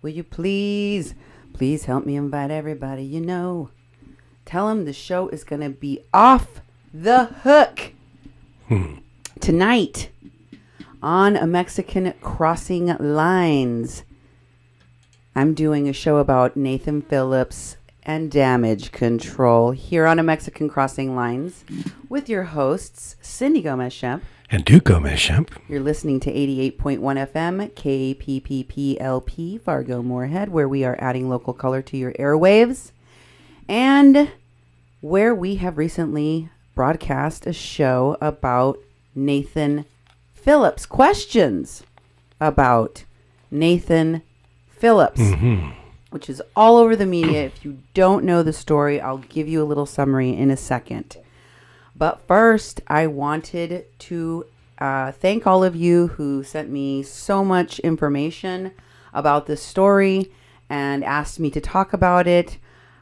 will you please help me invite everybody you know. Tell them the show is going to be off the hook tonight on A Mexican Crossing Lines. I'm doing a show about Nathan Phillips and damage control here on A Mexican Crossing Lines with your hosts, Cindy Gomez-Schempp and Duke Gomez-Schempp. You're listening to 88.1 FM, KPPPLP, Fargo Moorhead, where we are adding local color to your airwaves, and where we have recently broadcast a show about Nathan Phillips. Questions about Nathan Phillips, which is all over the media. If you don't know the story, I'll give you a little summary in a second. But first, I wanted to thank all of you who sent me so much information about this story and asked me to talk about it.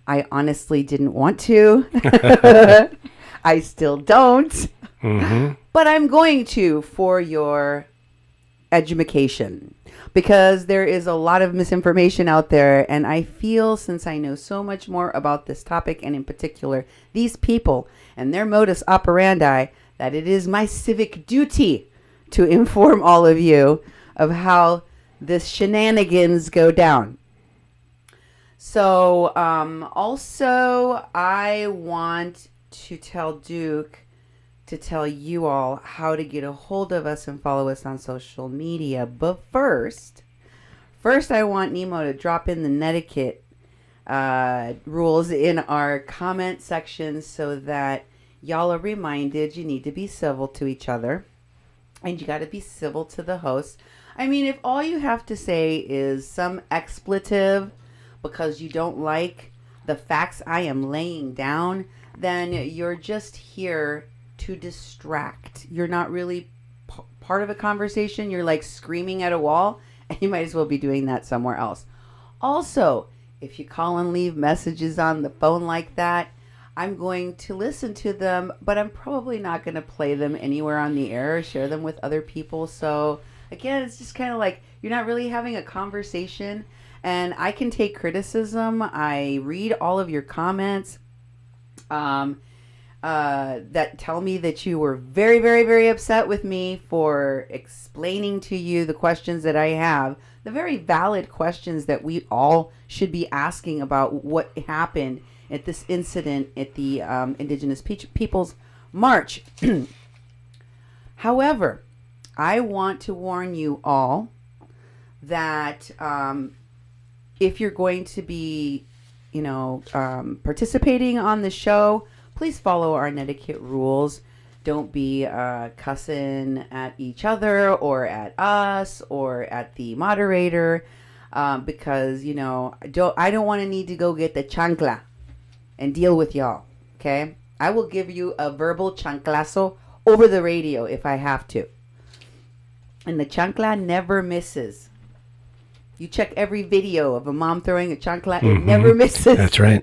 I honestly didn't want to. I still don't. But I'm going to for your education, because there is a lot of misinformation out there, and I feel, since I know so much more about this topic, and in particular these people and their modus operandi, that it is my civic duty to inform all of you of how this shenanigans go down. So also I want to tell Duke to tell you all how to get a hold of us and follow us on social media. But first I want Nemo to drop in the netiquette rules in our comment section so that y'all are reminded you need to be civil to each other, and you got to be civil to the host. I mean, if all you have to say is some expletive because you don't like the facts I am laying down, then you're just here to distract. You're not really part of a conversation. You're like screaming at a wall, and you might as well be doing that somewhere else. Also, if you call and leave messages on the phone like that, I'm going to listen to them, but I'm probably not going to play them anywhere on the air or share them with other people. So again, it's just kind of like you're not really having a conversation, and I can take criticism. I read all of your comments that tell me that you were very, very, very upset with me for explaining to you the questions that I have, the very valid questions that we all should be asking about what happened at this incident at the Indigenous Peoples March. However, I want to warn you all that if you're going to be, participating on the show, please follow our netiquette rules. Don't be cussing at each other or at us or at the moderator, because I don't want to need to go get the chancla and deal with y'all. Okay, I will give you a verbal chanclazo over the radio if I have to, and the chancla never misses. You check every video of a mom throwing a chancla, it never misses. That's right.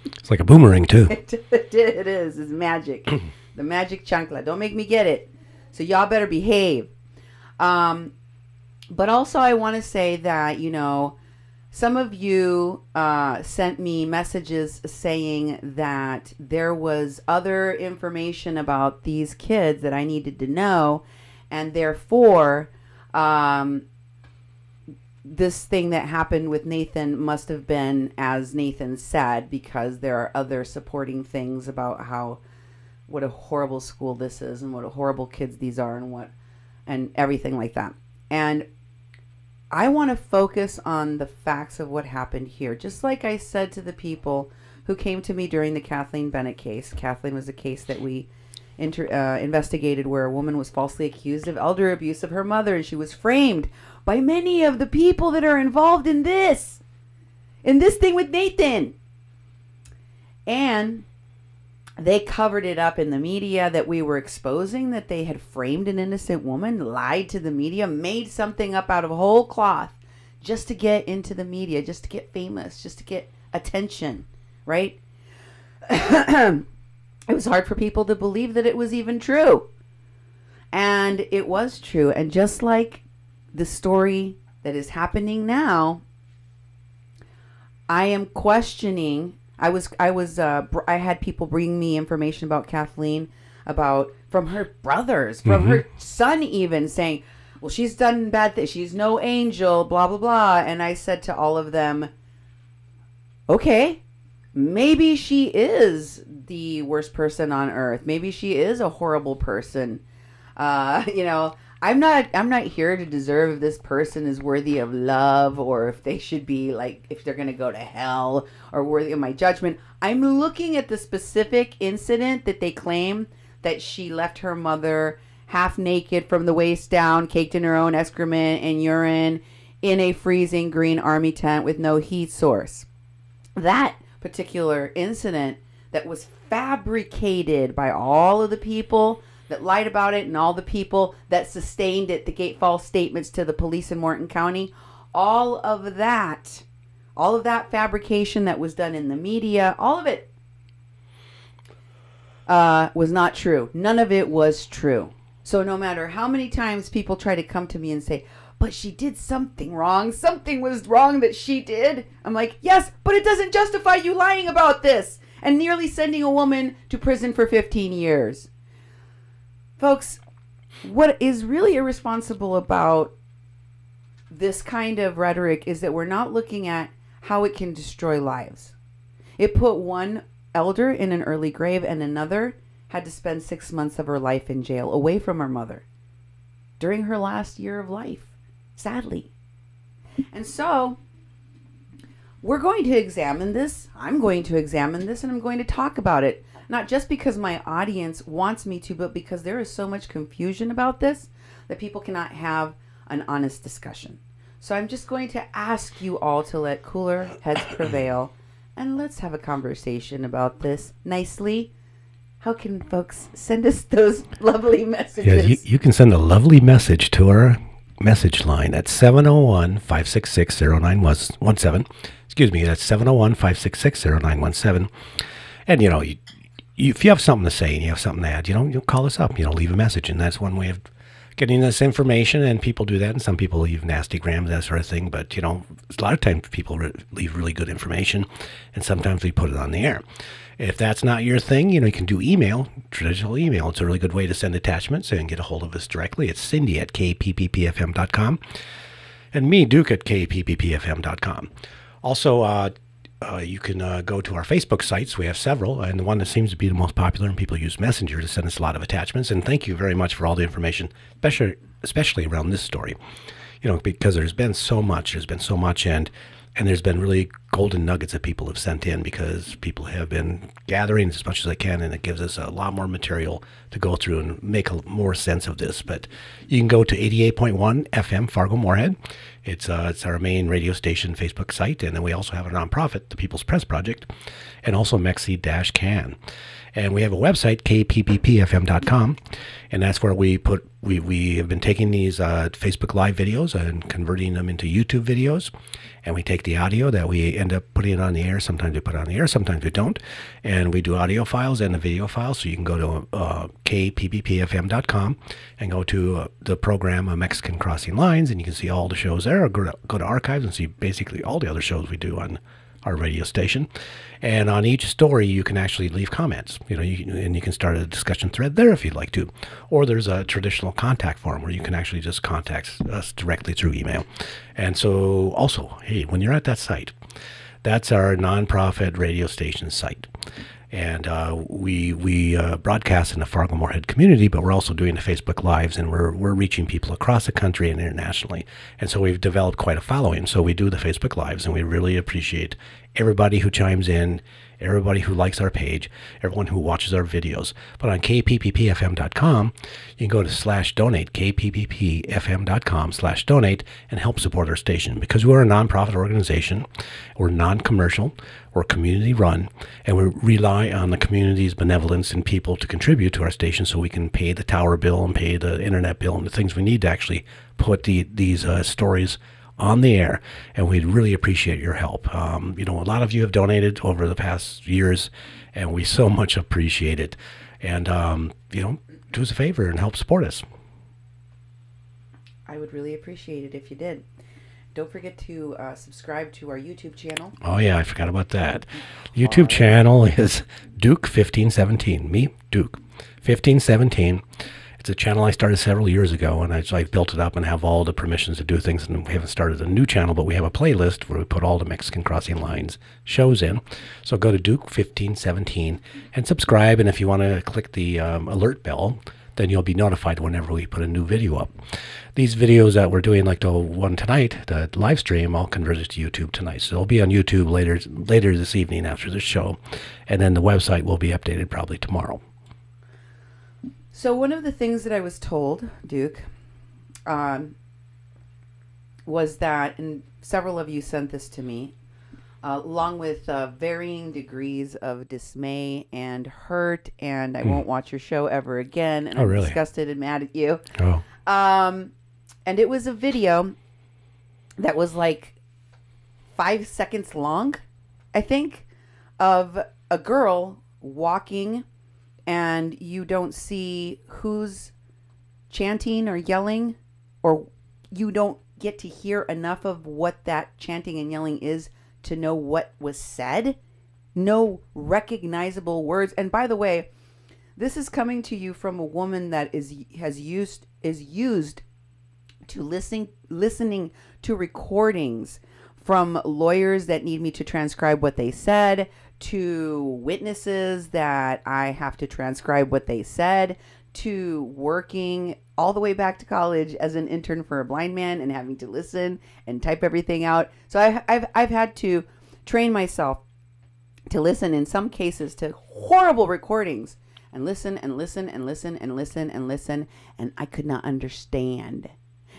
It's like a boomerang, too. It is. It's magic. The magic chancla. Don't make me get it. So y'all better behave. But also I want to say that, some of you sent me messages saying that there was other information about these kids that I needed to know, and therefore this thing that happened with Nathan must have been as Nathan said, because there are other supporting things about what a horrible school this is and what a horrible kids these are and everything like that. And I want to focus on the facts of what happened here. Just like I said to the people who came to me during the Kathleen Bennett case. Kathleen was a case that we investigated where a woman was falsely accused of elder abuse of her mother, and she was framed by many of the people that are involved in this thing with Nathan. And they covered it up in the media that we were exposing, that they had framed an innocent woman, lied to the media, made something up out of whole cloth just to get into the media, just to get famous, just to get attention, right? It was hard for people to believe that it was even true. And it was true. And just like the story that is happening now, I am questioning. I had people bring me information about Kathleen, from her brothers, from her son, even saying, well, she's done bad things. She's no angel, blah, blah, blah. And I said to all of them, okay, maybe she is the worst person on earth. Maybe she is a horrible person. I'm not here to deserve if this person is worthy of love or if they should be if they're going to go to hell or worthy of my judgment. I'm looking at the specific incident that they claim that she left her mother half naked from the waist down, caked in her own excrement and urine in a freezing green army tent with no heat source. That particular incident that was fabricated by all of the people that lied about it and all the people that sustained it, the false statements to the police in Morton County, all of that fabrication that was done in the media, all of it was not true. None of it was true. So no matter how many times people try to come to me and say, but she did something wrong. Something was wrong that she did. I'm like, yes, but it doesn't justify you lying about this and nearly sending a woman to prison for 15 years. Folks, what is really irresponsible about this kind of rhetoric is that we're not looking at how it can destroy lives. It put one elder in an early grave and another had to spend 6 months of her life in jail away from her mother during her last year of life, sadly. And so we're going to examine this. I'm going to examine this and I'm going to talk about it. Not just because my audience wants me to, but because there is so much confusion about this that people cannot have an honest discussion. So I'm just going to ask you all to let cooler heads prevail and let's have a conversation about this nicely. How can folks send us those lovely messages? Yeah, you can send a lovely message to our message line at 701-566-0917. Excuse me, that's 701-566-0917. And, if you have something to say and you have something to add, you'll call us up, leave a message. And that's one way of getting this information. And people do that. And some people leave nasty grams, that sort of thing. But, a lot of times people leave really good information. And sometimes we put it on the air. If that's not your thing, you can do email, traditional email. It's a really good way to send attachments and get a hold of us directly. It's Cindy at kpppfm.com and me, Duke, at kpppfm.com. Also, you can go to our Facebook sites. We have several, and the one that seems to be the most popular, and people use Messenger to send us a lot of attachments. And thank you very much for all the information, especially around this story, because there's been so much, and there's been really golden nuggets that people have sent in because people have been gathering as much as they can, and it gives us a lot more material to go through and make more sense of this. But you can go to 88.1 FM Fargo-Moorhead. It's our main radio station Facebook site, and then we also have a nonprofit, the People's Press Project, and also Mexi-Can. And we have a website, kpppfm.com, and that's where we have been taking these Facebook Live videos and converting them into YouTube videos, and we take the audio that we end up putting it on the air. Sometimes we put it on the air, sometimes we don't, and we do audio files and the video files. So you can go to kpppfm.com and go to the program Mexican Crossing Lines, and you can see all the shows there, or go to archives and see basically all the other shows we do on our radio station. And on each story, you can actually leave comments, and you can start a discussion thread there if you'd like to. Or there's a traditional contact form where you can actually just contact us directly through email. And so also, hey, when you're at that site, that's our nonprofit radio station site. And we broadcast in the Fargo-Moorhead community, but we're also doing the Facebook Lives, and we're reaching people across the country and internationally. And so we've developed quite a following. So we do the Facebook Lives, and we really appreciate everybody who chimes in, everybody who likes our page, everyone who watches our videos. But on kpppfm.com, you can go to /donate, kpppfm.com/donate, and help support our station. Because we're a nonprofit organization, we're non-commercial, we're community run, and we rely on the community's benevolence and people to contribute to our station so we can pay the tower bill and pay the internet bill and the things we need to actually put these stories on the air. And we'd really appreciate your help. A lot of you have donated over the past years, and we so much appreciate it. And, do us a favor and help support us. I would really appreciate it if you did. don't forget to subscribe to our YouTube channel. Oh, yeah, I forgot about that. YouTube channel is Duke1517. Me, Duke. 1517. It's a channel I started several years ago, and I built it up and have all the permissions to do things. And we haven't started a new channel, but we have a playlist where we put all the Mexican Crossing Lines shows in. So go to Duke1517 and subscribe. And if you want to click the alert bell, then you'll be notified whenever we put a new video up. These videos that we're doing, like the one tonight, the live stream, I'll convert it to YouTube tonight. So it'll be on YouTube later this evening after the show. And then the website will be updated probably tomorrow. So one of the things that I was told, Duke, was that, and several of you sent this to me, along with varying degrees of dismay and hurt, and I won't watch your show ever again, and I'm really? disgusted and mad at you. Oh. And it was a video that was like 5 seconds long, I think, of a girl walking, and you don't see who's chanting or yelling, or you don't get to hear enough of what that chanting and yelling is to know what was said. No recognizable words. And by the way, this is coming to you from a woman that is used to listening to recordings from lawyers that need me to transcribe what they said, to witnesses that I have to transcribe what they said, to working all the way back to college as an intern for a blind man and having to listen and type everything out. So I've had to train myself to listen, in some cases, to horrible recordings, and listen and listen and listen and listen and listen, and I could not understand.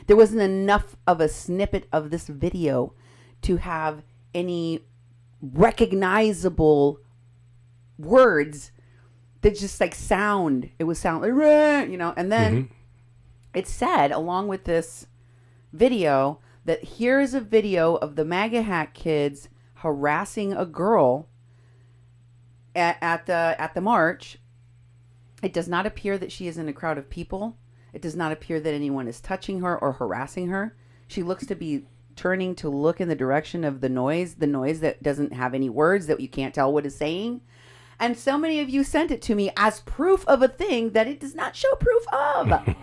There wasn't enough of a snippet of this video to have any recognizable words that just like sound. It was sound like, you know, and then it said, along with this video, that here is a video of the MAGA hat kids harassing a girl at the march. It does not appear that she is in a crowd of people. It does not appear that anyone is touching her or harassing her. She looks to be turning to look in the direction of the noise that doesn't have any words, that you can't tell what it's saying. And so many of you sent it to me as proof of a thing that it does not show proof of.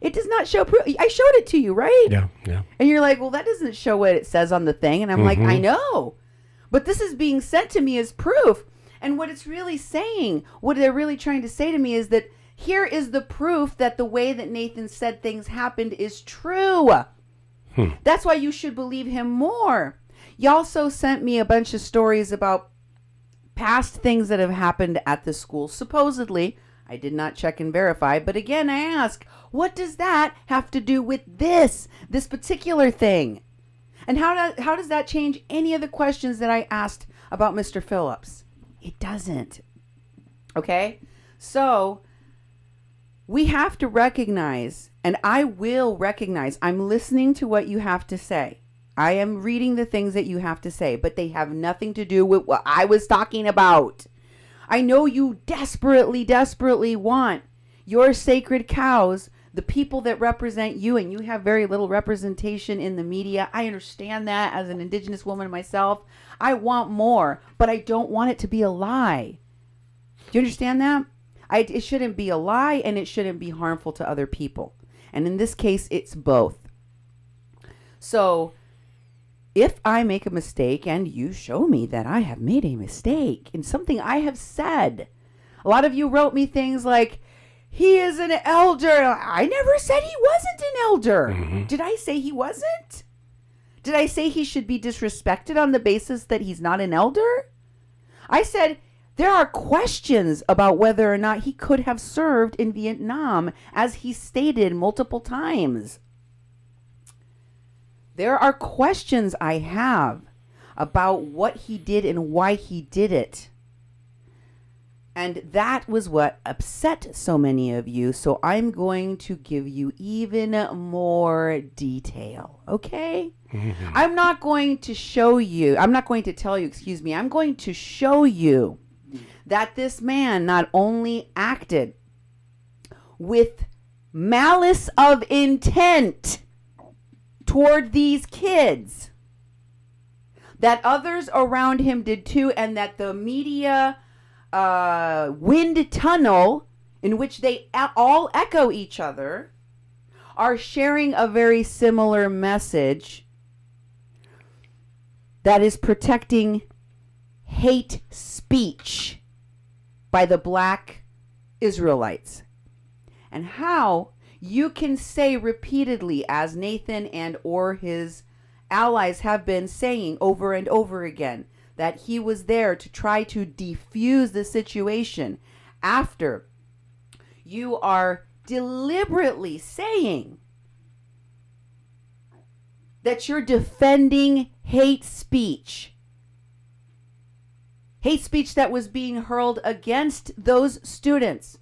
It does not show proof. I showed it to you, right? Yeah, yeah. And you're like, well, that doesn't show what it says on the thing. And I'm like, I know. But this is being sent to me as proof. And what it's really saying, what they're really trying to say to me is that here is the proof that the way that Nathan said things happened is true. That's why you should believe him more. You also sent me a bunch of stories about past things that have happened at the school. Supposedly, I did not check and verify, but again, I ask, what does that have to do with this particular thing? And how does that change any of the questions that I asked about Mr. Phillips? It doesn't. Okay? So, we have to recognize, and I will recognize, I'm listening to what you have to say. I am reading the things that you have to say, but they have nothing to do with what I was talking about. I know you desperately want your sacred cows, the people that represent you, and you have very little representation in the media. I understand that as an Indigenous woman myself. I want more, but I don't want it to be a lie. Do you understand that? It shouldn't be a lie, and it shouldn't be harmful to other people. And in this case, it's both. So if I make a mistake and you show me that I have made a mistake in something I have said, a lot of you wrote me things like, he is an elder. I never said he wasn't an elder. Did I say he wasn't? Did I say he should be disrespected on the basis that he's not an elder? I said there are questions about whether or not he could have served in Vietnam, as he stated multiple times. There are questions I have about what he did and why he did it. And that was what upset so many of you. So I'm going to give you even more detail. Okay? I'm not going to show you. I'm not going to tell you, excuse me. I'm going to show you that this man not only acted with malice of intent toward these kids that others around him did too, and that the media wind tunnel in which they all echo each other are sharing a very similar message that is protecting hate speech by the black Israelites. And how you can say repeatedly, as Nathan and or his allies have been saying over and over again, that he was there to try to defuse the situation, after you are deliberately saying that you're defending hate speech that was being hurled against those students.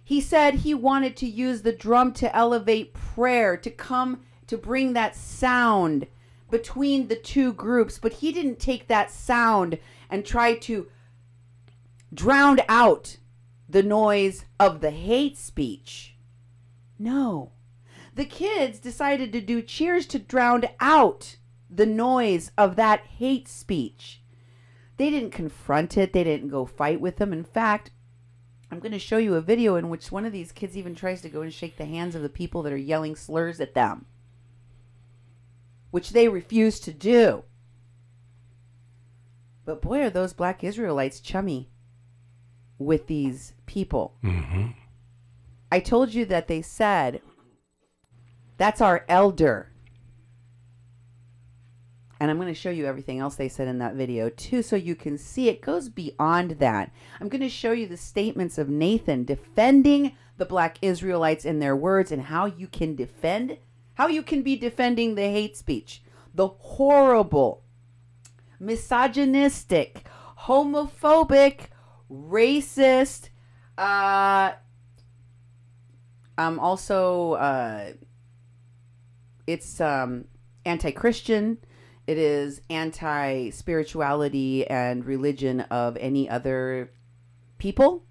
He said he wanted to use the drum to elevate prayer, to come to bring that sound between the two groups, but he didn't take that sound and try to drown out the noise of the hate speech. No. The kids decided to do cheers to drown out the noise of that hate speech. They didn't confront it. They didn't go fight with them. In fact, I'm going to show you a video in which one of these kids even tries to go and shake the hands of the people that are yelling slurs at them, which they refuse to do. But boy, are those black Israelites chummy with these people. Mm-hmm. I told you that they said, that's our elder. And I'm going to show you everything else they said in that video too, so you can see it goes beyond that. I'm going to show you the statements of Nathan defending the black Israelites in their words, and how you can be defending the hate speech, the horrible, misogynistic, homophobic, racist, it's anti-Christian. It is anti-spirituality and religion of any other people.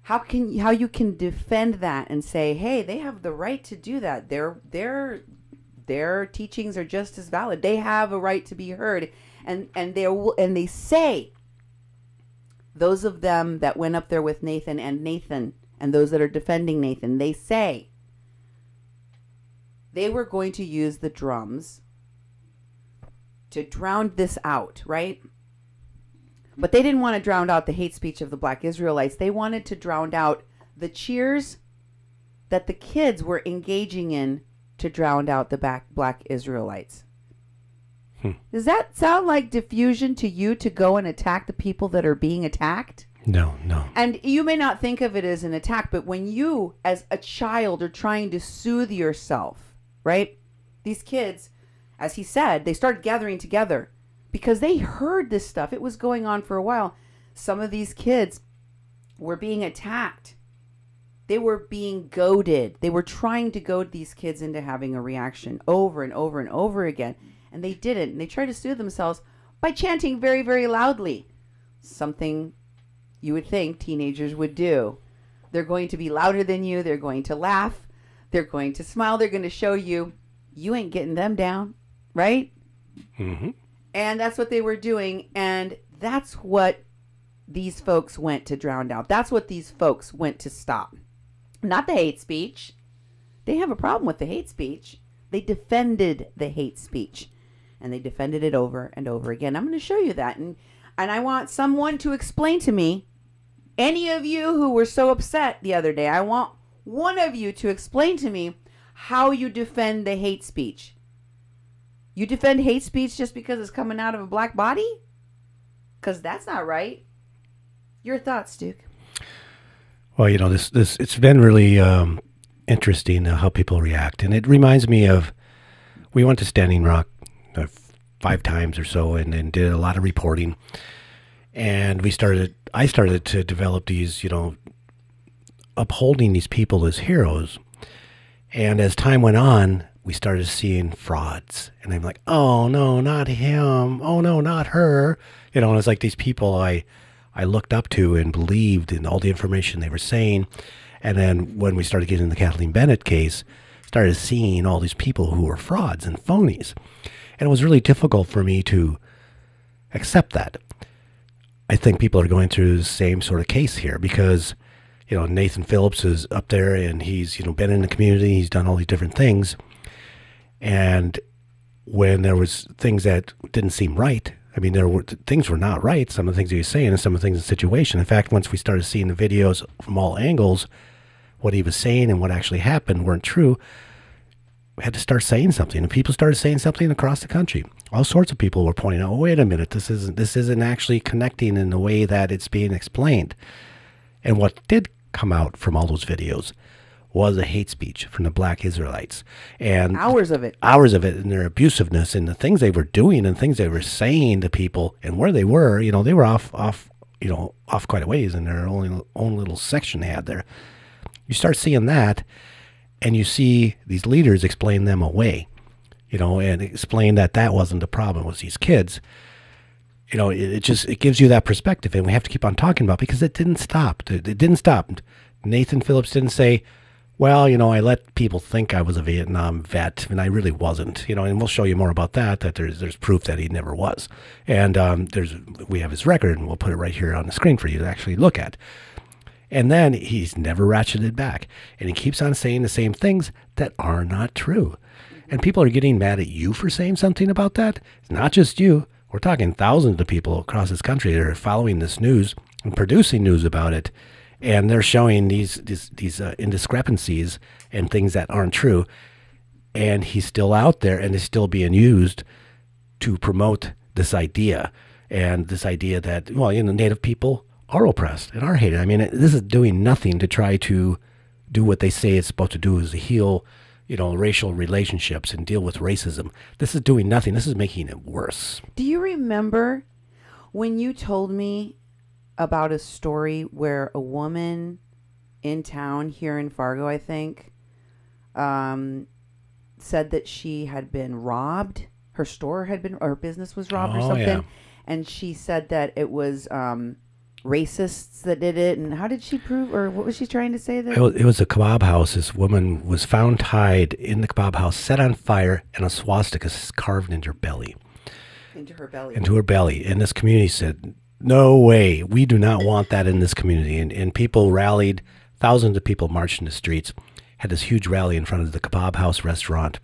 How you can defend that and say, hey, they have the right to do that. Their teachings are just as valid. They have a right to be heard. And they say, those of them that went up there with Nathan and those that are defending Nathan, they say they were going to use the drums to drown this out, right? But they didn't want to drown out the hate speech of the black Israelites. They wanted to drown out the cheers that the kids were engaging in to drown out the black Israelites. Does that sound like diffusion to you, to go and attack the people that are being attacked? No. And you may not think of it as an attack, but when you, as a child, are trying to soothe yourself, right? These kids, as he said, they started gathering together because they heard this stuff. It was going on for a while. Some of these kids were being attacked. They were being goaded. They were trying to goad these kids into having a reaction over and over and over again. And they didn't. And they tried to soothe themselves by chanting very, very loudly. Something you would think teenagers would do. They're going to be louder than you. They're going to laugh. They're going to smile. They're going to show you ain't getting them down. Right? Mm-hmm. And that's what they were doing. And that's what these folks went to drown out. That's what these folks went to stop. Not the hate speech. They have a problem with the hate speech. They defended the hate speech. And they defended it over and over again. I'm going to show you that. And I want someone to explain to me, any of you who were so upset the other day, I want one of you to explain to me how you defend the hate speech. You defend hate speech just because it's coming out of a black body? Because that's not right. Your thoughts, Duke? Well, this it's been really interesting how people react. And it reminds me of, we went to Standing Rock 5 times or so and did a lot of reporting. And I started to develop these, upholding these people as heroes. And as time went on, we started seeing frauds. And I'm like, oh, no, not him. Oh, no, not her. And it's like these people I looked up to and believed in all the information they were saying. And then when we started getting the Kathleen Bennett case, started seeing all these people who were frauds and phonies. And it was really difficult for me to accept that. I think people are going through the same sort of case here because, Nathan Phillips is up there and he's, been in the community. He's done all these different things. And when there was things that didn't seem right, things were not right. Some of the things he was saying and some of the things in the situation. In fact, once we started seeing the videos from all angles, what he was saying and what actually happened weren't true. We had to start saying something, and people started saying something across the country. All sorts of people were pointing out, oh, wait a minute, this isn't actually connecting in the way that it's being explained. And what did come out from all those videos was a hate speech from the Black Israelites, and hours of it, and their abusiveness and the things they were doing and things they were saying to people and where they were. They were off quite a ways in their own little section they had there. You start seeing that, and you see these leaders explain them away, and explain that wasn't the problem, was these kids. It gives you that perspective, and we have to keep on talking about it because it didn't stop. It didn't stop. Nathan Phillips didn't say, well, I let people think I was a Vietnam vet, and I really wasn't, and we'll show you more about that there's proof that he never was. And we have his record, and we'll put it right here on the screen for you to actually look at. And then he's never ratcheted back. And he keeps on saying the same things that are not true. And people are getting mad at you for saying something about that. It's not just you. We're talking thousands of people across this country that are following this news and producing news about it. And they're showing these indiscrepancies and things that aren't true. And he's still out there and is still being used to promote this idea. And this idea that, Native people are oppressed and are hated. This is doing nothing to try to do what they say it's supposed to do, is to heal, racial relationships and deal with racism. This is doing nothing. This is making it worse. Do you remember when you told me about a story where a woman in town here in Fargo, I think, said that she had been robbed? Her store had been, or her business was robbed or something. Yeah. And she said that it was racists that did it. And how did she prove, or what was she trying to say? That it was a kebab house. This woman was found tied in the kebab house, set on fire, and a swastika carved into her belly. Into her belly. Into her belly. And this community said, no way, we do not want that in this community. And people rallied, thousands of people marched in the streets, had this huge rally in front of the kebab house restaurant,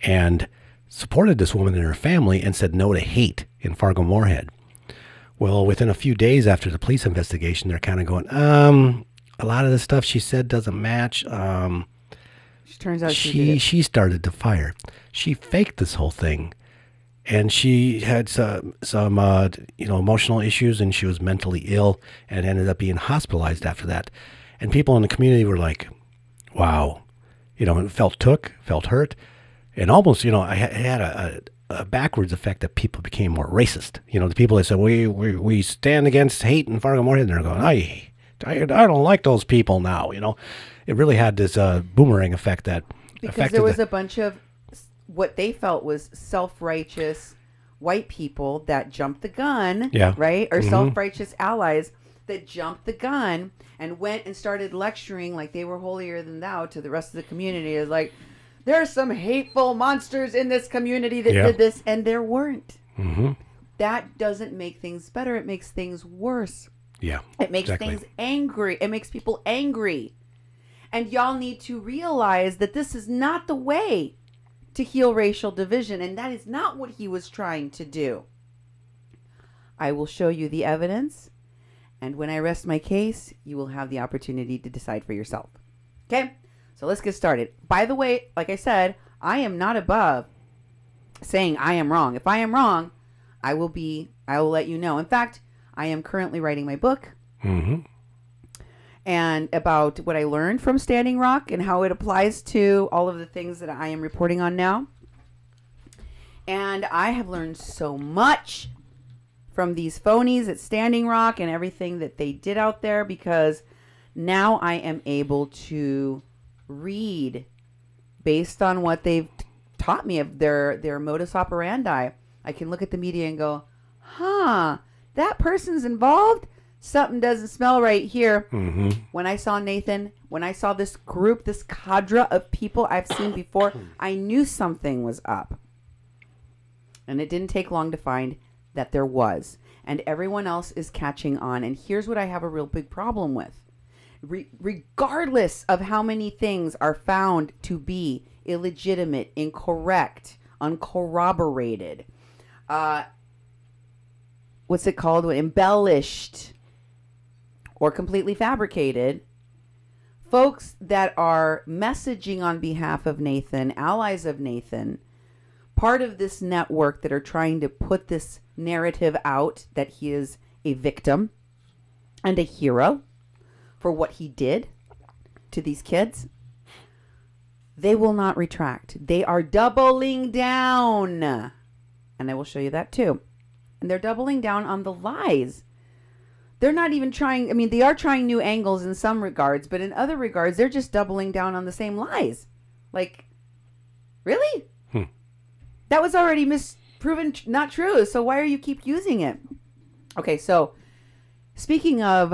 and supported this woman and her family and said no to hate in Fargo-Moorhead. Well, within a few days after the police investigation, they're kind of going, a lot of the stuff she said doesn't match. Turns out she started to fire. She faked this whole thing, and she had some emotional issues, and she was mentally ill and ended up being hospitalized after that. And people in the community were like, wow, felt hurt. And almost, it had a backwards effect that people became more racist. The people that said, we stand against hate in Fargo-Moorhead, and they're going, I don't like those people now. It really had this boomerang effect that because there was a bunch of what they felt was self-righteous white people that jumped the gun, right? Or self-righteous allies that jumped the gun and went and started lecturing like they were holier than thou to the rest of the community. It's like, there are some hateful monsters in this community that did this, and there weren't. Mm-hmm. That doesn't make things better. It makes things worse. Yeah, it makes things angry. It makes people angry. And y'all need to realize that this is not the way to heal racial division, and that is not what he was trying to do. I will show you the evidence, and when I rest my case, you will have the opportunity to decide for yourself. Okay? So let's get started. By the way, like I said, I am not above saying I am wrong. If I am wrong, I will let you know. In fact, I am currently writing my book. Mm-hmm. And about what I learned from Standing Rock and how it applies to all of the things that I am reporting on now. And I have learned so much from these phonies at Standing Rock and everything that they did out there, because now I am able to read based on what they've taught me of their modus operandi. I can look at the media and go, that person's involved. something doesn't smell right here. Mm-hmm. When I saw Nathan, when I saw this group, this cadre of people I've seen before, I knew something was up. And it didn't take long to find that there was. And everyone else is catching on. And here's what I have a real big problem with. Regardless of how many things are found to be illegitimate, incorrect, uncorroborated, what's it called? Embellished or completely fabricated, folks that are messaging on behalf of Nathan, allies of Nathan, part of this network that are trying to put this narrative out that he is a victim and a hero for what he did to these kids, they will not retract. They are doubling down. And I will show you that too. And they're doubling down on the lies. They're not even trying, I mean, they are trying new angles in some regards, but in other regards, they're just doubling down on the same lies. Like, really? That was already proven not true, so why are you keep using it? Okay, so speaking of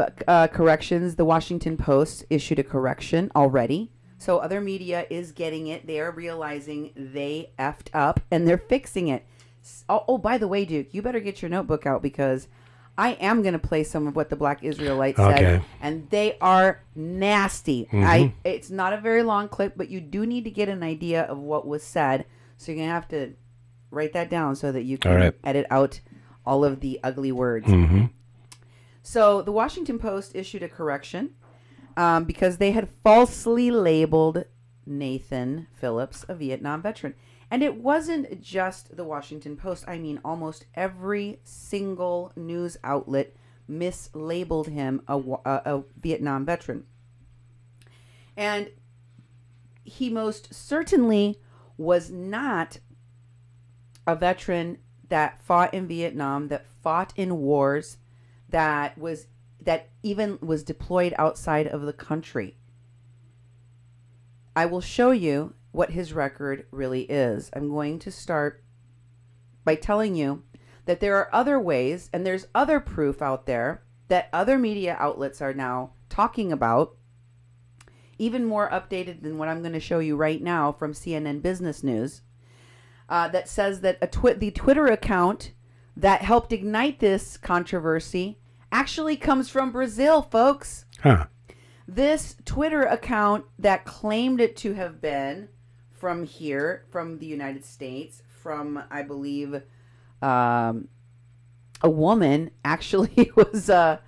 corrections, the Washington Post issued a correction already. So other media is getting it. They're realizing they effed up, and they're fixing it. Oh, by the way, Duke, you better get your notebook out because I am going to play some of what the Black Israelites said, and they are nasty. It's not a very long clip, but you do need to get an idea of what was said. So you're going to have to write that down so that you can edit out all of the ugly words. So the Washington Post issued a correction because they had falsely labeled Nathan Phillips a Vietnam veteran. And it wasn't just the Washington Post. I mean, almost every single news outlet mislabeled him a Vietnam veteran. And he most certainly was not a veteran that fought in Vietnam, that fought in wars, that even was deployed outside of the country. I will show you what his record really is. I'm going to start by telling you that there are other ways, and there's other proof out there that other media outlets are now talking about, even more updated than what I'm going to show you right now from CNN Business News, that says that the Twitter account that helped ignite this controversy actually comes from Brazil, folks. This Twitter account that claimed it to have been from here, from the United States, from, I believe, a woman, actually was, the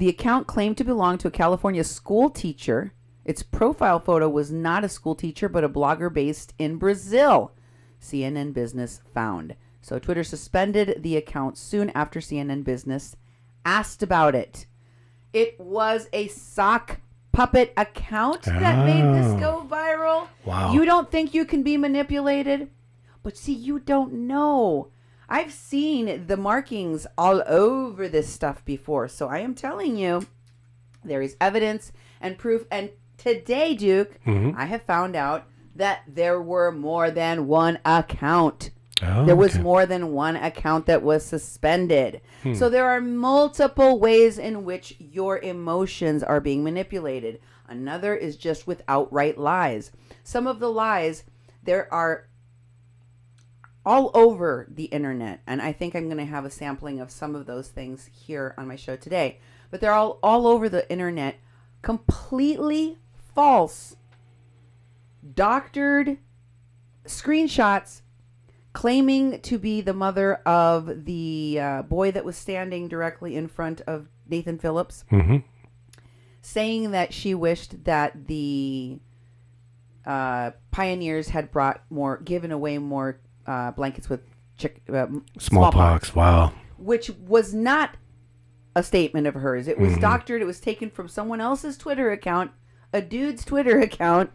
account claimed to belong to a California school teacher. Its profile photo was not a school teacher, but a blogger based in Brazil, CNN Business found. So Twitter suspended the account soon after CNN Business asked about it. It was a sock puppet account that made this go viral. Wow. You don't think you can be manipulated? But see, you don't know. I've seen the markings all over this stuff before. So I am telling you, there is evidence and proof. And today, Duke, I have found out that there were more than one account. There was more than one account that was suspended. So there are multiple ways in which your emotions are being manipulated. Another is just with outright lies. Some of the lies, there are all over the internet. And I think I'm going to have a sampling of some of those things here on my show today. But they're all over the internet, completely false, doctored screenshots claiming to be the mother of the boy that was standing directly in front of Nathan Phillips, saying that she wished that the pioneers had given away more blankets with smallpox. Wow. Which was not a statement of hers. It was doctored. It was taken from someone else's Twitter account, a dude's Twitter account,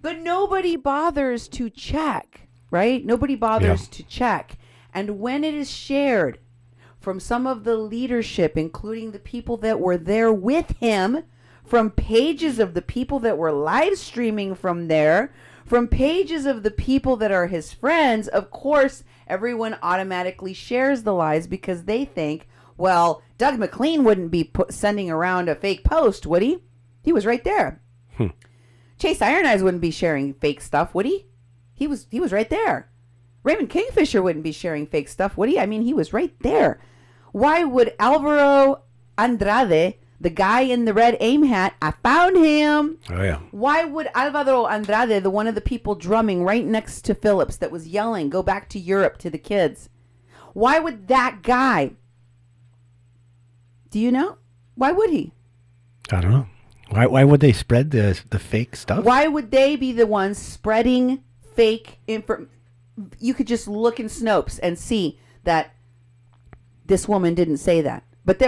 but nobody bothers to check. Right? Nobody bothers to check. And when it is shared from some of the leadership, including the people that were there with him, from pages of the people that were live streaming from there, from pages of the people that are his friends, of course, everyone automatically shares the lies because they think, Well, Doug McLean wouldn't be sending around a fake post, would he? He was right there. Chase Iron Eyes wouldn't be sharing fake stuff, would he? He was right there. Raymond Kingfisher wouldn't be sharing fake stuff, would he? I mean, he was right there. Why would Alvaro Andrade, the guy in the red aim hat, I found him. Oh, yeah. Why would Alvaro Andrade, one of the people drumming right next to Phillips that was yelling, go back to Europe to the kids? Why would that guy? Do you know? Why would he? I don't know. Why would they spread the fake stuff? Why would they be the ones spreading fake info? You could just look in Snopes and see that this woman didn't say that. But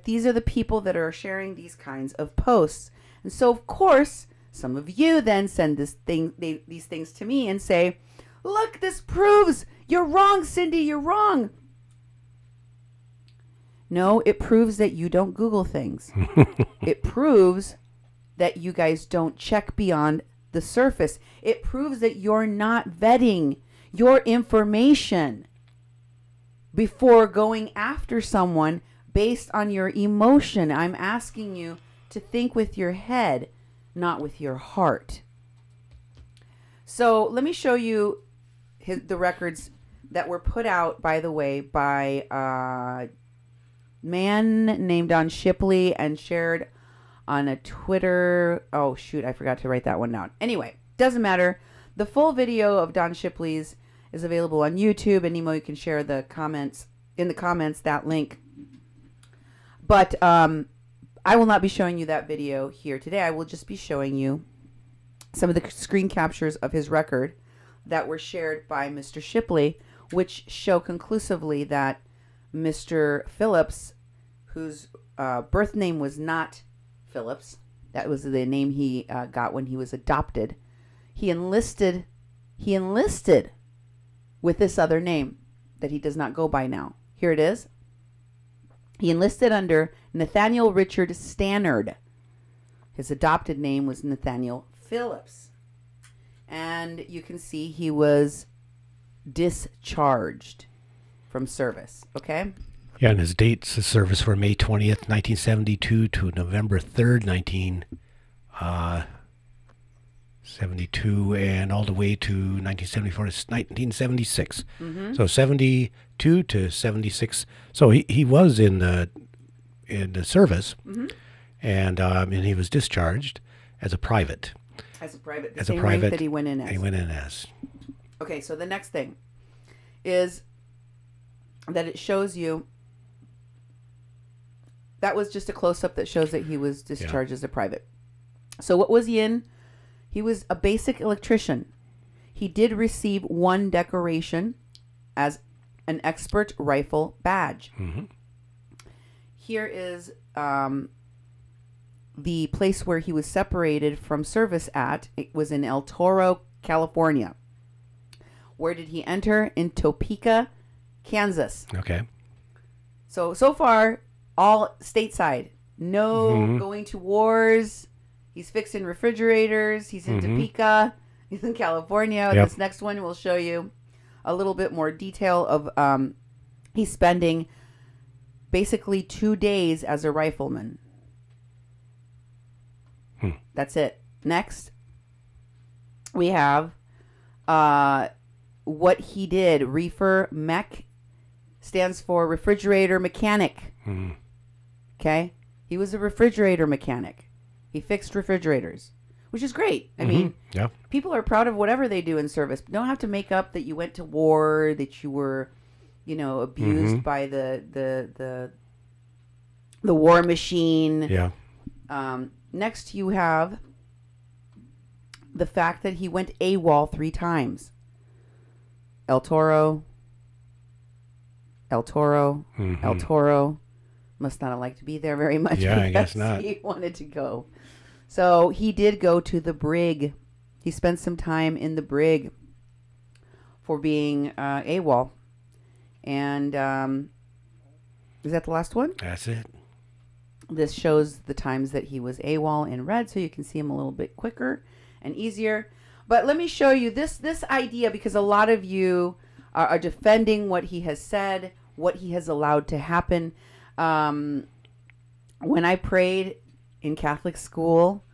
these are the people that are sharing these kinds of posts. And so, of course, some of you then send these things to me and say, look, this proves you're wrong, Cindy, you're wrong. No, it proves that you don't Google things. It proves that you guys don't check beyond the surface. It proves that you're not vetting your information before going after someone based on your emotion. I'm asking you to think with your head, not with your heart. So let me show you the records that were put out, by the way, by a man named Don Shipley and shared on a Twitter. Oh, shoot, I forgot to write that one down. Anyway, doesn't matter. The full video of Don Shipley's is available on YouTube, and Nemo, you can share the comments in the comments, that link. But I will not be showing you that video here today. I will just be showing you some of the screen captures of his record that were shared by Mr. Shipley, which show conclusively that Mr. Phillips, whose birth name was not Phillips, that was the name he got when he was adopted, he enlisted with this other name that he does not go by now. Here it is. He enlisted under Nathaniel Richard Stannard. His adopted name was Nathaniel Phillips. And you can see he was discharged from service. Okay? Yeah, and his dates of service were May 20th, 1972 to November 3rd, 1972, and all the way to 1974 to 1976. Mm-hmm. So 72 to 76. So he was in the service, mm-hmm. and he was discharged as a private. As a private. The same rank that he went in as. He went in as. Okay, so the next thing is that it shows you. That was just a close-up that shows that he was discharged as a private. So what was he in? He was a basic electrician. He did receive one decoration as an expert rifle badge. Mm-hmm. Here is the place where he was separated from service at. It was in El Toro, California. Where did he enter? In Topeka, Kansas. Okay. So far, all stateside. No mm-hmm. going to wars. He's fixing refrigerators. He's in mm-hmm. Topeka. He's in California. Yep. This next one will show you a little bit more detail of he's spending basically 2 days as a rifleman. That's it. Next, we have what he did. Reefer Mech stands for refrigerator mechanic. Mm-hmm. Okay? He was a refrigerator mechanic. He fixed refrigerators, which is great. I mean, people are proud of whatever they do in service. But don't have to make up that you went to war, that you were, abused mm-hmm. by the war machine. Yeah. Next, you have the fact that he went AWOL 3 times. El Toro. Mm-hmm. El Toro. Must not have liked to be there very much. Yeah, I guess not. He wanted to go. So he did go to the brig. He spent some time in the brig for being AWOL. And is that the last one? That's it. This shows the times that he was AWOL in red, so you can see him a little bit quicker and easier. But let me show you this idea, because a lot of you are defending what he has said, what he has allowed to happen. When I prayed in Catholic school,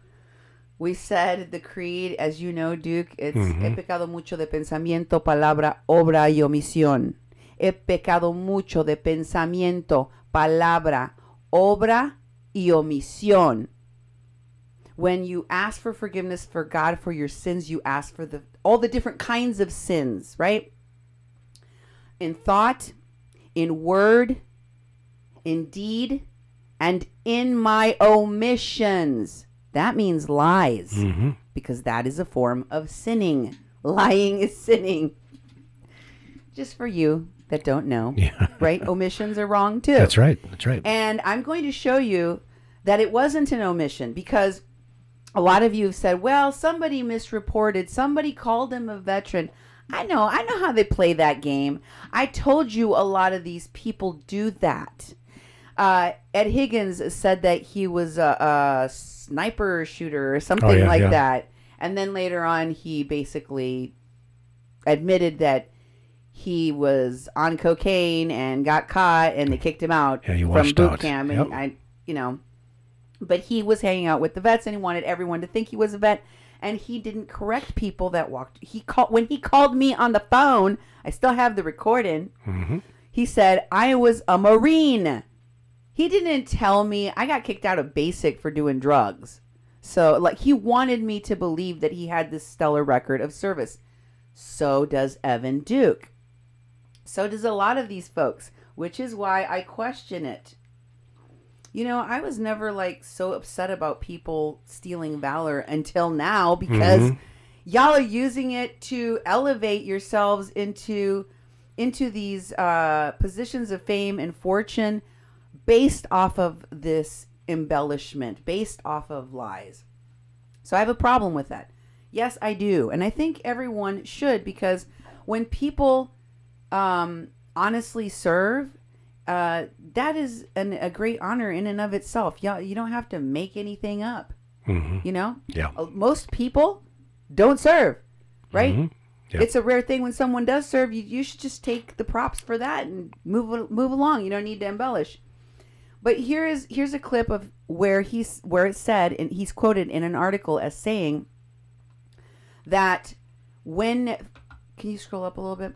we said the creed, as you know, Duke, it's he pecado mucho de pensamiento, palabra, obra y omisión. He pecado mucho de pensamiento, palabra, obra y omisión. When you ask for forgiveness for God for your sins, you ask for all the different kinds of sins, right? In thought, in word, in deed, and in my omissions. That means lies, because that is a form of sinning. Lying is sinning. Just for you that don't know, right? Omissions are wrong too. That's right. That's right. And I'm going to show you that it wasn't an omission, because a lot of you have said, well, somebody misreported. Somebody called him a veteran. I know how they play that game. I told you a lot of these people do that. Ed Higgins said that he was a sniper shooter or something that. And then later on, he basically admitted that he was on cocaine and got caught, and they kicked him out from boot camp. And but he was hanging out with the vets, and he wanted everyone to think he was a vet. And he didn't correct people that walked. When he called me on the phone, I still have the recording. He said, I was a Marine. He didn't tell me I got kicked out of basic for doing drugs. So, he wanted me to believe that he had this stellar record of service. So does Evan Duke. So does a lot of these folks, which is why I question it. I was never so upset about people stealing valor until now, because y'all are using it to elevate yourselves into these positions of fame and fortune based off of this embellishment, based off of lies. So I have a problem with that. Yes, I do. And I think everyone should, because when people honestly serve, that is a great honor in and of itself. You don't have to make anything up. Yeah. Most people don't serve, right? Yep. It's a rare thing when someone does serve. You should just take the props for that and move along. You don't need to embellish. But here's a clip of where it said, and he's quoted in an article as saying that can you scroll up a little bit?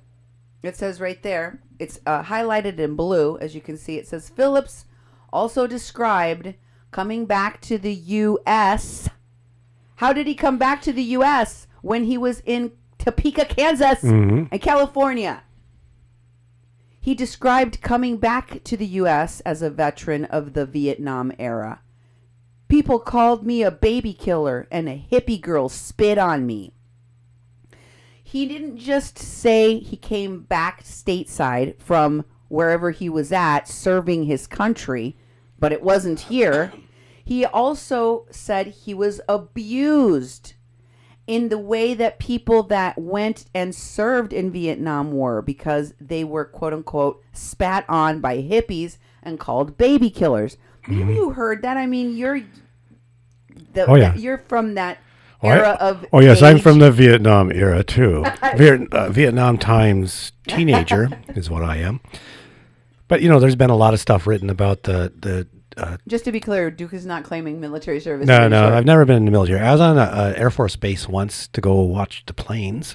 It says right there, it's highlighted in blue, as you can see. It says, Phillips also described coming back to the U.S. How did he come back to the U.S. when he was in Topeka, Kansas, and California? He described coming back to the U.S. as a veteran of the Vietnam era. People called me a baby killer, and a hippie girl spit on me. He didn't just say he came back stateside from wherever he was at serving his country, but it wasn't here. He also said he was abused in the way that people that went and served in Vietnam were, because they were, quote unquote, spat on by hippies and called baby killers. Have you heard that? I mean, you're from that era of yes, I'm from the Vietnam era too. Vietnam times teenager is what I am. But there's been a lot of stuff written about the just to be clear, Duke is not claiming military service. No, I've never been in the military. I was on an Air Force base once to go watch the planes.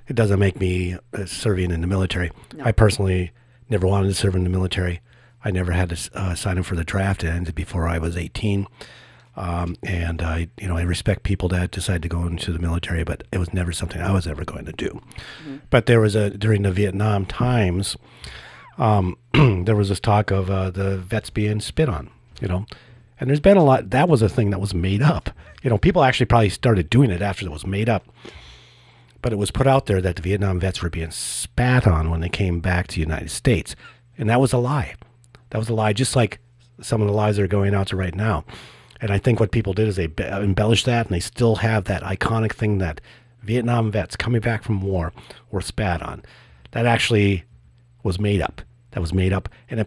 It doesn't make me serving in the military. No. I personally never wanted to serve in the military. I never had to sign up for the draft. It ended before I was 18. And I respect people that decide to go into the military, but it was never something I was ever going to do. But there was during the Vietnam times, there was this talk of the vets being spit on, and there's been a lot. That was a thing that was made up. People actually probably started doing it after it was made up. But it was put out there that the Vietnam vets were being spat on when they came back to the United States. And that was a lie. That was a lie, just like some of the lies that are going out to right now. And I think what people did is they embellished that, and they still have that iconic thing that Vietnam vets coming back from war were spat on. That actually was made up. That was made up. And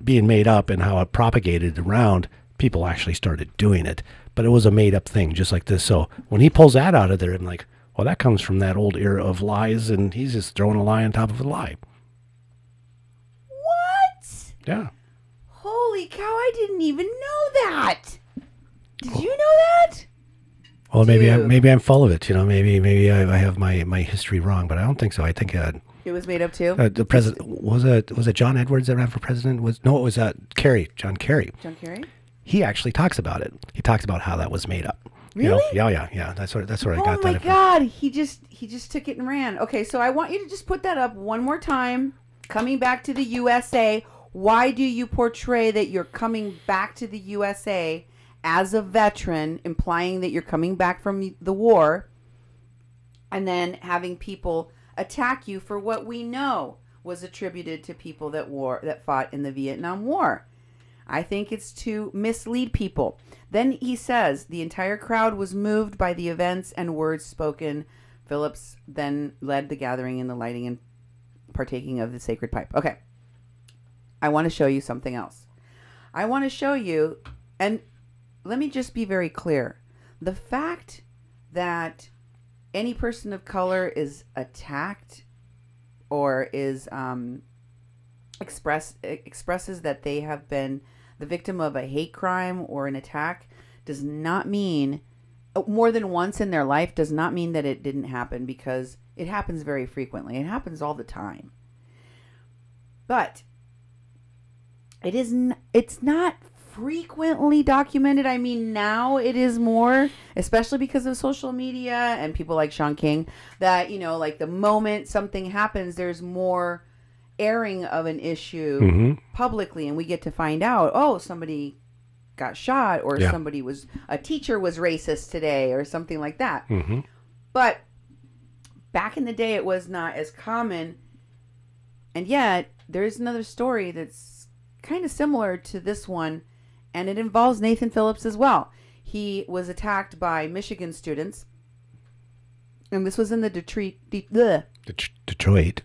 being made up and how it propagated around, people actually started doing it. But it was a made up thing, just like this. So when he pulls that out of there, I'm like, well, that comes from that old era of lies, and he's just throwing a lie on top of a lie. What? Yeah. cow, I didn't even know that. Did you know that? Well, Dude. maybe I'm full of it. Maybe I have my history wrong, but I don't think so. I think It was made up too. the president was it John Edwards that ran for president? It was John Kerry. John Kerry. He actually talks about it. He talks about how that was made up. Really? Yeah. That's where I got that. Oh my God! He just took it and ran. Okay, so I want you to just put that up one more time. Coming back to the USA. Why do you portray that you're coming back to the USA as a veteran, implying that you're coming back from the war, and then having people attack you for what we know was attributed to people that fought in the Vietnam War? I think it's to mislead people. Then he says the entire crowd was moved by the events and words spoken. Phillips then led the gathering in the lighting and partaking of the sacred pipe. Okay. I want to show you something else. I want to show you, and let me just be very clear. The fact that any person of color is attacked or is expresses that they have been the victim of a hate crime or an attack does not mean, more than once in their life, does not mean that it didn't happen, because it happens very frequently. It happens all the time. But it's not frequently documented. I mean, now it is more, especially because of social media and people like Sean King, that, like the moment something happens, there's more airing of an issue publicly, and we get to find out, oh, somebody got shot, or a teacher was racist today, or something like that. But back in the day, it was not as common. And yet there's another story that's kind of similar to this one, and it involves Nathan Phillips as well. He was attacked by Michigan students, and this was in the Detroit.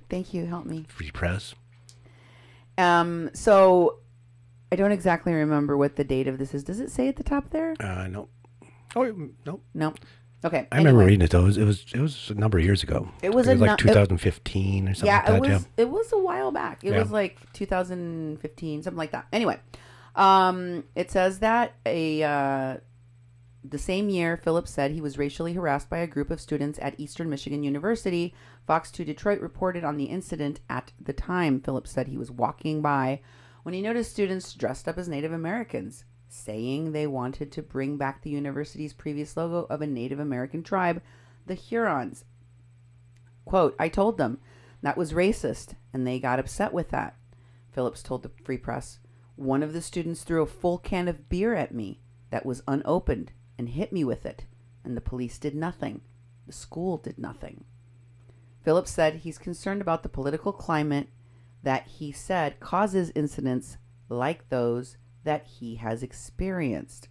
Thank you. Help me. Free press. So I don't exactly remember what the date of this is. Does it say at the top there? No. Oh, no. No. Okay. I remember reading it though. It was a number of years ago. It was like 2015 or something like that. Yeah, it was a while back. It was like 2015, something like that. Anyway, it says that the same year, Phillips said he was racially harassed by a group of students at Eastern Michigan University. Fox 2 Detroit reported on the incident at the time. Phillips said he was walking by when he noticed students dressed up as Native Americans, saying they wanted to bring back the university's previous logo of a Native American tribe, the Hurons. Quote, I told them that was racist, and they got upset with that. Phillips told the Free Press, one of the students threw a full can of beer at me that was unopened and hit me with it, and the police did nothing. The school did nothing. Phillips said he's concerned about the political climate that he said causes incidents like those that he has experienced.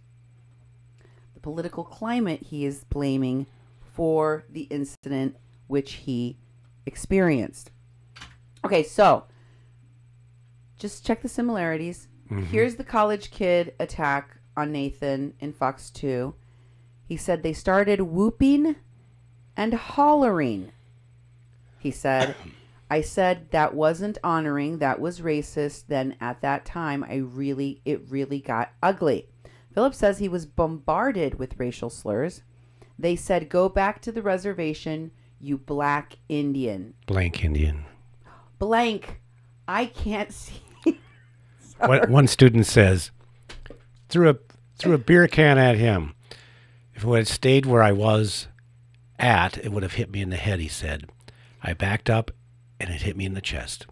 The political climate he is blaming for the incident which he experienced. Okay, so just check the similarities. Here's the college kid attack on Nathan in Fox 2. He said they started whooping and hollering. He said, I said that wasn't honoring, that was racist. Then at that time, it really got ugly. Phillips says he was bombarded with racial slurs. They said, go back to the reservation, you black Indian. Blank Indian. Blank. I can't see. One student says, threw a beer can at him. If it had stayed where I was at, it would have hit me in the head, he said. I backed up and it hit me in the chest.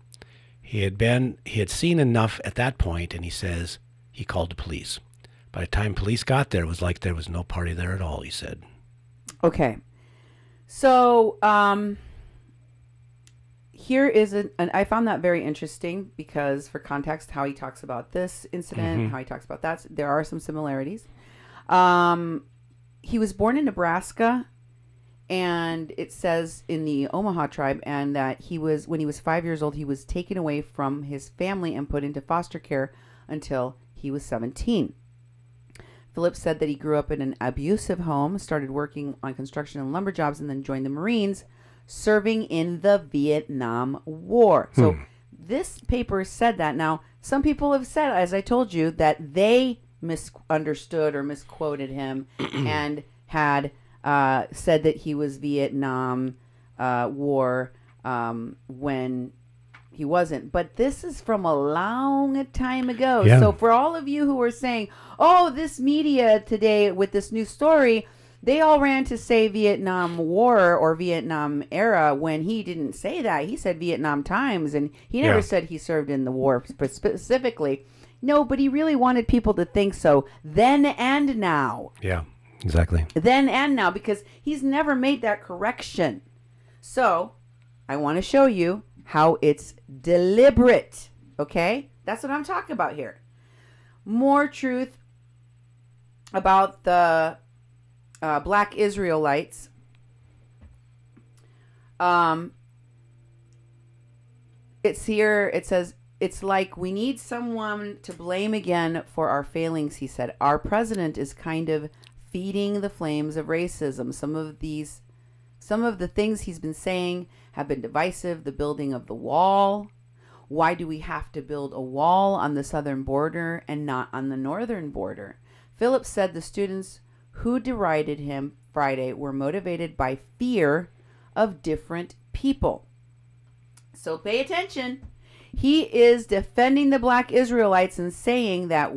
He had seen enough at that point, and he says he called the police. By the time police got there, it was like there was no party there at all, he said. Okay. So, here is and I found that very interesting because, for context, how he talks about this incident, how he talks about that, there are some similarities. He was born in Nebraska, and it says in the Omaha tribe, and that when he was 5 years old, he was taken away from his family and put into foster care until he was 17. Phillips said that he grew up in an abusive home, started working on construction and lumber jobs, and then joined the Marines, serving in the Vietnam War. So this paper said that. Now, some people have said, as I told you, that they misunderstood or misquoted him and had said that he was Vietnam War when he wasn't. But this is from a long time ago. Yeah. So for all of you who are saying, oh, this media today with this new story, they all ran to say Vietnam War or Vietnam era when he didn't say that. He said Vietnam times, and he never said he served in the war specifically. No, but he really wanted people to think so then and now. Yeah, exactly. Then and now, because he's never made that correction. So I want to show you how it's deliberate. Okay? That's what I'm talking about here. More truth about the Black Israelites. It's here. It says, it's like we need someone to blame again for our failings, he said. Our president is kind of feeding the flames of racism. Some of the things he's been saying have been divisive. The building of the wall. Why do we have to build a wall on the southern border and not on the northern border? Phillips said the students who derided him Friday were motivated by fear of different people. So pay attention. He is defending the Black Israelites and saying that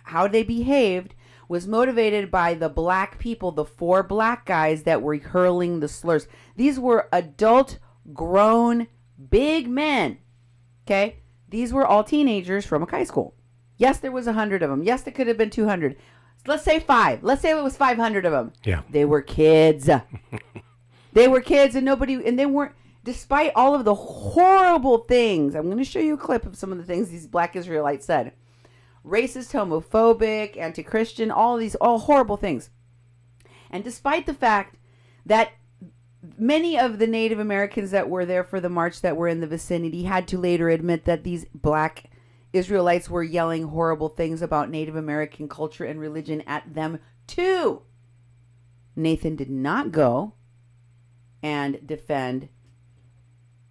how they behaved was motivated by the black people, the 4 black guys that were hurling the slurs. These were adult, grown, big men. Okay? These were all teenagers from a high school. Yes, there was 100 of them. Yes, there could have been 200. Let's say 5. Let's say it was 500 of them. Yeah. They were kids. They were kids, and they weren't, despite all of the horrible things. I'm going to show you a clip of some of the things these Black Israelites said. Racist, homophobic, anti-Christian, all horrible things. And despite the fact that many of the Native Americans that were there for the march that were in the vicinity had to later admit that these Black Israelites were yelling horrible things about Native American culture and religion at them too. Nathan did not go and defend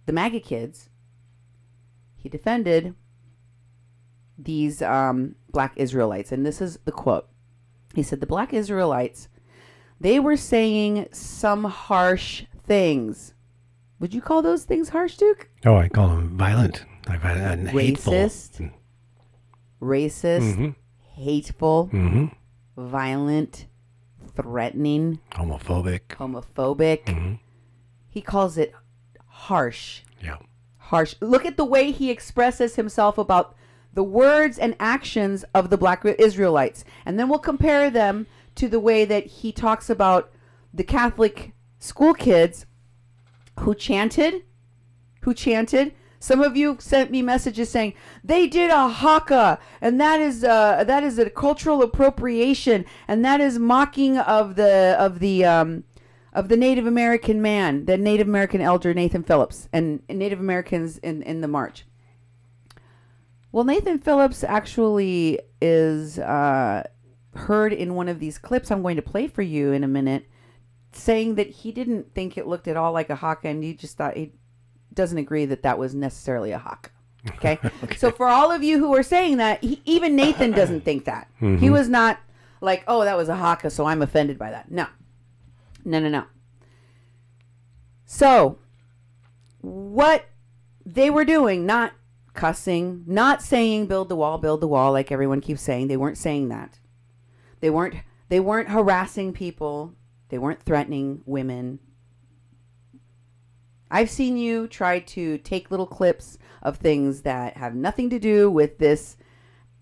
the MAGA kids. He defended these Black Israelites. And this is the quote. He said, the Black Israelites, they were saying some harsh things. Would you call those things harsh, Duke? Oh, I call them violent. And hateful. Racist, hateful, violent, threatening, homophobic. He calls it harsh. Yeah. Harsh. Look at the way he expresses himself about the words and actions of the Black Israelites. And then we'll compare them to the way that he talks about the Catholic school kids who chanted. Some of you sent me messages saying they did a haka, and that is a cultural appropriation, and that is mocking of the Native American man, the Native American elder Nathan Phillips, and Native Americans in the march. Well, Nathan Phillips actually is heard in one of these clips I'm going to play for you in a minute, saying that he didn't think it looked at all like a haka, and he just thought he doesn't agree that was necessarily a haka. Okay? Okay. So for all of you who are saying that, even Nathan doesn't think that. He was not like, oh, that was a haka, so I'm offended by that. No. So what they were doing, not cussing, not saying build the wall like everyone keeps saying. They weren't saying that. They weren't harassing people. They weren't threatening women. I've seen you try to take little clips of things that have nothing to do with this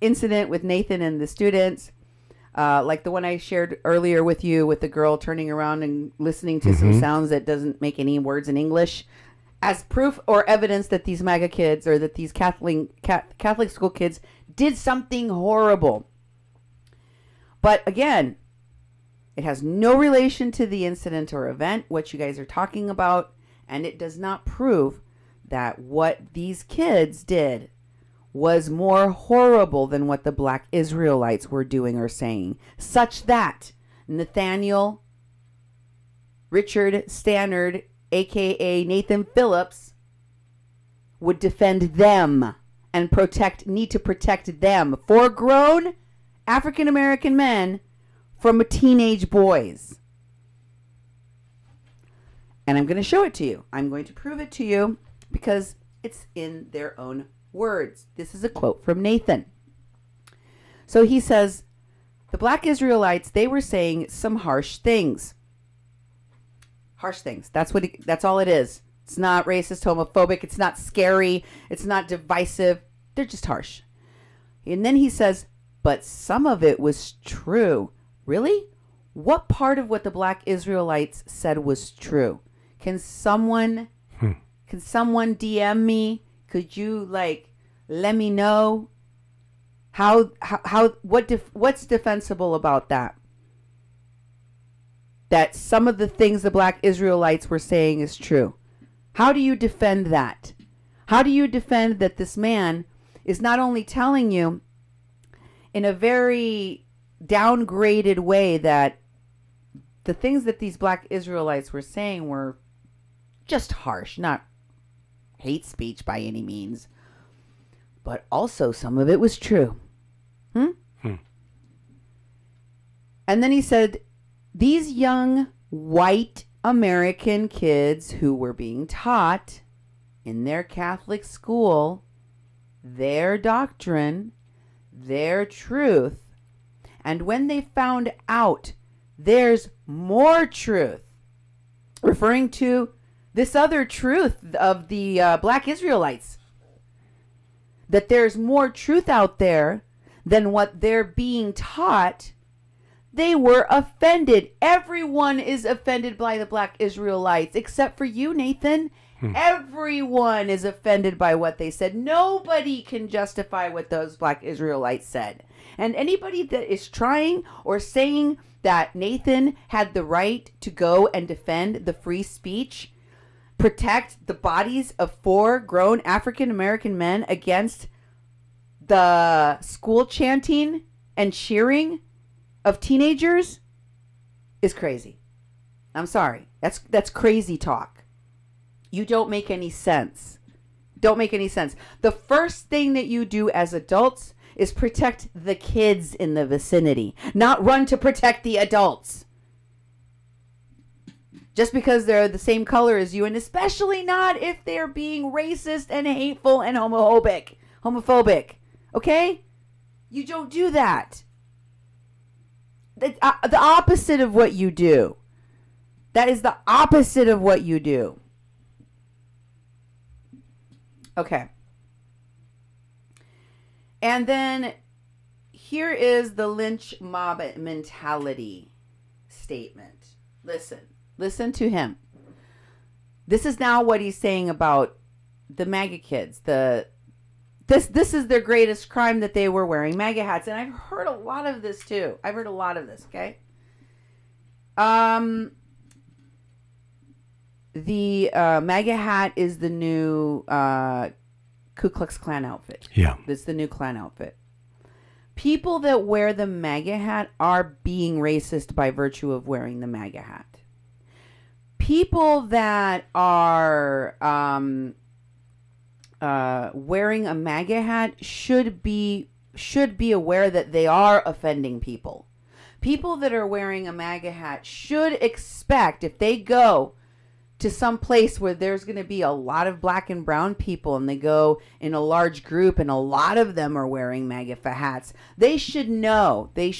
incident with Nathan and the students. Like the one I shared earlier with you with the girl turning around and listening to some sounds that doesn't make any words in English, as proof or evidence that these MAGA kids or that these Catholic school kids did something horrible. But again, it has no relation to the incident or event, what you guys are talking about, and it does not prove that what these kids did was more horrible than what the Black Israelites were doing or saying, such that Nathaniel Richard Stannard, a.k.a. Nathan Phillips, would defend them and need to protect them, 4 grown African American men, from teenage boys. And I'm going to show it to you. I'm going to prove it to you because it's in their own words. This is a quote from Nathan. So he says, the black Israelites, they were saying some harsh things. Harsh things. That's all it is. It's not racist, homophobic. It's not scary. It's not divisive. They're just harsh. And then he says, but some of it was true. Really? What part of what the black Israelites said was true? Can someone DM me? Could you let me know what's defensible about that? That some of the things the black Israelites were saying is true. How do you defend that? How do you defend that this man is not only telling you in a very downgraded way that the things that these black Israelites were saying were just harsh, not hate speech by any means, but also some of it was true. And then he said, these young white American kids who were being taught in their Catholic school their doctrine, their truth, and when they found out there's more truth, referring to this other truth of the black Israelites, that there's more truth out there than what they're being taught, they were offended. Everyone is offended by the black Israelites, except for you, Nathan. Everyone is offended by what they said. Nobody can justify what those black Israelites said. And anybody that is trying or saying that Nathan had the right to go and defend the free speech, protect the bodies of 4 grown African American men against the school chanting and cheering of teenagers is crazy. I'm sorry. That's crazy talk. You don't make any sense. Don't make any sense. The first thing that you do as adults is protect the kids in the vicinity, not run to protect the adults. Just because they're the same color as you, and especially not if they're being racist and hateful and homophobic. Okay? You don't do that. The opposite of what you do. That is the opposite of what you do. Okay. And then here is the lynch mob mentality statement. Listen to him. This is now what he's saying about the MAGA kids. This is their greatest crime, that they were wearing MAGA hats. And I've heard a lot of this too. I've heard a lot of this, okay? The MAGA hat is the new Ku Klux Klan outfit. Yeah. It's the new Klan outfit. People that wear the MAGA hat are being racist by virtue of wearing the MAGA hat. People that are wearing a MAGA hat should be aware that they are offending people. People that are wearing a MAGA hat should expect, if they go to some place where there's going to be a lot of black and brown people and they go in a large group and a lot of them are wearing MAGA hats, they should know, they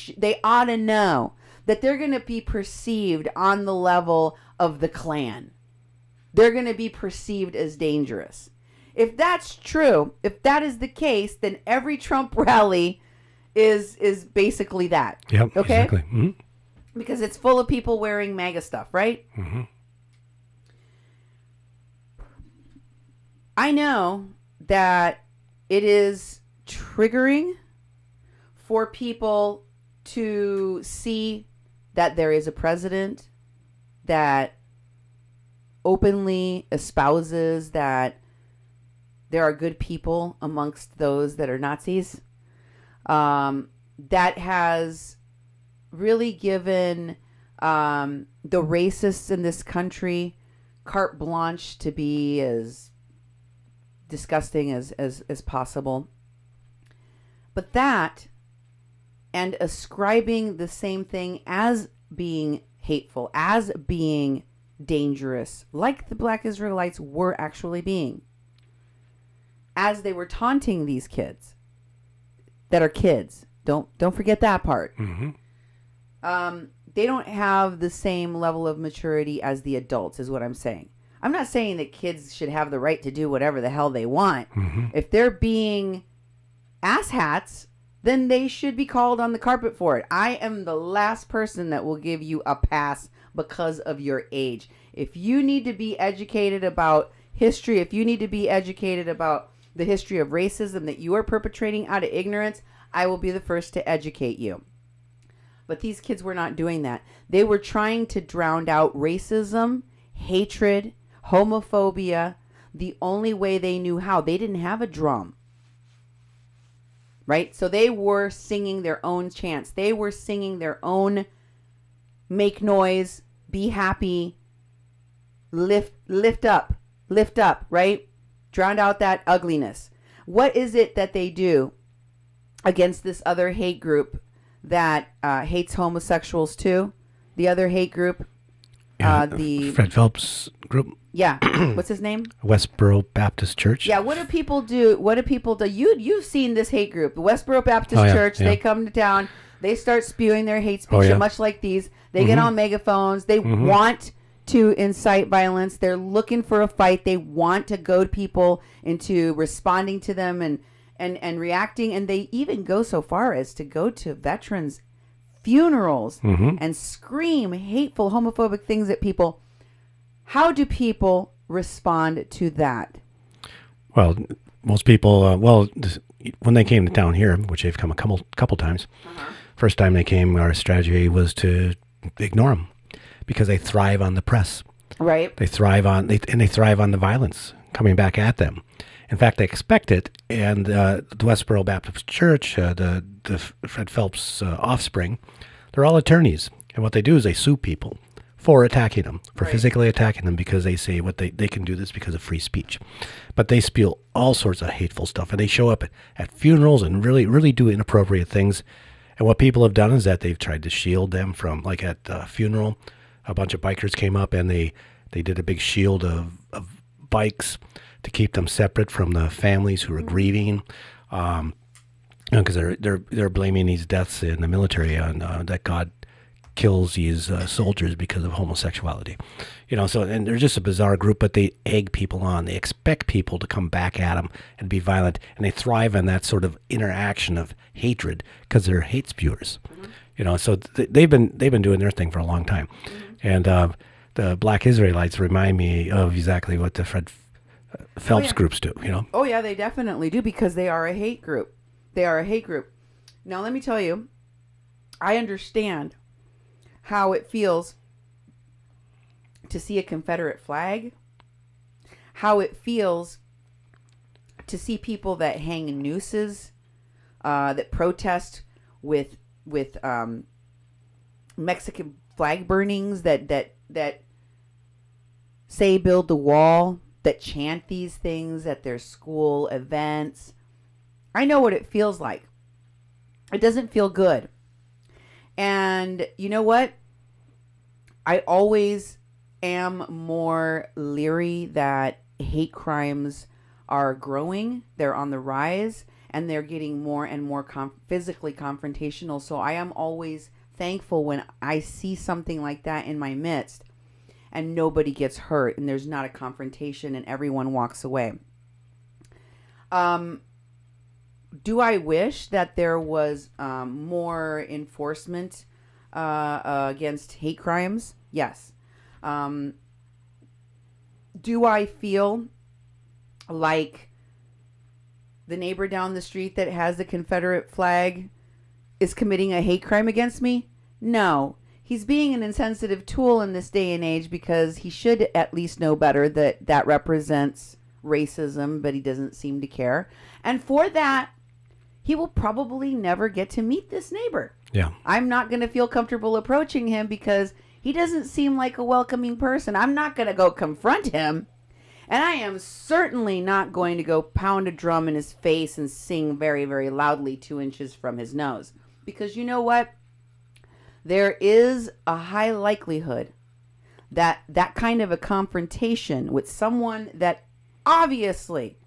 ought to know that they're going to be perceived on the level of the Klan. They're going to be perceived as dangerous. If that's true, if that is the case, then every Trump rally is basically that. Yep, okay? Exactly. Mm-hmm. Because it's full of people wearing MAGA stuff, right? Mm-hmm. I know that it is triggering for people to see that there is a president that openly espouses that there are good people amongst those that are Nazis. That has really given the racists in this country carte blanche to be as disgusting as possible. But that, and ascribing the same thing as being hateful, as being dangerous, like the Black Israelites were actually being, as they were taunting these kids that are kids. Don't forget that part. They don't have the same level of maturity as the adults, is what I'm saying. I'm not saying that kids should have the right to do whatever the hell they want. If they're being asshats, then they should be called on the carpet for it. I am the last person that will give you a pass because of your age. If you need to be educated about history, if you need to be educated about the history of racism that you are perpetrating out of ignorance, I will be the first to educate you. But these kids were not doing that. They were trying to drown out racism, hatred, homophobia, the only way they knew how. They didn't have a drum. Right? So they were singing their own chants. They were singing their own make noise, be happy, lift up, right? Drown out that ugliness. What is it that they do against this other hate group that hates homosexuals too? The other hate group? The Fred Phillips group. Yeah. What's his name? Westboro Baptist Church. Yeah. What do people do? You've seen this hate group, the Westboro Baptist Church. Yeah. They come to town. They start spewing their hate speech, much like these. They get on megaphones. They want to incite violence. They're looking for a fight. They want to goad people into responding to them and reacting. And they even go so far as to go to veterans' funerals and scream hateful, homophobic things at people. How do people respond to that? Well, most people, when they came to town here, which they've come a couple times, first time they came, our strategy was to ignore them because they thrive on the press. Right. They thrive on the violence coming back at them. In fact, they expect it. And the Westboro Baptist Church, the Fred Phelps offspring, they're all attorneys. And what they do is they sue people for attacking them, for physically attacking them, because they say they can do this because of free speech. But they spew all sorts of hateful stuff, and they show up at funerals and really do inappropriate things. And what people have done is that they've tried to shield them from, like at the funeral, a bunch of bikers came up and they did a big shield of bikes to keep them separate from the families who are grieving, because they're blaming these deaths in the military on that God kills these soldiers because of homosexuality, so, and they're just a bizarre group, but they egg people on. They expect people to come back at them and be violent, and they thrive on that sort of interaction of hatred because they're hate spewers, so they've been doing their thing for a long time. And the Black Israelites remind me of exactly what the Fred Phelps groups do, Oh yeah, they definitely do, because they are a hate group. They are a hate group. Now let me tell you, I understand how it feels to see a Confederate flag, how it feels to see people that hang nooses, that protest with Mexican flag burnings, that say build the wall, that chant these things at their school events. I know what it feels like. It doesn't feel good. And you know what? I always am more leery that hate crimes are growing. They're on the rise, and they're getting more and more physically confrontational. So I am always thankful when I see something like that in my midst and nobody gets hurt and there's not a confrontation and everyone walks away. Do I wish that there was more enforcement against hate crimes? Yes. Do I feel like the neighbor down the street that has the Confederate flag is committing a hate crime against me? No. He's being an insensitive tool in this day and age, because he should at least know better that that represents racism, but he doesn't seem to care. And for that, he will probably never get to meet this neighbor. Yeah. I'm not going to feel comfortable approaching him because he doesn't seem like a welcoming person. I'm not going to go confront him And I am certainly not going to go pound a drum in his face and sing very, very loudly 2 inches from his nose. Because you know what? There is a high likelihood that that kind of a confrontation with someone that obviously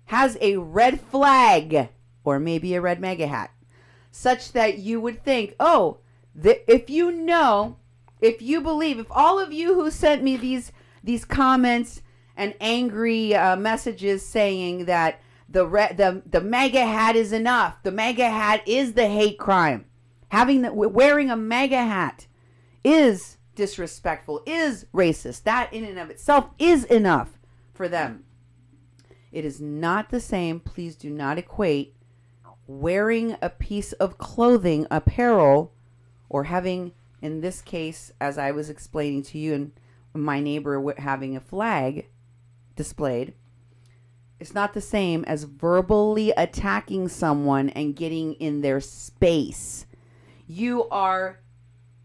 has a red flag or maybe a red MAGA hat, such that you would think, oh, if you know, if you believe, if all of you who sent me these comments and angry messages saying that the MAGA hat is enough, the MAGA hat is the hate crime, wearing a MAGA hat is disrespectful, is racist, that in and of itself is enough for them. It is not the same. Please do not equate wearing a piece of clothing, apparel, or having, in this case, as I was explaining to you, and my neighbor having a flag displayed. It's not the same as verbally attacking someone and getting in their space. You are,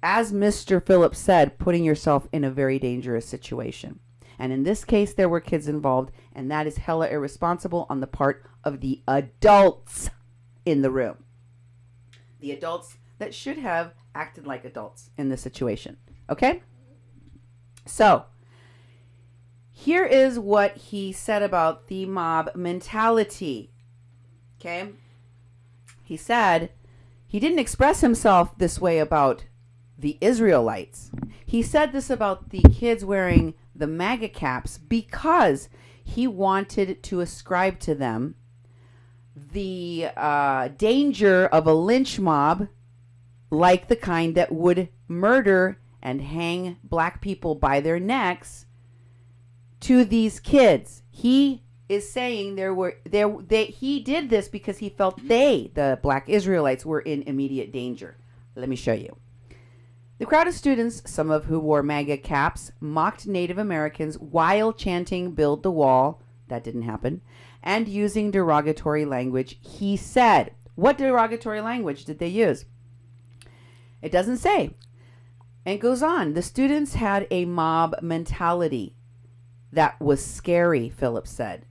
as Mr. Phillips said, putting yourself in a very dangerous situation. And in this case, there were kids involved, and that is hella irresponsible on the part of the adults in the room. The adults that should have acted like adults in this situation. Okay? So, here is what he said about the mob mentality. Okay? He said he didn't express himself this way about the Israelites. He said this about the kids wearing the MAGA caps because he wanted to ascribe to them the danger of a lynch mob, like the kind that would murder and hang black people by their necks, to these kids. He is saying he did this because he felt the black Israelites, were in immediate danger. Let me show you. The crowd of students, some of who wore MAGA caps, mocked Native Americans while chanting "Build the Wall." That didn't happen. And using derogatory language, he said. What derogatory language did they use? It doesn't say. And it goes on. The students had a mob mentality that was scary, Phillips said.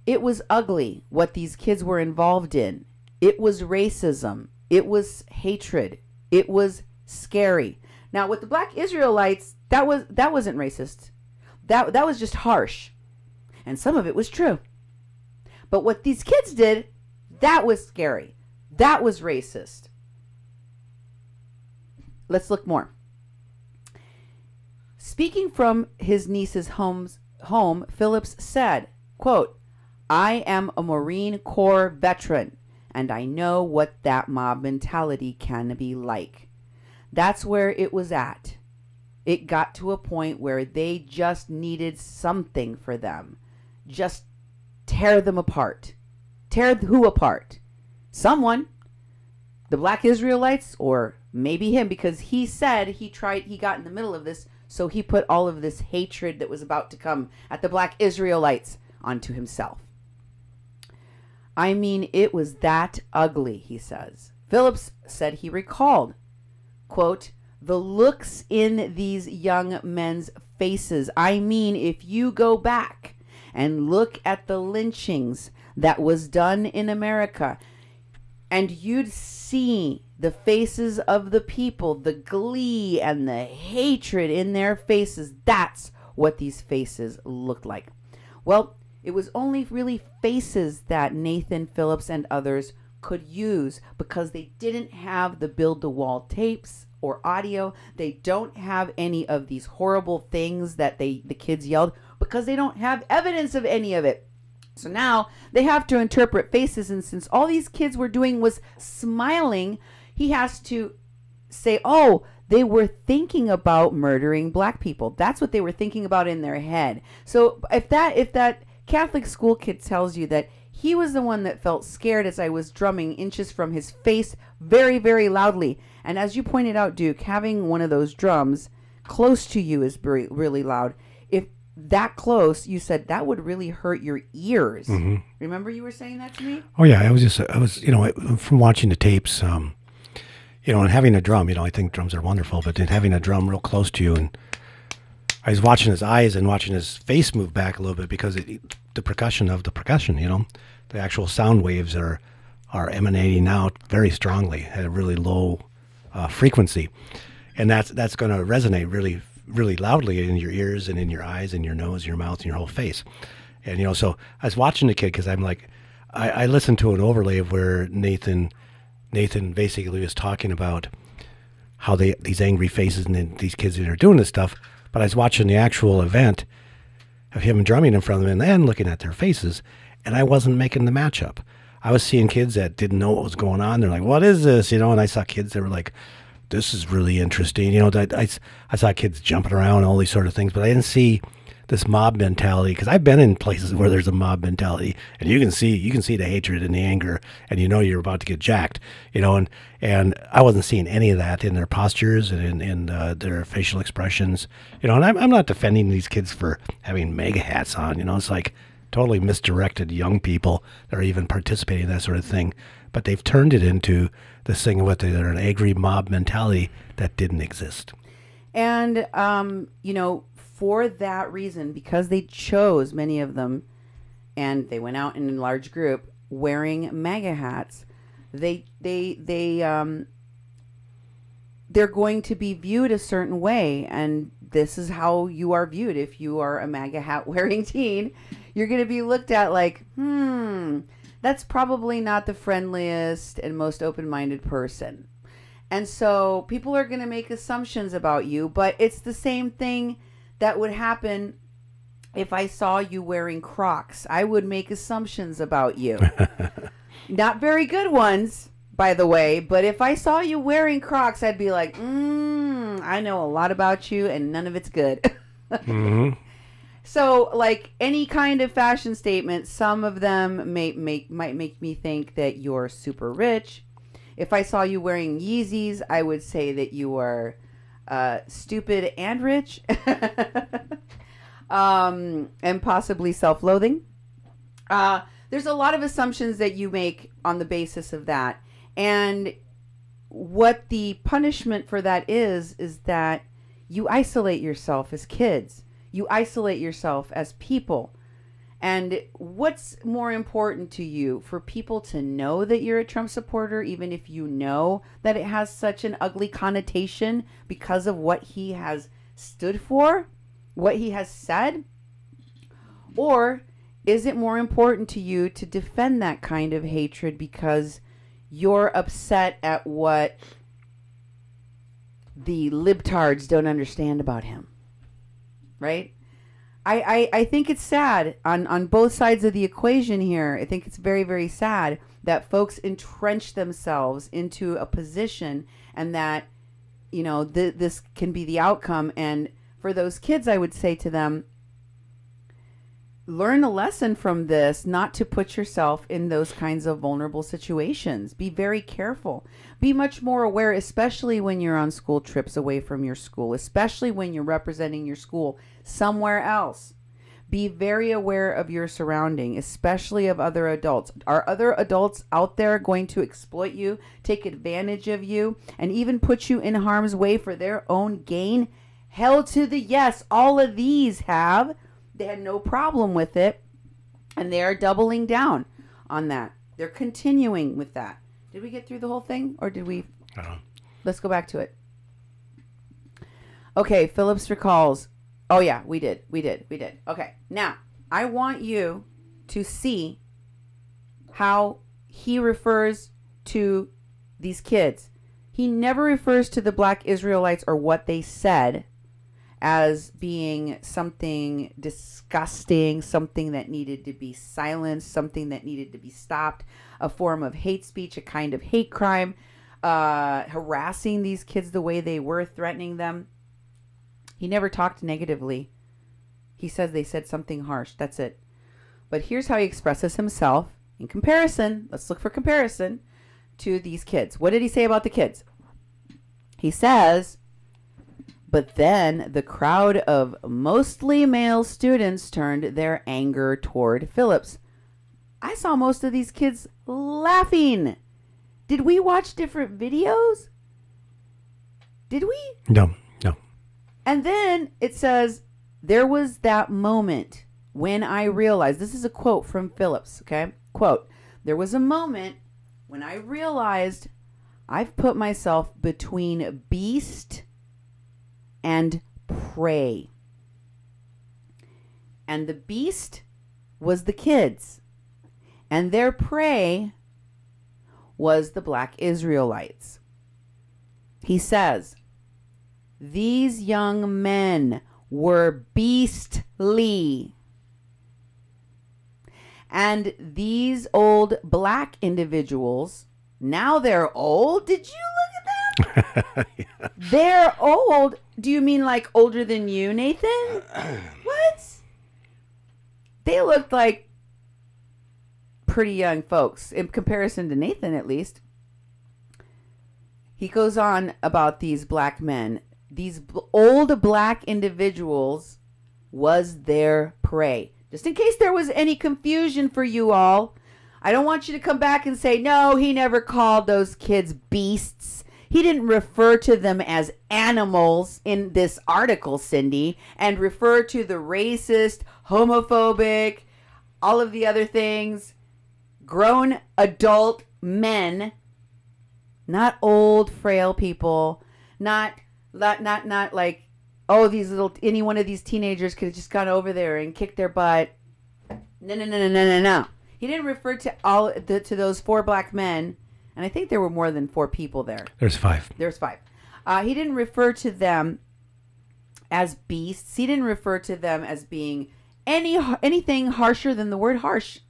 It was ugly what these kids were involved in. It was racism. It was hatred. It was scary. Now, with the black Israelites, that wasn't racist. That was just harsh. And some of it was true. But what these kids did, that was scary. That was racist. Let's look more. Speaking from his niece's home, Phillips said, quote, "I am a Marine Corps veteran, and I know what that mob mentality can be like." That's where it was at. It got to a point where they just needed something for them. Just tear them apart. Tear who apart? Someone. The black Israelites, or maybe him, because he said he got in the middle of this, so he put all of this hatred that was about to come at the black Israelites onto himself. I mean, it was that ugly, he says. Phillips said he recalled, quote, "The looks in these young men's faces. I mean, if you go back and look at the lynchings that was done in America, and you'd see the faces of the people, the glee and the hatred in their faces. That's what these faces looked like." Well, it was only really faces that Nathan Phillips and others could use because they didn't have the Build the Wall tapes or audio. They don't have any of these horrible things that the kids yelled because they don't have evidence of any of it. So now they have to interpret faces, and since all these kids were doing was smiling, he has to say, oh, they were thinking about murdering black people. That's what they were thinking about in their head. So if that Catholic school kid tells you that he was the one that felt scared as I was drumming inches from his face very, very loudly, and as you pointed out, Duke, having one of those drums close to you is really loud. If that close, you said that would really hurt your ears. Mm-hmm. Remember you were saying that to me? Oh yeah, I was from watching the tapes, and having a drum, I think drums are wonderful, but then having a drum real close to you, and I was watching his eyes and watching his face move back a little bit because the percussion of the percussion, the actual sound waves are emanating out very strongly at a really low frequency, and that's going to resonate really, really loudly in your ears and in your eyes and your nose, your mouth, and your whole face. And so I was watching the kid because I'm like, I listened to an overlay of where Nathan basically was talking about how these angry faces and these kids that are doing this stuff. But I was watching the actual event of him drumming in front of them and looking at their faces, and I wasn't making the matchup. I was seeing kids that didn't know what was going on. They're like, "What is this?" And I saw kids that were like, "This is really interesting." I saw kids jumping around, all these sort of things, but I didn't see this mob mentality, because I've been in places where there's a mob mentality, and you can see the hatred and the anger, and you're about to get jacked, and I wasn't seeing any of that in their postures and in their facial expressions, and I'm not defending these kids for having mega hats on, it's like totally misdirected young people that are even participating in that sort of thing, but they've turned it into this thing of what they're an angry mob mentality that didn't exist. And for that reason, because they chose, many of them, and they went out in a large group wearing MAGA hats, they're going to be viewed a certain way, and this is how you are viewed. If you are a MAGA hat wearing teen, you're going to be looked at like, that's probably not the friendliest and most open-minded person. And so people are going to make assumptions about you, but it's the same thing that would happen if I saw you wearing Crocs. I would make assumptions about you. Not very good ones, by the way, but if I saw you wearing Crocs, I'd be like, I know a lot about you and none of it's good. Mm-hmm. So, like any kind of fashion statement, some of them might make me think that you're super rich. If I saw you wearing Yeezys, I would say that you are stupid and rich, and possibly self-loathing. There's a lot of assumptions that you make on the basis of that. And what the punishment for that is that you isolate yourself as kids. You isolate yourself as people. And what's more important to you? For people to know that you're a Trump supporter, even if you know that it has such an ugly connotation because of what he has stood for, what he has said? Or is it more important to you to defend that kind of hatred because you're upset at what the libtards don't understand about him? Right? I think it's sad on both sides of the equation here. I think it's very, very sad that folks entrench themselves into a position and that, this can be the outcome. And for those kids, I would say to them, learn a lesson from this, not to put yourself in those kinds of vulnerable situations. Be very careful. Be much more aware, especially when you're on school trips away from your school, especially when you're representing your school somewhere else. Be very aware of your surrounding, especially of other adults. Are other adults out there going to exploit you, take advantage of you, and even put you in harm's way for their own gain? Hell to the yes. All of these have. They had no problem with it, and they are doubling down on that. They're continuing with that. Did we get through the whole thing, or did we? Let's go back to it. Okay, Phillips recalls. Oh, yeah, we did. Okay, now, I want you to see how he refers to these kids. He never refers to the Black Israelites or what they said as being something disgusting, something that needed to be silenced, something that needed to be stopped, a form of hate speech, a kind of hate crime, harassing these kids the way they were, threatening them. He never talked negatively. He says they said something harsh. That's it. But here's how he expresses himself in comparison. Let's look for comparison to these kids. What did he say about the kids? He says, but then the crowd of mostly male students turned their anger toward Phillips. I saw most of these kids laughing. Did we watch different videos? Did we? No. And then it says, There was that moment when I realized, this is a quote from Phillips, okay? Quote, there was a moment when I realized I've put myself between beast and prey. And the beast was the kids. And their prey was the black Israelites. He says, these young men were beastly. And these old black individuals, now they're old. Did you look at them? Yeah. They're old. Do you mean like older than you, Nathan? What? They looked like pretty young folks in comparison to Nathan, at least. He goes on about these black men. These old black individuals was their prey. Just in case there was any confusion for you all, I don't want you to come back and say, no, he never called those kids beasts. He didn't refer to them as animals in this article, Cindy, and refer to the racist, homophobic, all of the other things. Grown adult men, not old, frail people, not like, oh, any one of these teenagers could have just gone over there and kicked their butt. No. He didn't refer to to those 4 black men, and I think there were more than 4 people there. There's 5. There's 5. He didn't refer to them as beasts. He didn't refer to them as being anything harsher than the word harsh.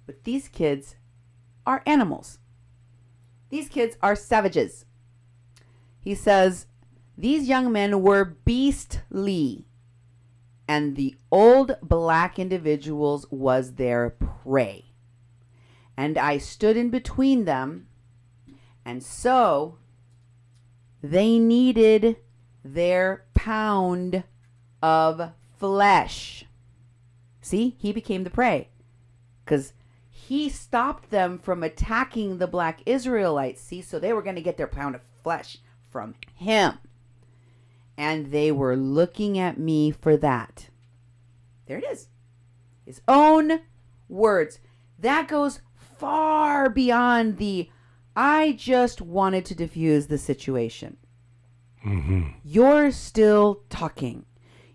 But these kids are animals. These kids are savages. He says, these young men were beastly, and the old black individuals was their prey. And I stood in between them, and so they needed their pound of flesh. See, he became the prey because he stopped them from attacking the black Israelites. See, so they were going to get their pound of flesh from him. And they were looking at me for that. There it is. His own words. That goes far beyond the, I just wanted to diffuse the situation. Mm-hmm. You're still talking.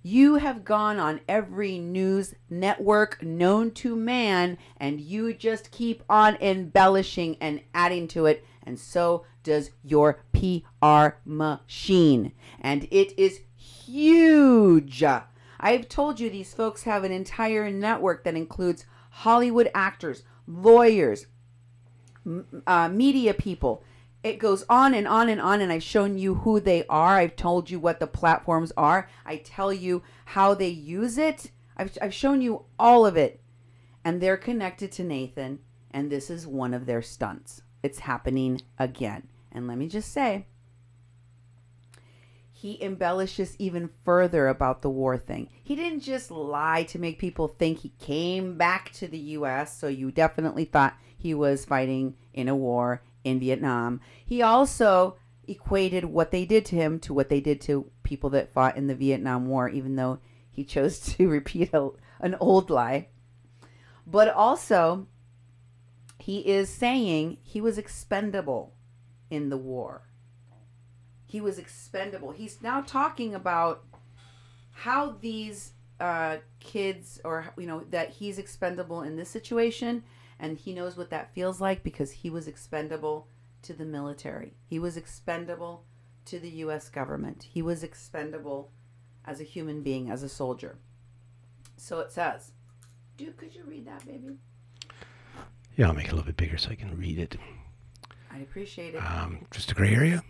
You have gone on every news network known to man, and you just keep on embellishing and adding to it, and so does your PR machine. And it is huge. I've told you these folks have an entire network that includes Hollywood actors, lawyers, media people. It goes on and on and on, and I've shown you who they are. I've told you what the platforms are. I tell you how they use it. I've shown you all of it. And they're connected to Nathan, and this is one of their stunts. It's happening again. And let me just say, he embellishes even further about the war thing. He didn't just lie to make people think he came back to the U.S., so you definitely thought he was fighting in a war in Vietnam. He also equated what they did to him to what they did to people that fought in the Vietnam War, even though he chose to repeat an old lie. But also, he is saying he was expendable in the war. He was expendable. He's now talking about how these kids, or, that he's expendable in this situation. And he knows what that feels like because he was expendable to the military. He was expendable to the U.S. government. He was expendable as a human being, as a soldier. So it says, dude, could you read that, baby? Yeah, I'll make it a little bit bigger so I can read it. I'd appreciate it. Just a gray area?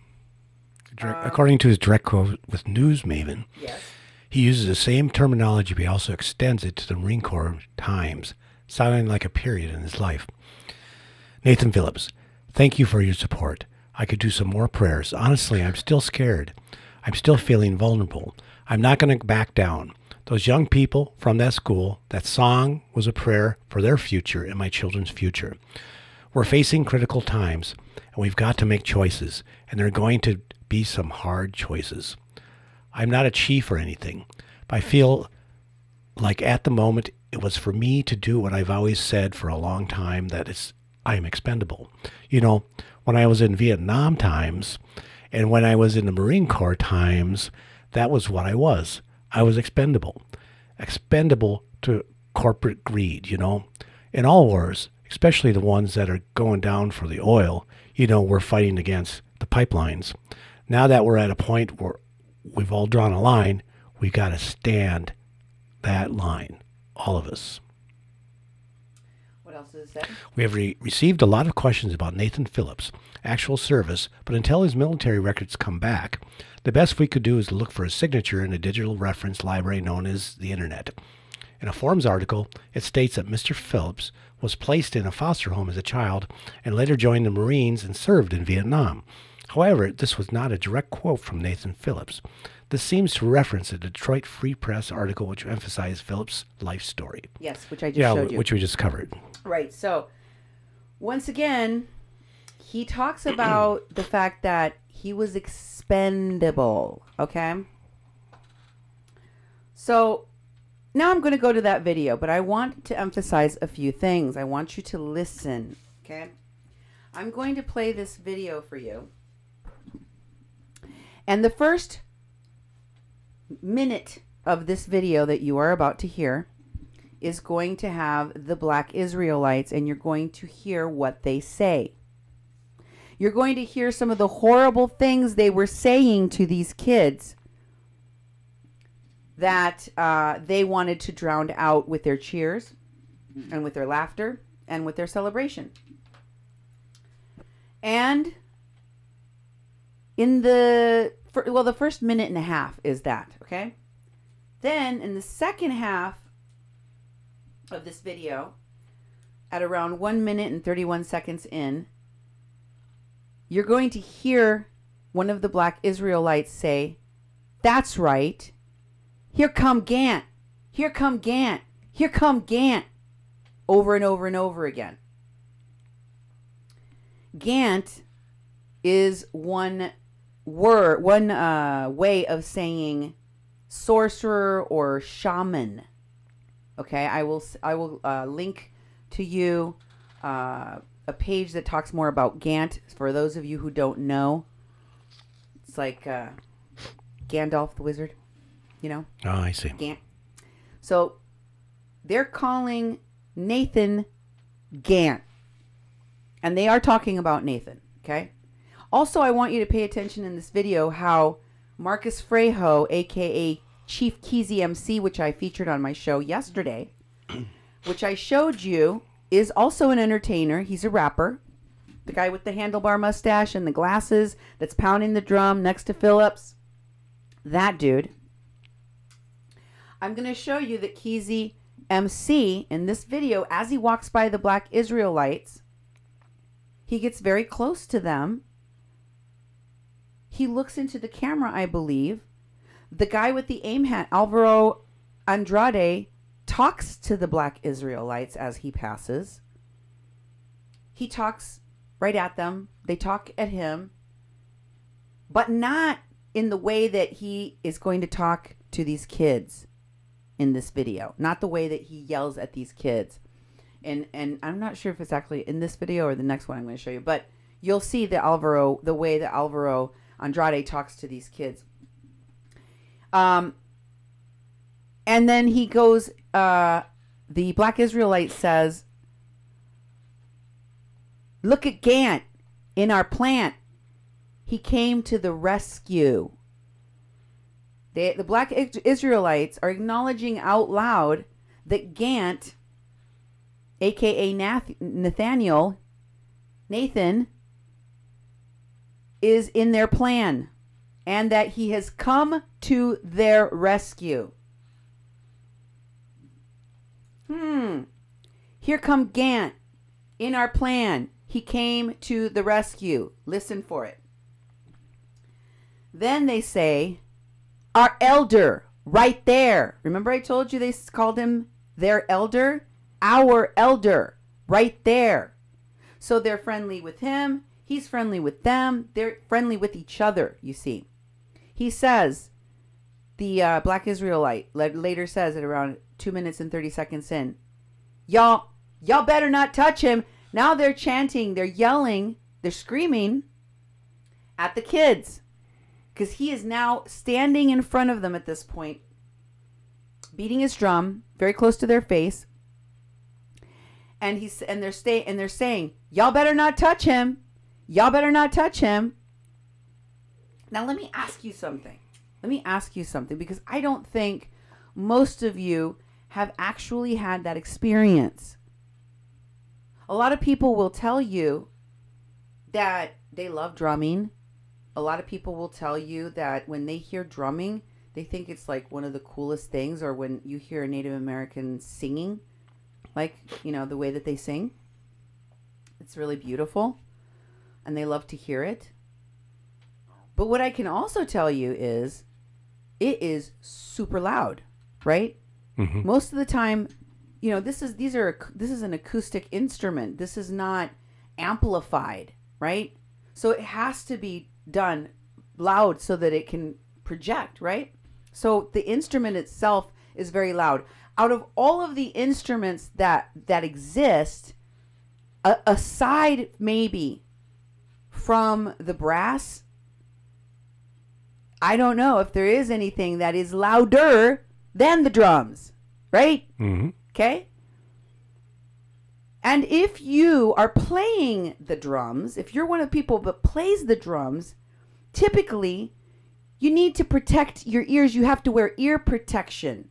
According to his direct quote with News Maven, yes, he uses the same terminology, but he also extends it to the Marine Corps times, sounding like a period in his life. Nathan Phillips, thank you for your support. I could do some more prayers. Honestly, I'm still scared. I'm still feeling vulnerable. I'm not going to back down. Those young people from that school, that song was a prayer for their future and my children's future. We're facing critical times, and we've got to make choices, and there are going to be some hard choices. I'm not a chief or anything, but I feel like at the moment it was for me to do what I've always said for a long time, that I am expendable. You know, when I was in Vietnam times and when I was in the Marine Corps times, that was what I was. I was expendable. Expendable to corporate greed, you know. In all wars, especially the ones that are going down for the oil, you know, we're fighting against the pipelines. Now that we're at a point where we've all drawn a line, we got to stand that line, all of us. What else does it say? We have received a lot of questions about Nathan Phillips' actual service, but until his military records come back, the best we could do is to look for his signature in a digital reference library known as the Internet. In a Forms article, it states that Mr. Phillips was placed in a foster home as a child and later joined the Marines and served in Vietnam. However, this was not a direct quote from Nathan Phillips. This seems to reference a Detroit Free Press article which emphasized Phillips' life story. Yes, which I just showed you. Which we just covered. Right. So, once again, he talks about the fact that he was expendable. Okay? So, now I'm going to go to that video, but I want to emphasize a few things. I want you to listen. Okay? I'm going to play this video for you. And the first minute of this video that you are about to hear is going to have the Black Israelites, and you're going to hear what they say. You're going to hear some of the horrible things they were saying to these kids that they wanted to drown out with their cheers and with their laughter and with their celebration. And in the first minute and a half is that, okay? Then in the second half of this video, at around 1 minute and 31 seconds in, you're going to hear one of the Black Israelites say, "That's right. Here come Gant. Here come Gant. Here come Gant." Over and over and over again. Gant is one way of saying sorcerer or shaman. Okay, I will link to you a page that talks more about Gant for those of you who don't know. It's like Gandalf the wizard, you know? Oh, I see. Gant. So they're calling Nathan Gant. And they are talking about Nathan, okay? Also, I want you to pay attention in this video how Marcus Frejo, a.k.a. Chief Keezy MC, which I featured on my show yesterday, which I showed you, is also an entertainer. He's a rapper. The guy with the handlebar mustache and the glasses that's pounding the drum next to Phillips. That dude. I'm going to show you that Keezy MC in this video, as he walks by the Black Israelites, he gets very close to them. He looks into the camera, I believe. The guy with the aim hat, Alvaro Andrade, talks to the Black Israelites as he passes. He talks right at them. They talk at him. But not in the way that he is going to talk to these kids in this video. Not the way that he yells at these kids. And I'm not sure if it's actually in this video or the next one I'm going to show you. But you'll see the way that Alvaro Andrade talks to these kids. And then he goes, the Black Israelite says, "Look at Gant in our plant. He came to the rescue." The Black Israelites are acknowledging out loud that Gant, a.k.a. Nathan, is in their plan and that he has come to their rescue. Here come Gant in our plan. He came to the rescue. Listen for it. Then they say, "Our elder, right there." Remember I told you they called him their elder? Our elder, right there. So they're friendly with him. He's friendly with them. They're friendly with each other, you see. He says, The Black Israelite later says at around 2 minutes and 30 seconds in, y'all better not touch him. Now they're chanting, they're yelling, they're screaming at the kids because he is now standing in front of them at this point, beating his drum very close to their face, and they're saying, y'all better not touch him. Y'all better not touch him. Now let me ask you something. Because I don't think most of you have actually had that experience. A lot of people will tell you that they love drumming. A lot of people will tell you that when they hear drumming, they think it's like one of the coolest things, or when you hear a Native American singing, like, the way that they sing. It's really beautiful, and they love to hear it. But what I can also tell you is it is super loud, right? Mm-hmm. Most of the time, this is an acoustic instrument. This is not amplified, right? So it has to be done loud so that it can project, right? So the instrument itself is very loud. Out of all of the instruments that exist, aside maybe from the brass, I don't know if there is anything that is louder than the drums, right? Mm-hmm. Okay? And if you are playing the drums, if you're one of the people that plays the drums, typically you need to protect your ears. You have to wear ear protection.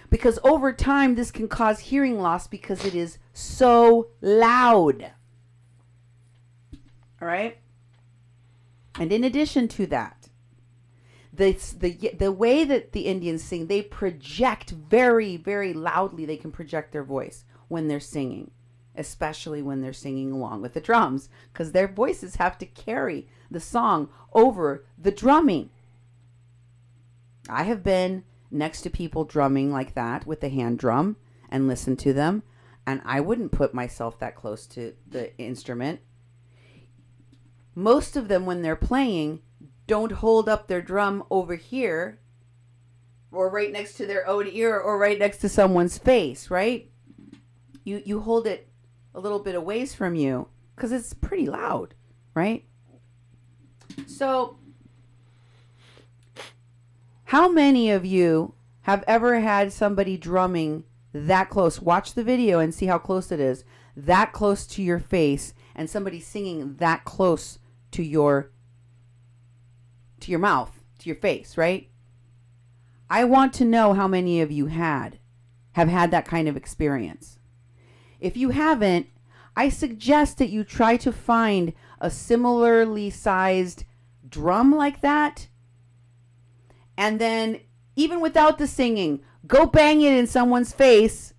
Because over time, this can cause hearing loss because it is so loud. All right? And in addition to that, the way that the Indians sing, they project very, very loudly. They can project their voice when they're singing, especially when they're singing along with the drums, because their voices have to carry the song over the drumming. I have been next to people drumming like that with the hand drum and listened to them, and I wouldn't put myself that close to the instrument. Most of them, when they're playing, don't hold up their drum over here or right next to their own ear or right next to someone's face, right? You hold it a little bit away from you because it's pretty loud, right? So how many of you have ever had somebody drumming that close? Watch the video and see how close it is. That close to your face, and somebody singing that close to your mouth, to your face, right? I want to know how many of you have had that kind of experience. If you haven't, I suggest that you try to find a similarly sized drum like that. And then, even without the singing, go bang it in someone's face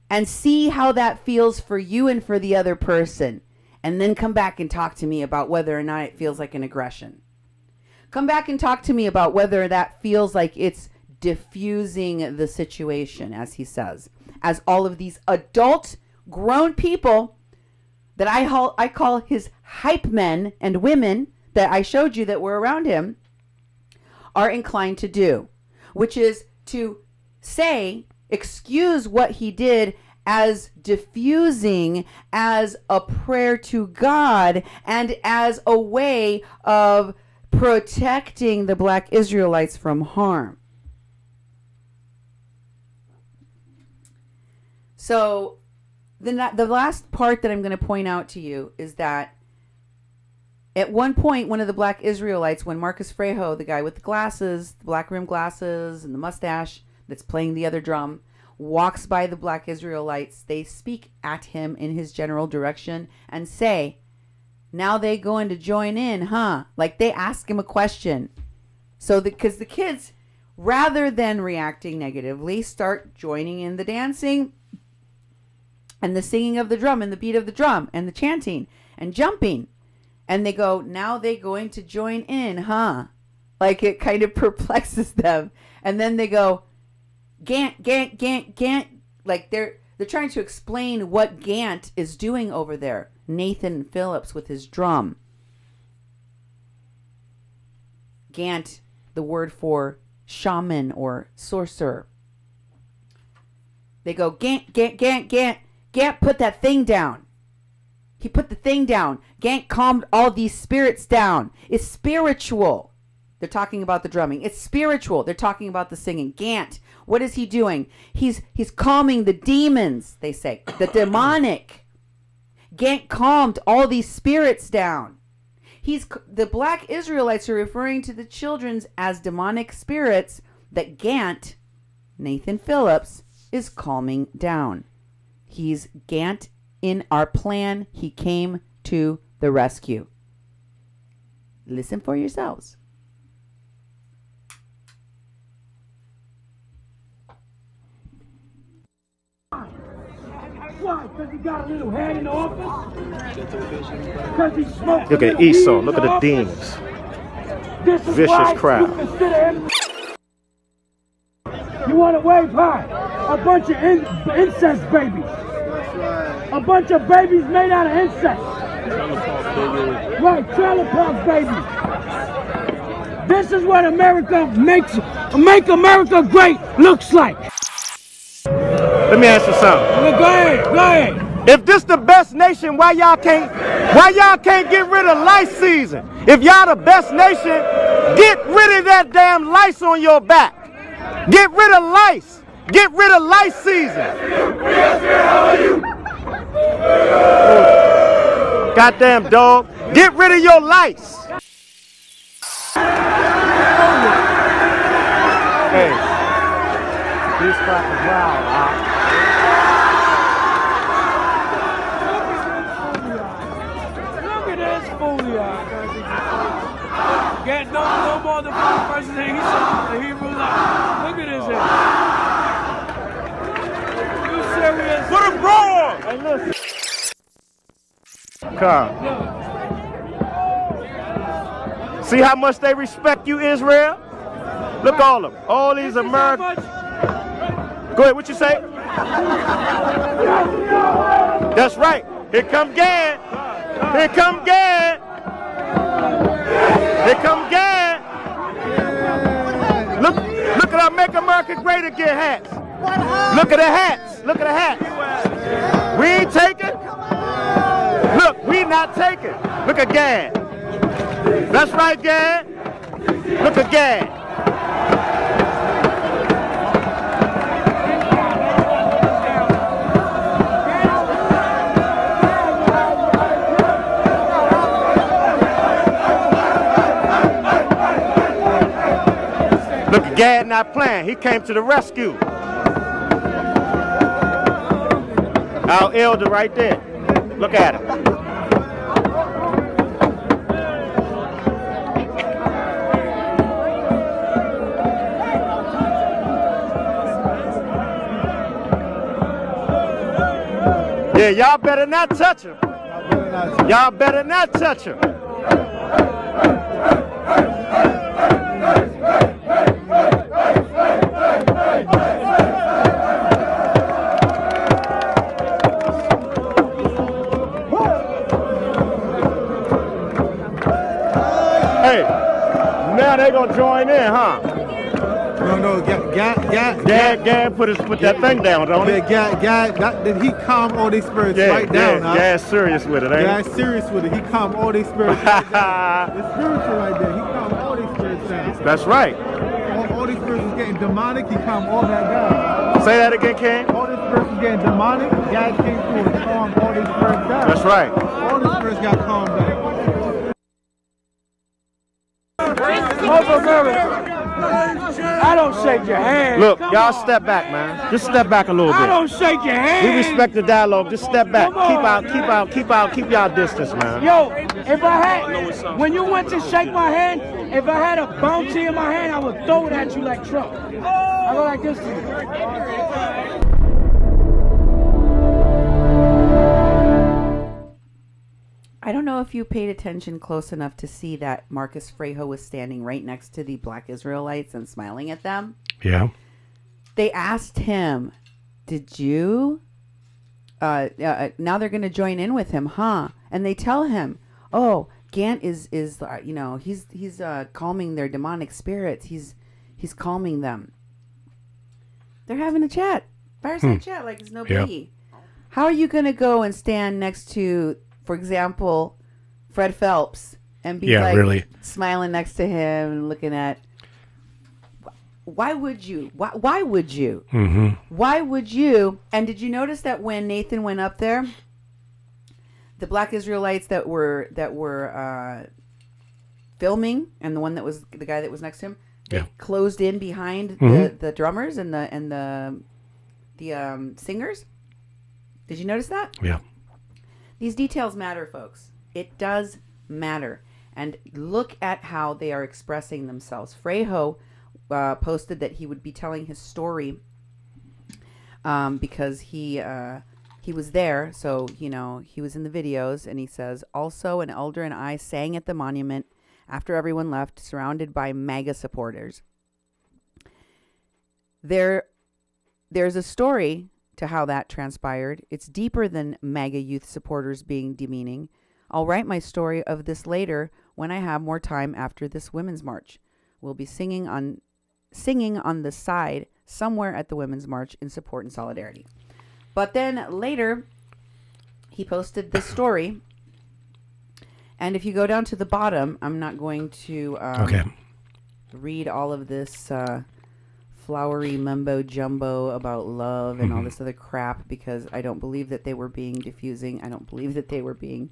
and see how that feels for you and for the other person. And then come back and talk to me about whether or not it feels like an aggression. Come back and talk to me about whether that feels like it's diffusing the situation, as he says. As all of these adult, grown people that I call his hype men and women that I showed you that were around him are inclined to do. Which is to excuse what he did as diffusing, as a prayer to God, and as a way of protecting the Black Israelites from harm. So the last part that I'm going to point out to you is that at one point, one of the Black Israelites, when Marcus Frejo, the guy with the glasses, the black rim glasses and the mustache that's playing the other drum, walks by the Black Israelites, they speak at him in his general direction and say, now they going to join in, huh? Like they ask him a question. So because the kids, rather than reacting negatively, start joining in the dancing and the singing of the drum and the beat of the drum and the chanting and jumping. And they go, now they going to join in, huh? Like it kind of perplexes them. And then they go, Gant, Gant, Gant, Gant. Like they're trying to explain what Gant is doing over there. Nathan Phillips with his drum. Gant, the word for shaman or sorcerer. They go, Gant, put that thing down. He put the thing down. Gant calmed all these spirits down. It's spiritual. They're talking about the drumming. It's spiritual. They're talking about the singing. Gant, what is he doing? He's calming the demons, they say. The demonic. Gant calmed all these spirits down. The black Israelites are referring to the children's as demonic spirits that Gant, Nathan Phillips, is calming down. He's Gant in our plan. He came to the rescue. Listen for yourselves. Why? Because he got a little head in the office? Because he smoked. Look at Esau. Look at the demons. Vicious crowd. You want to wave high? A bunch of incest babies. A bunch of babies made out of incest. Right, trailer park babies. This is what America make America great looks like. Let me ask you something. Go ahead. If this the best nation, why y'all can't get rid of lice season? If y'all the best nation, get rid of that damn lice on your back. Get rid of lice. Get rid of lice season. Goddamn dog. Get rid of your lice. Hey. These crackers wild, Look at this foolie. Get no more than one person that he said the Hebrew life. Look at this head. You serious? put him wrong. Hey, listen. Come. See how much they respect you, Israel? Look all of them. All these Americans. Go ahead, what you say? That's right. Here come Gad. Here come Gad. Here come Gad. Look at our Make America Great Again hats. Look at the hats. Look at the hats. We ain't taking. Look, we not taking. Look at Gad. That's right, Gad. Look at Gad. Look at Gad not playing. He came to the rescue. Our elder right there. Look at him. Yeah, y'all better not touch him. Y'all better not touch him. Hey, now they gonna join in, huh? No, Gad put that thing down, don't he? Gad, he calm all these spirits right down. Gad's serious with it, ain't he? Gad's serious with it. He calm all these spirits right down. It's spiritual right there. He calm all these spirits down. That's right. All these spirits is getting demonic. He calm all that down. Say that again, Ken. All these spirits is getting demonic. Gad came through and calmed all these spirits down. That's right. All these spirits got calmed down. I don't shake your hand. Look, y'all step back, man. Just step back a little bit. I don't shake your hand. We respect the dialogue. Just step back. Keep y'all distance, man. Yo, if I had, when you went to shake my hand, if I had a bounty in my hand, I would throw it at you like Trump. I go like this to you. I don't know if you paid attention close enough to see that Marcus Frejo was standing right next to the black Israelites and smiling at them. Yeah. They asked him, did you, now they're going to join in with him, huh? And they tell him, oh, Gant is he's calming their demonic spirits. He's He's calming them. They're having a chat. Fireside chat like it's no biggie. How are you going to go and stand next to, for example, Fred Phelps and be like smiling next to him and looking at... Why would you? Why would you? Mm-hmm. Why would you? And did you notice that when Nathan went up there, the Black Israelites that were filming, and the guy that was next to him, they closed in behind the drummers and the singers? Did you notice that? Yeah. These details matter, folks. It does matter. And look at how they are expressing themselves. Frejo posted that he would be telling his story because he was there. So, he was in the videos, and he says, also an elder and I sang at the monument after everyone left, surrounded by MAGA supporters. There's a story to how that transpired. It's deeper than MAGA youth supporters being demeaning. I'll write my story of this later when I have more time after this Women's March. We'll be singing on the side somewhere at the Women's March in support and solidarity. But then later, he posted this story. And if you go down to the bottom, I'm not going to read all of this flowery mumbo jumbo about love and all this other crap, because I don't believe that they were being diffusing. I don't believe that they were being...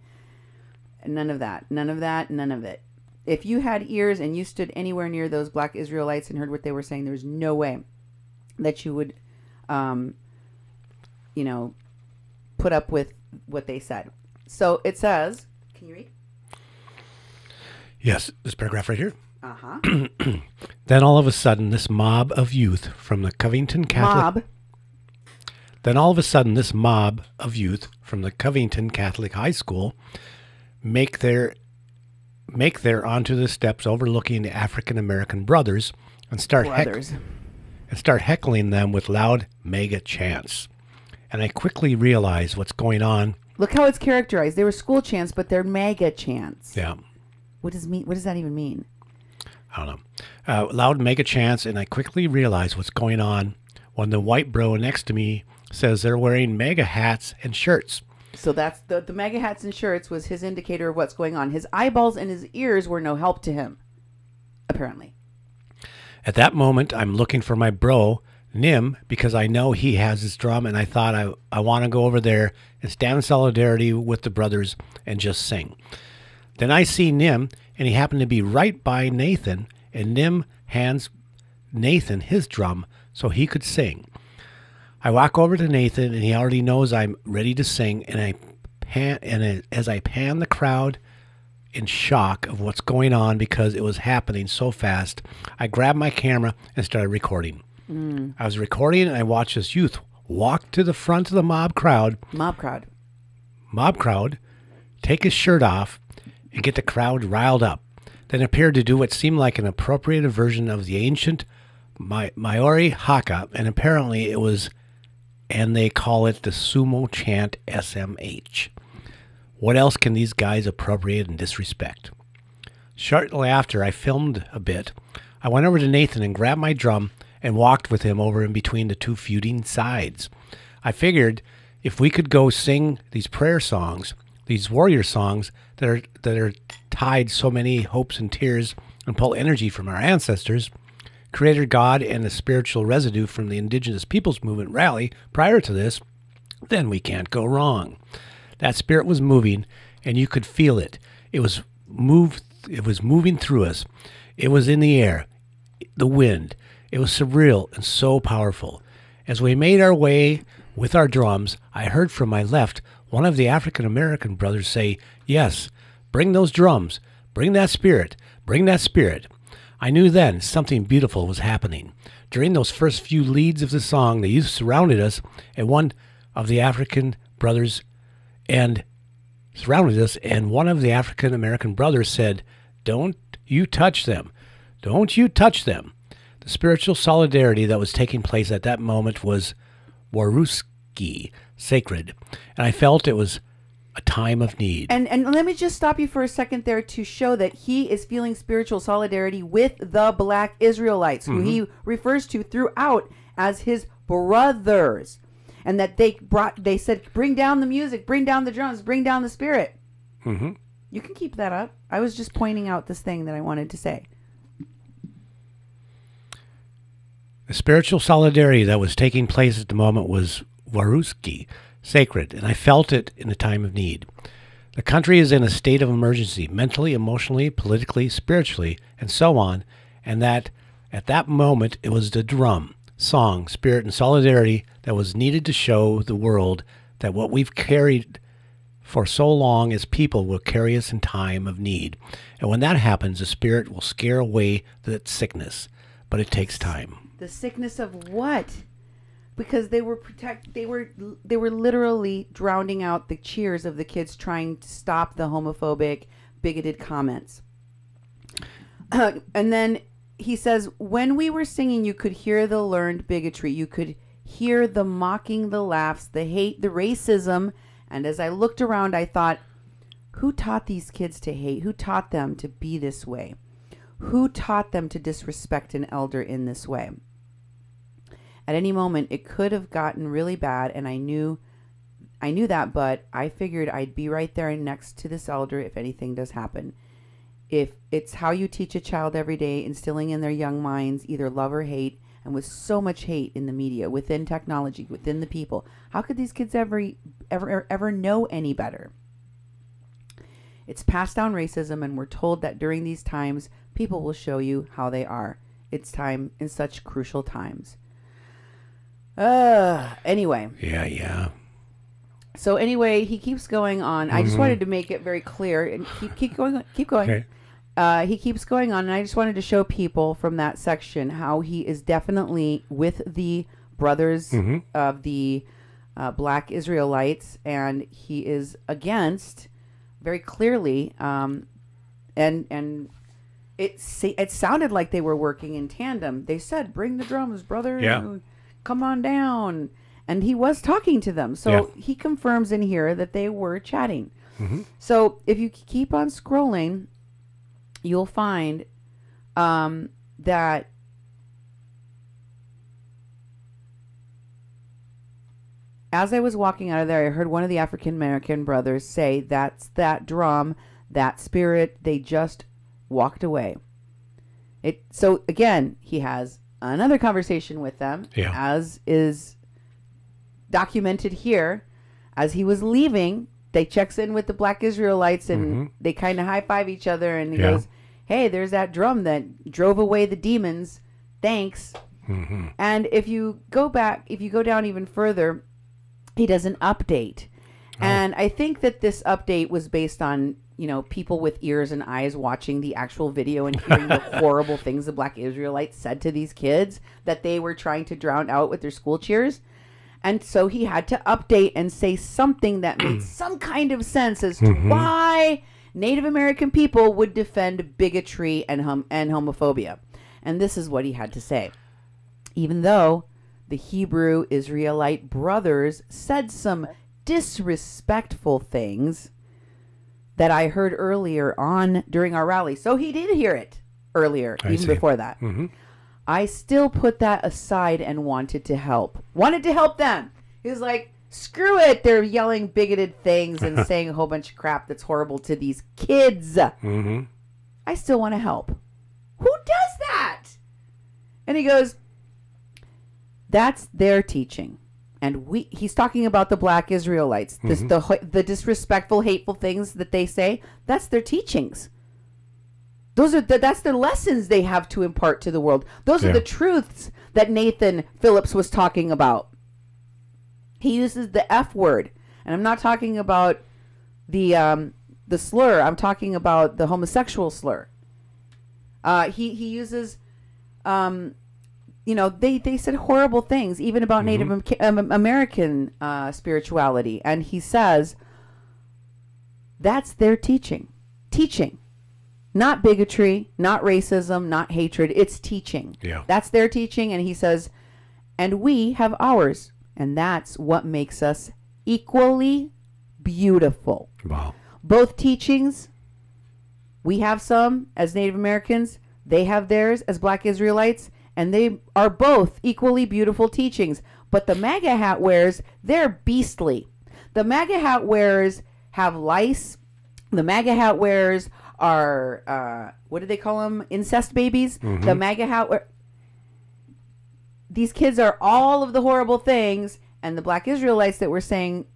None of that. None of that. None of it. If you had ears and you stood anywhere near those Black Israelites and heard what they were saying, there's no way that you would, put up with what they said. So it says, can you read? Yes, this paragraph right here. Uh-huh. Then all of a sudden, this mob of youth from the Covington Catholic... Then all of a sudden, this mob of youth from the Covington Catholic High School make their onto the steps overlooking the African American brothers and start heckling them with loud MAGA chants. And I quickly realized what's going on. Look how it's characterized. They were school chants, but they're MAGA chants. Yeah. What does that even mean? I don't know. Loud MAGA chants, and I quickly realized what's going on when the white bro next to me says they're wearing MAGA hats and shirts. So that's the MAGA hats and shirts was his indicator of what's going on. His eyeballs and his ears were no help to him, apparently. At that moment, I'm looking for my bro, Nim, because I know he has his drum, and I thought I want to go over there and stand in solidarity with the brothers and just sing. Then I see Nim, and he happened to be right by Nathan, and Nim hands Nathan his drum so he could sing. I walk over to Nathan, and he already knows I'm ready to sing, and as I pan the crowd in shock of what's going on because it was happening so fast, I grabbed my camera and started recording. I was recording, and I watched this youth walk to the front of the mob crowd, take his shirt off, and get the crowd riled up, then appeared to do what seemed like an appropriate version of the ancient Maori haka, and apparently it was... and they call it the sumo chant SMH. What else can these guys appropriate and disrespect? Shortly after I filmed a bit, I went over to Nathan and grabbed my drum and walked with him over in between the two feuding sides. I figured if we could go sing these prayer songs, these warrior songs that are tied so many hopes and tears and pull energy from our ancestors, Creator God, and the spiritual residue from the Indigenous Peoples Movement rally prior to this, then we can't go wrong. That spirit was moving, and you could feel it. It was moving through us. It was in the air, the wind. It was surreal and so powerful. As we made our way with our drums, I heard from my left one of the African American brothers say, "Yes, bring those drums. Bring that spirit. Bring that spirit." I knew then something beautiful was happening. During those first few leads of the song, the youth surrounded us, and one of the African African American brothers said, "Don't you touch them. Don't you touch them." The spiritual solidarity that was taking place at that moment was Waruski, sacred, and I felt it was a time of need. And let me just stop you for a second there to show that he is feeling spiritual solidarity with the Black Israelites, who he refers to throughout as his brothers. And that they said, bring down the music, bring down the drums, bring down the spirit. Mm-hmm. You can keep that up. I was just pointing out this thing that I wanted to say. The spiritual solidarity that was taking place at the moment was Waruski, sacred, and I felt it in a time of need. The country is in a state of emergency, mentally, emotionally, politically, spiritually, and so on, and that at that moment it was the drum, song, spirit, and solidarity that was needed to show the world that what we've carried for so long as people will carry us in time of need. And when that happens, the spirit will scare away that sickness, but it takes time. The sickness of what? Because they were literally drowning out the cheers of the kids trying to stop the homophobic, bigoted comments. And then he says, when we were singing, you could hear the learned bigotry. You could hear the mocking, the laughs, the hate, the racism. And as I looked around, I thought, who taught these kids to hate? Who taught them to be this way? Who taught them to disrespect an elder in this way? At any moment, it could have gotten really bad, and I knew that, but I figured I'd be right there next to this elder if anything does happen. If it's how you teach a child every day, instilling in their young minds either love or hate, and with so much hate in the media, within technology, within the people, how could these kids ever know any better? It's passed down racism, and we're told that during these times, people will show you how they are. It's time in such crucial times. Anyway. Yeah. So anyway, he keeps going on. I just wanted to make it very clear and keep going. Okay. He keeps going on, and I just wanted to show people from that section how he is definitely with the brothers of the Black Israelites, and he is against very clearly. And it sounded like they were working in tandem. They said, "Bring the drums, brother. Yeah. Come on down." And he was talking to them. So he confirms in here that they were chatting. So if you keep on scrolling, you'll find that as I was walking out of there, I heard one of the African American brothers say, "That's that drum, that spirit, they just walked away." So again, he has another conversation with them, as is documented here. As he was leaving, they checks in with the Black Israelites, and they kind of high-five each other, and he goes, "Hey, there's that drum that drove away the demons. Thanks." And if you go down even further, he does an update. And I think that this update was based on, people with ears and eyes watching the actual video and hearing the horrible things the Black Israelites said to these kids that they were trying to drown out with their school cheers. And so he had to update and say something that made some kind of sense as to why Native American people would defend bigotry and homophobia. And this is what he had to say. Even though the Hebrew Israelite brothers said some disrespectful things that I heard earlier on during our rally. So he did hear it earlier, before that. I still put that aside and wanted to help. Wanted to help them. He was like, screw it. They're yelling bigoted things and saying a whole bunch of crap that's horrible to these kids. I still want to help. Who does that? And he goes, that's their teaching. And he's talking about the Black Israelites. The disrespectful, hateful things that they say, that's their teachings. That's the lessons they have to impart to the world. Those are the truths that Nathan Phillips was talking about. He uses the F word, and I'm not talking about the slur. I'm talking about the homosexual slur. He uses, they said horrible things even about Native American spirituality, and he says that's their teaching. Not bigotry, not racism, not hatred. It's teaching. That's their teaching. And he says, and we have ours. And that's what makes us equally beautiful. Wow. Both teachings, we have some as Native Americans, they have theirs as Black Israelites, and they are both equally beautiful teachings. But the MAGA hat wearers, they're beastly. The MAGA hat wearers have lice. The MAGA hat wearers are, what do they call them? Incest babies. Mm-hmm. The MAGA hat these kids are all of the horrible things, and the Black Israelites that were saying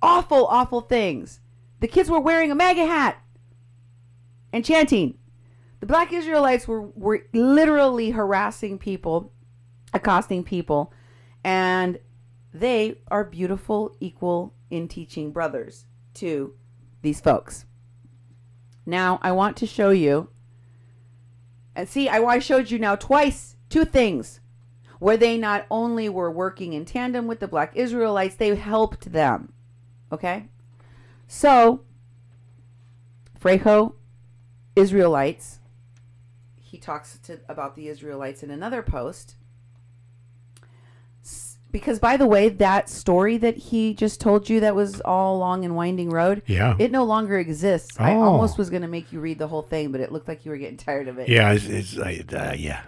awful, awful things. The kids were wearing a MAGA hat and chanting. The Black Israelites were literally harassing people, accosting people, and they are beautiful, equal in teaching brothers to these folks. Now, I want to show you, and see, I showed you now twice, two things, where they not only were working in tandem with the Black Israelites, they helped them. Okay? So, Frejo, Israelites, he talks about the Israelites in another post. Because, by the way, that story that he just told you that was all long and winding road, it no longer exists. I almost was going to make you read the whole thing, but it looked like you were getting tired of it. Yeah, yeah.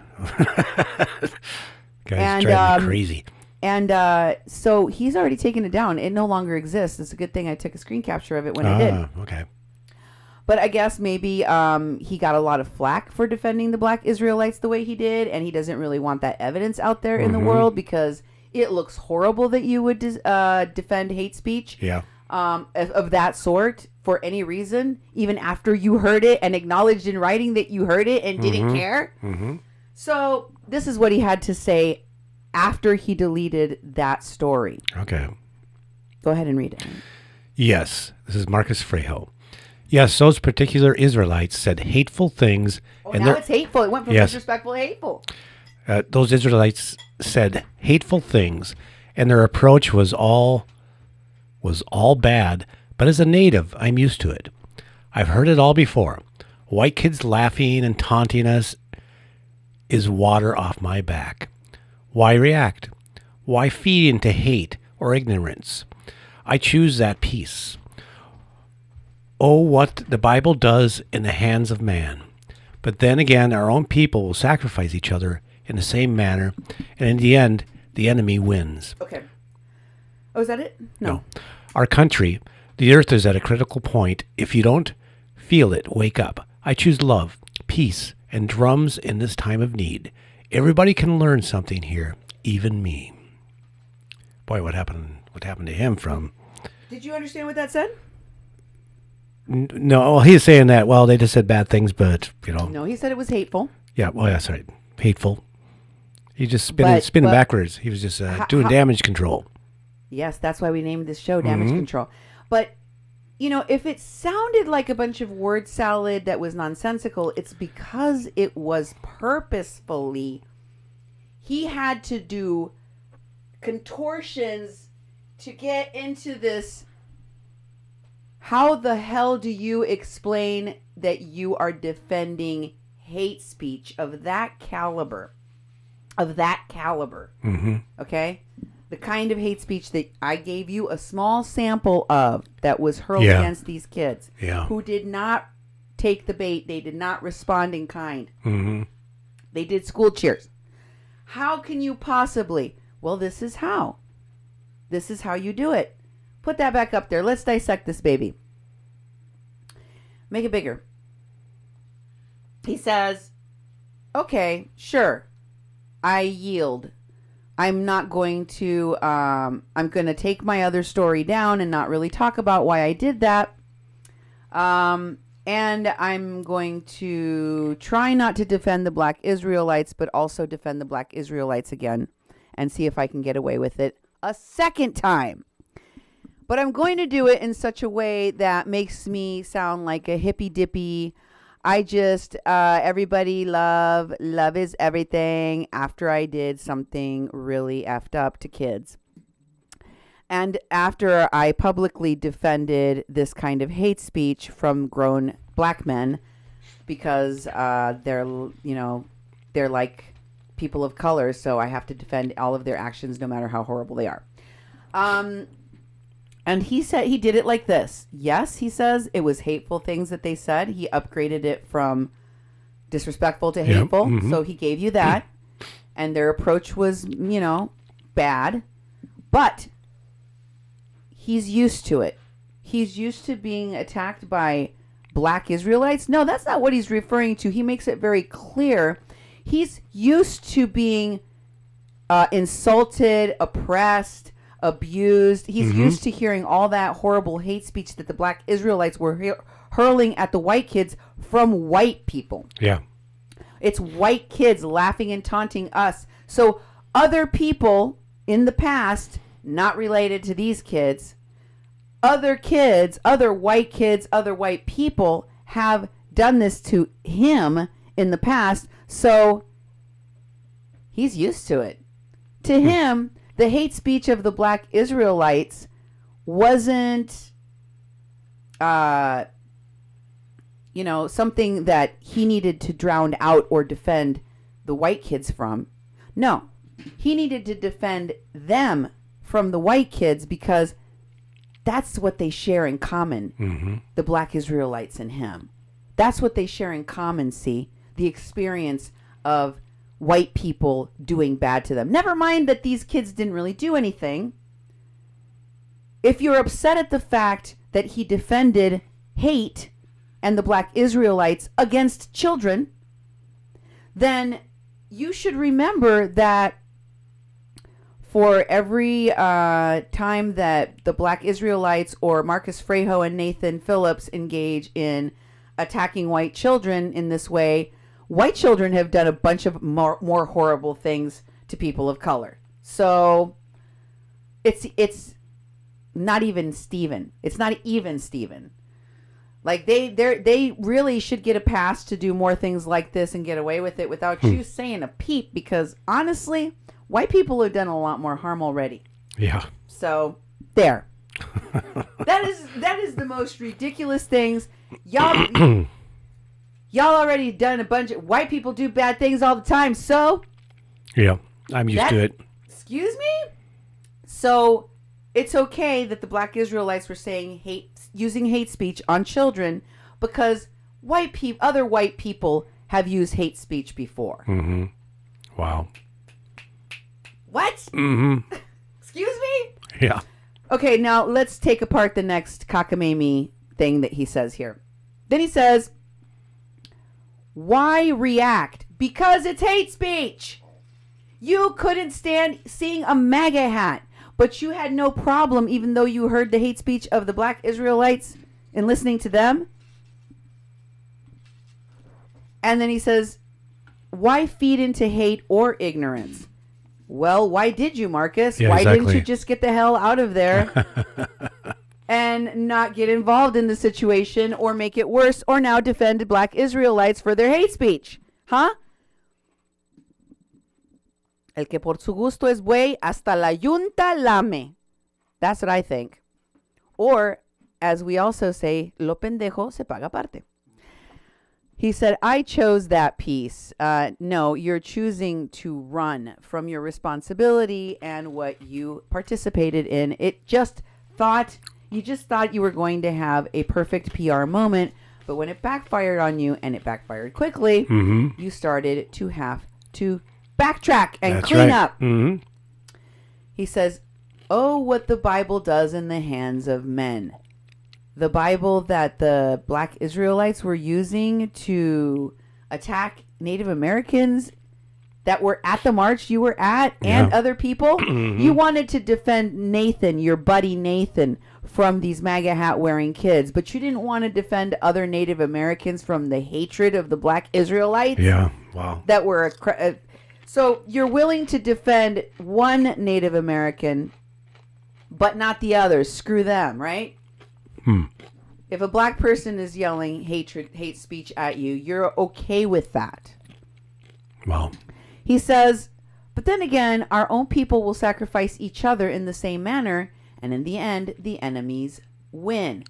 Guys, driving me crazy. And so he's already taken it down. It no longer exists. It's a good thing I took a screen capture of it when I did. Okay. But I guess maybe he got a lot of flack for defending the Black Israelites the way he did, and he doesn't really want that evidence out there in the world because it looks horrible that you would defend hate speech of that sort for any reason, even after you heard it and acknowledged in writing that you heard it and didn't care. So this is what he had to say after he deleted that story. Okay. Go ahead and read it. Yes, this is Marcus Frejo. Yes, those particular Israelites said hateful things. Oh, and now it's hateful. It went from disrespectful to hateful. Those Israelites said hateful things, and their approach was all bad. But as a native, I'm used to it. I've heard it all before. White kids laughing and taunting us is water off my back. Why react? Why feed into hate or ignorance? I choose that peace. Oh, what the Bible does in the hands of man. But then again, our own people will sacrifice each other in the same manner, and in the end, the enemy wins. Okay. Oh, is that it? No. Our country, the earth is at a critical point. If you don't feel it, wake up. I choose love, peace, and drums in this time of need. Everybody can learn something here, even me. Boy, what happened to him from... Did you understand what that said? No, he's saying that, well, they just said bad things, but, you know. No, he said it was hateful. Yeah, well, that's right. Hateful. He just spinning backwards. He was just doing damage control. Yes, that's why we named this show Damage Control. But, you know, if it sounded like a bunch of word salad that was nonsensical, it's because it was purposefully. He had to do contortions to get into this. How the hell do you explain that you are defending hate speech of that caliber? Okay? The kind of hate speech that I gave you a small sample of that was hurled against these kids who did not take the bait. They did not respond in kind. They did school cheers. How can you possibly? Well, this is how. This is how you do it. Put that back up there. Let's dissect this baby. Make it bigger. He says, okay, sure. I yield. I'm not going to, I'm going to take my other story down and not really talk about why I did that. And I'm going to try not to defend the Black Israelites, but also defend the Black Israelites again and see if I can get away with it a second time. But I'm going to do it in such a way that makes me sound like a hippy dippy. I just, everybody love is everything after I did something really effed up to kids. And after I publicly defended this kind of hate speech from grown black men because they're like people of color, so I have to defend all of their actions no matter how horrible they are. And he said he did it like this. Yes, he says it was hateful things that they said. He upgraded it from disrespectful to hateful. So he gave you that. And their approach was, bad. But he's used to it. He's used to being attacked by black Israelites. No, that's not what he's referring to. He makes it very clear. He's used to being insulted, oppressed, abused. He's used to hearing all that horrible hate speech that the black Israelites were hurling at the white kids from white people. Yeah. It's white kids laughing and taunting us. So other people in the past, not related to these kids, other white kids, other white people have done this to him in the past. So he's used to it. To him, the hate speech of the black Israelites wasn't, something that he needed to drown out or defend the white kids from. No, he needed to defend them from the white kids because that's what they share in common, the black Israelites and him. That's what they share in common, see? The experience of white people doing bad to them. Never mind that these kids didn't really do anything. If you're upset at the fact that he defended hate and the black Israelites against children, then you should remember that for every time that the black Israelites or Marcus Frejo and Nathan Phillips engage in attacking white children in this way, white children have done a bunch of more horrible things to people of color. So it's not even Steven. It's not even Steven. Like they really should get a pass to do more things like this and get away with it without you saying a peep, because honestly, white people have done a lot more harm already. Yeah. So there. that is the most ridiculous things. Y'all already done a bunch of white people do bad things all the time. So yeah, I'm used to it. Excuse me? So it's okay that the black Israelites were saying using hate speech on children because other white people have used hate speech before. Wow. What? Excuse me? Yeah. Okay, now let's take apart the next cockamamie thing that he says here. Then he says, why react? Because it's hate speech. You couldn't stand seeing a MAGA hat, but you had no problem even though you heard the hate speech of the black Israelites and listening to them. And then he says, why feed into hate or ignorance? Well, why did you, Marcus? Yeah, why exactly. didn't you just get the hell out of there and not get involved in the situation or make it worse or now defend black Israelites for their hate speech? Huh? El que por su gusto es buey, hasta la yunta lame. That's what I think. Or, as we also say, lo pendejo se paga parte. He said, I chose that piece. No, you're choosing to run from your responsibility and what you participated in. You just thought you were going to have a perfect PR moment, but when it backfired on you, and it backfired quickly, you started to have to backtrack and clean up. He says, oh, what the Bible does in the hands of men. The Bible that the black Israelites were using to attack Native Americans that were at the march you were at and other people. You wanted to defend Nathan, your buddy Nathan, from these MAGA hat wearing kids, but you didn't want to defend other Native Americans from the hatred of the black Israelites. Yeah, wow. That were so you're willing to defend one Native American, but not the others. Screw them, right? If a black person is yelling hate speech at you, you're okay with that. Wow. He says, but then again, our own people will sacrifice each other in the same manner, and in the end, the enemies win.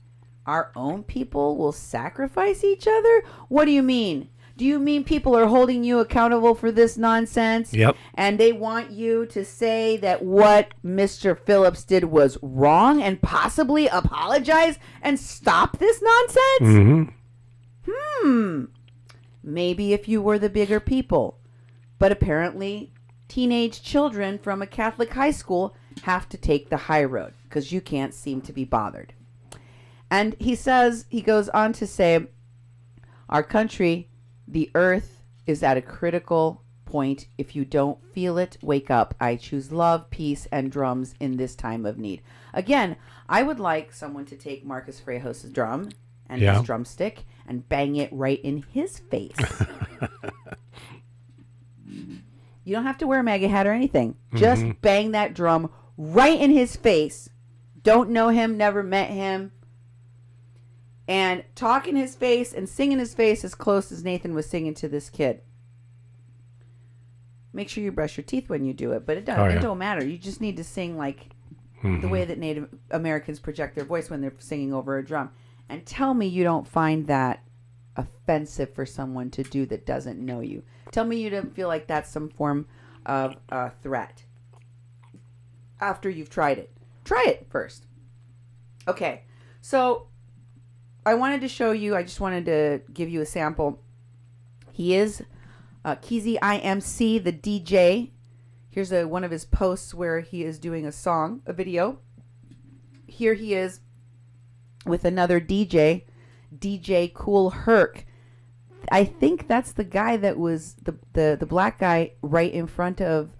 Our own people will sacrifice each other? What do you mean? Do you mean people are holding you accountable for this nonsense? Yep. And they want you to say that what Mr. Phillips did was wrong and possibly apologize and stop this nonsense? Maybe if you were the bigger people. But apparently, teenage children from a Catholic high school have to take the high road because you can't seem to be bothered. And he goes on to say, our country, the earth, is at a critical point. If you don't feel it, wake up. I choose love, peace, and drums in this time of need. Again, I would like someone to take Marcus Frejos' drum and his drumstick and bang it right in his face. You don't have to wear a MAGA hat or anything. Just bang that drum right in his face. Don't know him, never met him. And talk in his face and sing in his face as close as Nathan was singing to this kid. Make sure you brush your teeth when you do it, but it don't matter. You just need to sing like the way that Native Americans project their voice when they're singing over a drum. And tell me you don't find that offensive for someone to do that doesn't know you. Tell me you don't feel like that's some form of threat. After you've tried it. Try it first. Okay, so I wanted to show you, I just wanted to give you a sample. He is Keezy IMC, the DJ. Here's one of his posts where he is doing a song, a video. Here he is with another DJ, DJ Cool Herc. I think that's the guy that was the black guy right in front of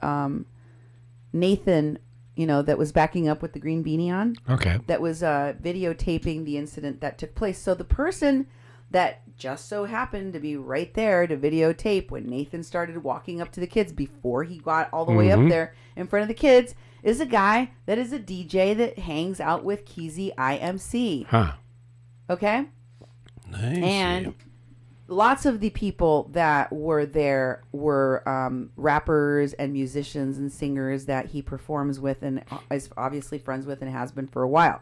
Nathan, that was backing up with the green beanie on. Okay. That was videotaping the incident that took place. So the person that just so happened to be right there to videotape when Nathan started walking up to the kids before he got all the way up there in front of the kids is a guy that is a DJ that hangs out with Keezy IMC. Huh. Okay? Nice. And lots of the people that were there were rappers and musicians and singers that he performs with and is obviously friends with and has been for a while.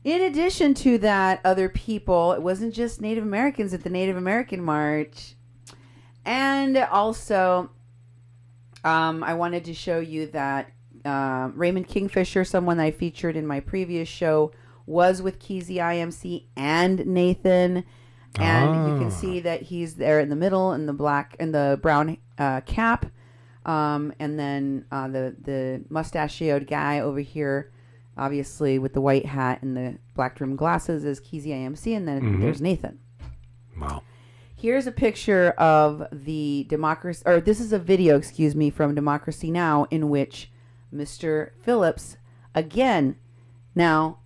In addition to that, other people, it wasn't just Native Americans at the Native American March. And also, I wanted to show you that Raymond Kingfisher, someone I featured in my previous show, was with Keezy IMC and Nathan. And you can see that he's there in the middle in the black and the brown cap. And then the mustachioed guy over here, obviously with the white hat and the black rimmed glasses, is Keezy IMC. And then there's Nathan. Wow. Here's a picture of the Democracy, or this is a video, excuse me, from Democracy Now! In which Mr. Phillips, again, now,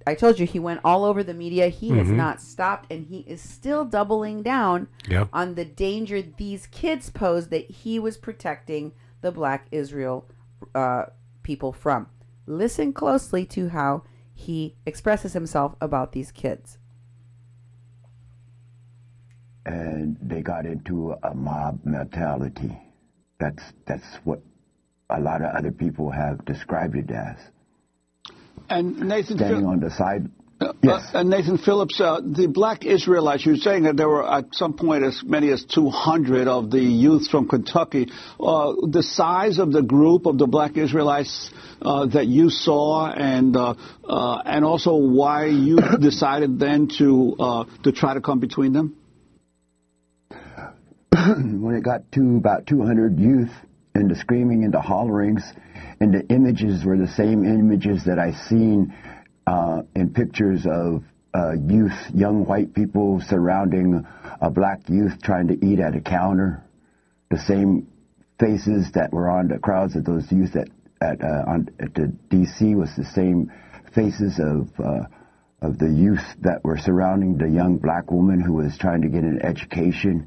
I told you he went all over the media. He has not stopped, and he is still doubling down on the danger these kids pose that he was protecting the Black Israel people from. Listen closely to how he expresses himself about these kids. And they got into a mob mentality. That's what a lot of other people have described it as. And Nathan, standing on the side. Yes. And Nathan Phillips, the Black Israelites, you're saying that there were at some point as many as 200 of the youths from Kentucky. The size of the group of the Black Israelites that you saw, and also why you decided then to try to come between them? When it got to about 200 youth, and the screaming and the hollerings, and the images were the same images that I seen in pictures of youth, young white people surrounding a black youth trying to eat at a counter. The same faces that were on the crowds of those youth at the D.C. was the same faces of the youth that were surrounding the young black woman who was trying to get an education,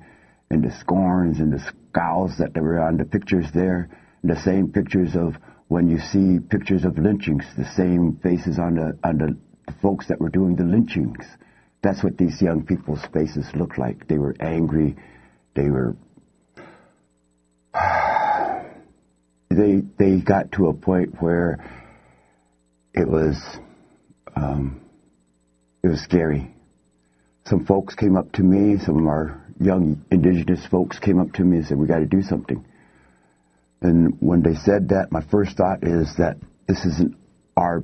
and the scorns and the scowls that were on the pictures there. And the same pictures of when you see pictures of lynchings, the same faces on the folks that were doing the lynchings. That's what these young people's faces looked like. They were angry. They were... They got to a point where it was scary. some folks came up to me, some of our young indigenous folks came up to me and said, we got to do something. And when they said that, my first thought is that this isn't our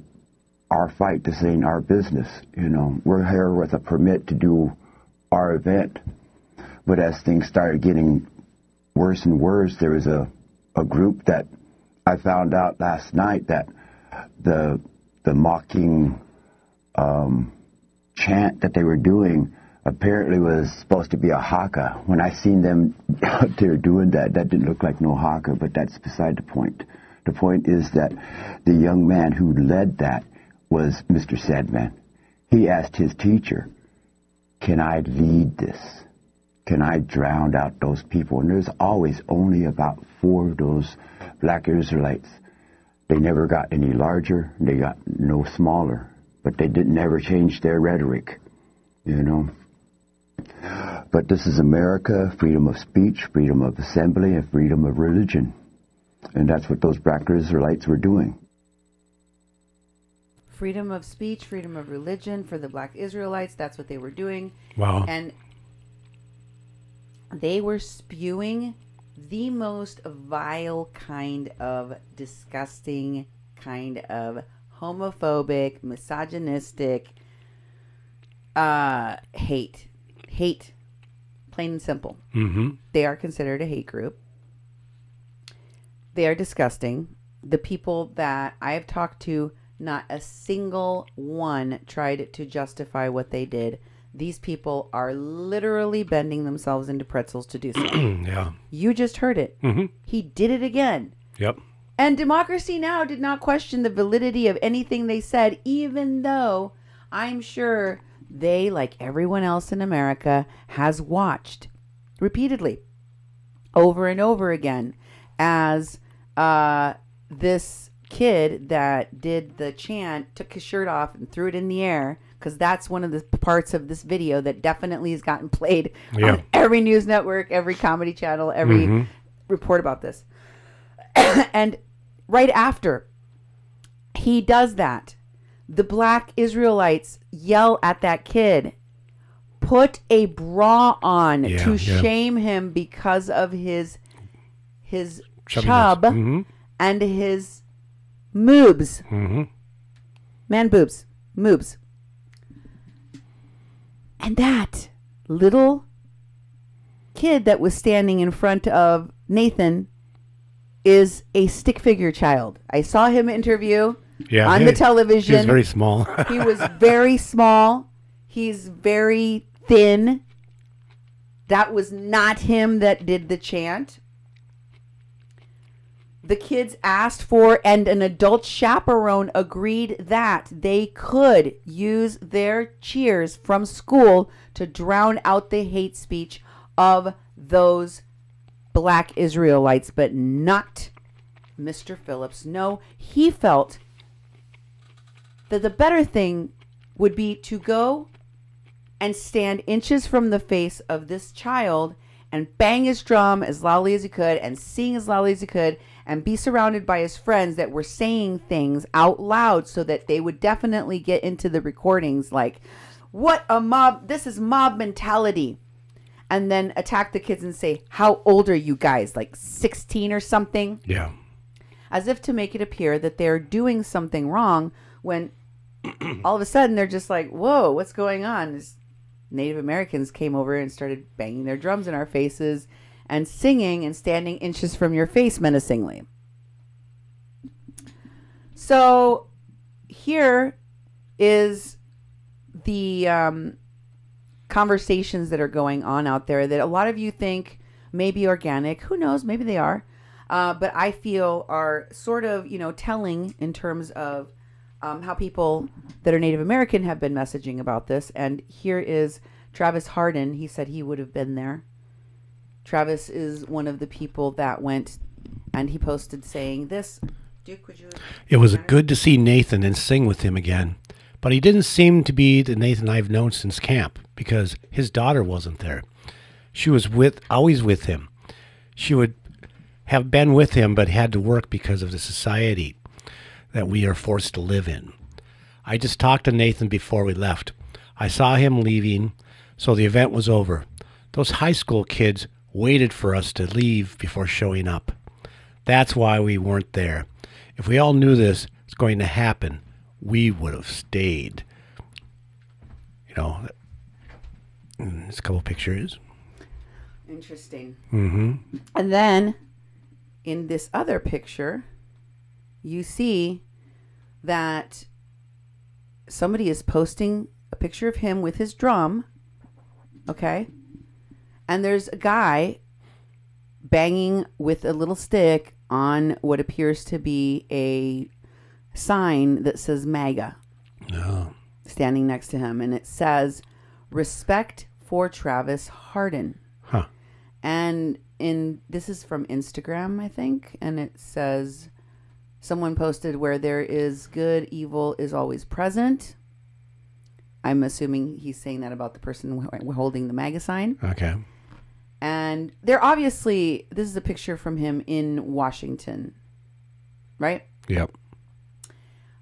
fight, this ain't our business. You know, we're here with a permit to do our event. But as things started getting worse and worse, there was a group that I found out last night that the mocking chant that they were doing apparently was supposed to be a haka. When I seen them out there doing that, that didn't look like no haka, but that's beside the point. The point is that the young man who led that was Mr. Sadman. He asked his teacher, can I lead this? Can I drown out those people? And there's always only about 4 of those black Israelites. They never got any larger, they got no smaller, but they didn't ever change their rhetoric, you know. But this is America, freedom of speech, freedom of assembly, and freedom of religion. And that's what those black Israelites were doing. Freedom of speech, freedom of religion for the black Israelites, that's what they were doing. Wow. And they were spewing the most vile kind of disgusting, kind of homophobic, misogynistic hate. Hate. Plain and simple. Mm-hmm. They are considered a hate group. They are disgusting. The people that I have talked to, not a single one tried to justify what they did. These people are literally bending themselves into pretzels to do so. Yeah. You just heard it. Mm-hmm. He did it again. Yep. And Democracy Now! Did not question the validity of anything they said, even though I'm sure they, like everyone else in America, has watched repeatedly, over and over again, as this kid that did the chant took his shirt off and threw it in the air, because that's one of the parts of this video that definitely has gotten played on every news network, every comedy channel, every report about this. And right after he does that, the black Israelites yell at that kid, put a bra on to shame him because of his chub and his moobs. Man boobs. Moobs. And that little kid that was standing in front of Nathan is a stick figure child. I saw him interview on the television. He was very small. He was very small. He's very thin. That was not him that did the chant. The kids asked for, and an adult chaperone agreed that they could use their cheers from school to drown out the hate speech of those black Israelites, but not Mr. Phillips. No, he felt that the better thing would be to go and stand inches from the face of this child and bang his drum as loudly as he could and sing as loudly as he could and be surrounded by his friends that were saying things out loud so that they would definitely get into the recordings like, what a mob, this is mob mentality. And then attack the kids and say, how old are you guys? Like 16 or something? Yeah. As if to make it appear that they're doing something wrong when all of a sudden they're just like, whoa, what's going on? This Native Americans came over and started banging their drums in our faces and singing and standing inches from your face menacingly. So here is the conversations that are going on out there that a lot of you think may be organic. Who knows? Maybe they are. But I feel are sort of, telling in terms of how people that are Native American have been messaging about this. And here is Travis Harden. He said he would have been there. Travis is one of the people that went, and he posted saying this. Duke, would you? It was good to see Nathan and sing with him again. But he didn't seem to be the Nathan I've known since camp because his daughter wasn't there. She was always with him. She would have been with him but had to work because of the society that we are forced to live in. I just talked to Nathan before we left. I saw him leaving, So the event was over. Those high school kids waited for us to leave before showing up. That's why we weren't there. If we all knew this was going to happen, we would have stayed. You know, there's a couple pictures. Interesting. Mm-hmm. And then in this other picture, you see that somebody is posting a picture of him with his drum. Okay. And there's a guy banging with a little stick on what appears to be a sign that says MAGA. No. Standing next to him. And it says, "Respect for Travis Harden." Huh. And this is from Instagram, I think. And it says, someone posted, "Where there is good, evil is always present." I'm assuming he's saying that about the person holding the MAGA sign. Okay. And they're obviously, this is a picture from him in Washington, right? Yep.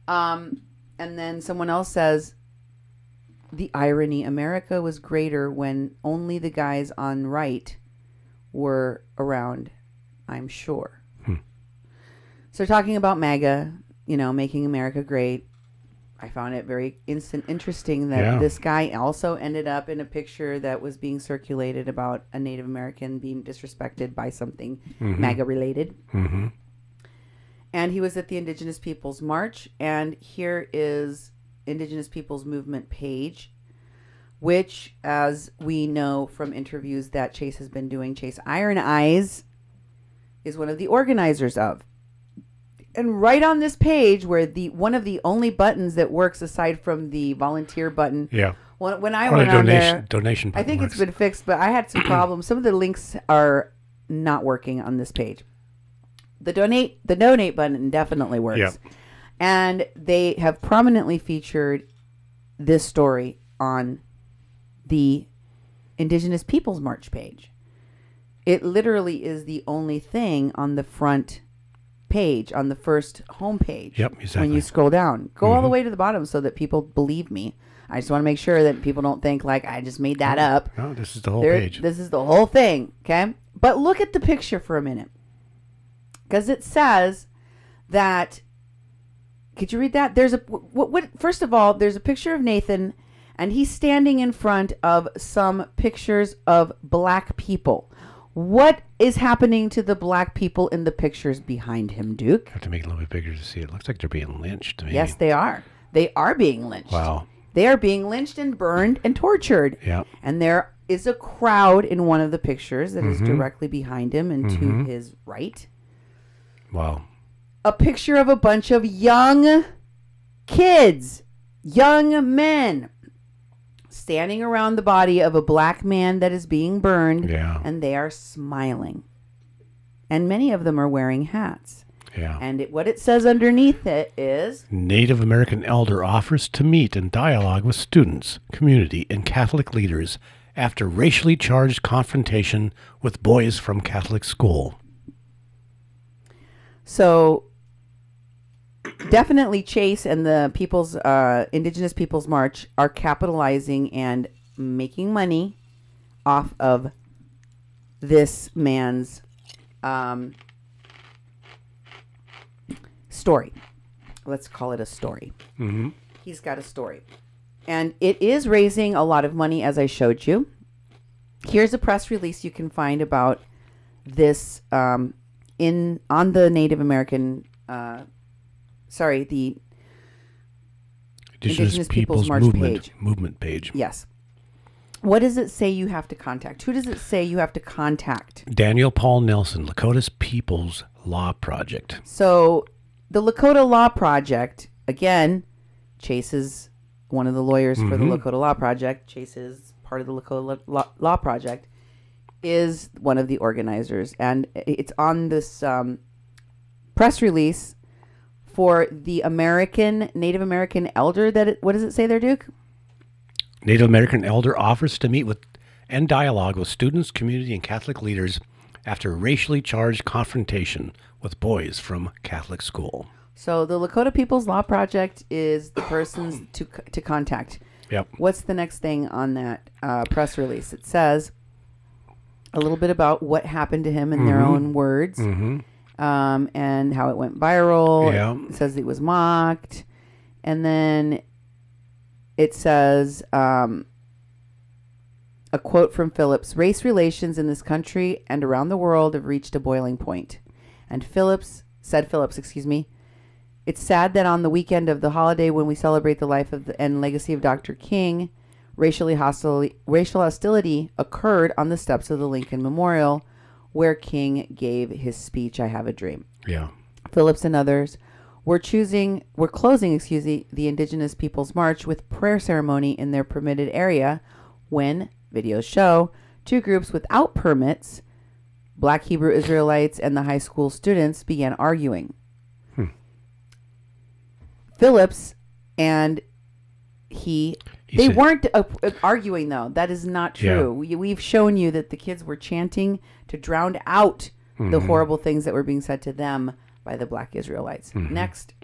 And then someone else says, "The irony, America was greater when only the guys on right were around, I'm sure." So talking about MAGA, you know, making America great. I found it very interesting that this guy also ended up in a picture that was being circulated about a Native American being disrespected by something MAGA related. Mm-hmm. And he was at the Indigenous Peoples March. And here is Indigenous Peoples Movement page, which, as we know from interviews that Chase has been doing, Chase Iron Eyes is one of the organizers of. And right on this page, where one of the only buttons that works aside from the volunteer button. Yeah. When I went on there, donation button I think works. it's been fixed, but I had some problems. Some of the links are not working on this page. The donate button definitely works. Yep. And they have prominently featured this story on the Indigenous Peoples March page. It literally is the only thing on the front page, on the first home page. Yep, exactly. When you scroll down, go all the way to the bottom so that people believe me. I just want to make sure that people don't think like I just made that up. No, this is the whole page. This is the whole thing. Okay. But look at the picture for a minute. Because it says that, could you read that? There's first of all, there's a picture of Nathan and he's standing in front of some pictures of black people. What is happening to the black people in the pictures behind him, Duke? I have to make it a little bit bigger to see. It looks like they're being lynched to me. Yes, they are. They are being lynched. Wow. They are being lynched and burned and tortured. Yeah. And there is a crowd in one of the pictures that is directly behind him and to his right. Wow. A picture of a bunch of young kids, young men, standing around the body of a black man that is being burned. Yeah. And they are smiling. And many of them are wearing hats. Yeah. And what it says underneath it is, Native American elder offers to meet and dialogue with students, community, and Catholic leaders after racially charged confrontation with boys from Catholic school. So definitely Chase and the People's Indigenous Peoples March are capitalizing and making money off of this man's story. Let's call it a story. Mm-hmm. He's got a story. And it is raising a lot of money, as I showed you. Here's a press release you can find about this on the Native American, the Indigenous Peoples March movement page. Yes. What does it say you have to contact? Who does it say you have to contact? Daniel Paul Nelson, Lakota's People's Law Project. So the Lakota Law Project, again, Chase is one of the lawyers for the Lakota Law Project. Chase is part of the Lakota Law Project, is one of the organizers. And it's on this press release for the Native American elder. What does it say there, Duke? Native American elder offers to meet with and dialogue with students, community, and Catholic leaders after racially charged confrontation with boys from Catholic school. So the Lakota People's Law Project is the persons to contact. Yep. What's the next thing on that press release? It says a little bit about what happened to him in their own words, and how it went viral. Yeah. It says it was mocked. And then it says a quote from Phillips: "Race relations in this country and around the world have reached a boiling point." And Phillips, excuse me, "It's sad that on the weekend of the holiday when we celebrate the life of and legacy of Dr. King, racial hostility occurred on the steps of the Lincoln Memorial where King gave his speech, 'I Have a Dream.'" Yeah. Phillips and others were closing, the Indigenous Peoples March with prayer ceremony in their permitted area when, videos show, two groups without permits, Black Hebrew Israelites and the high school students, began arguing. Phillips and they weren't arguing, though. That is not true. Yeah. We've shown you that the kids were chanting to drown out the horrible things that were being said to them by the Black Israelites. Next.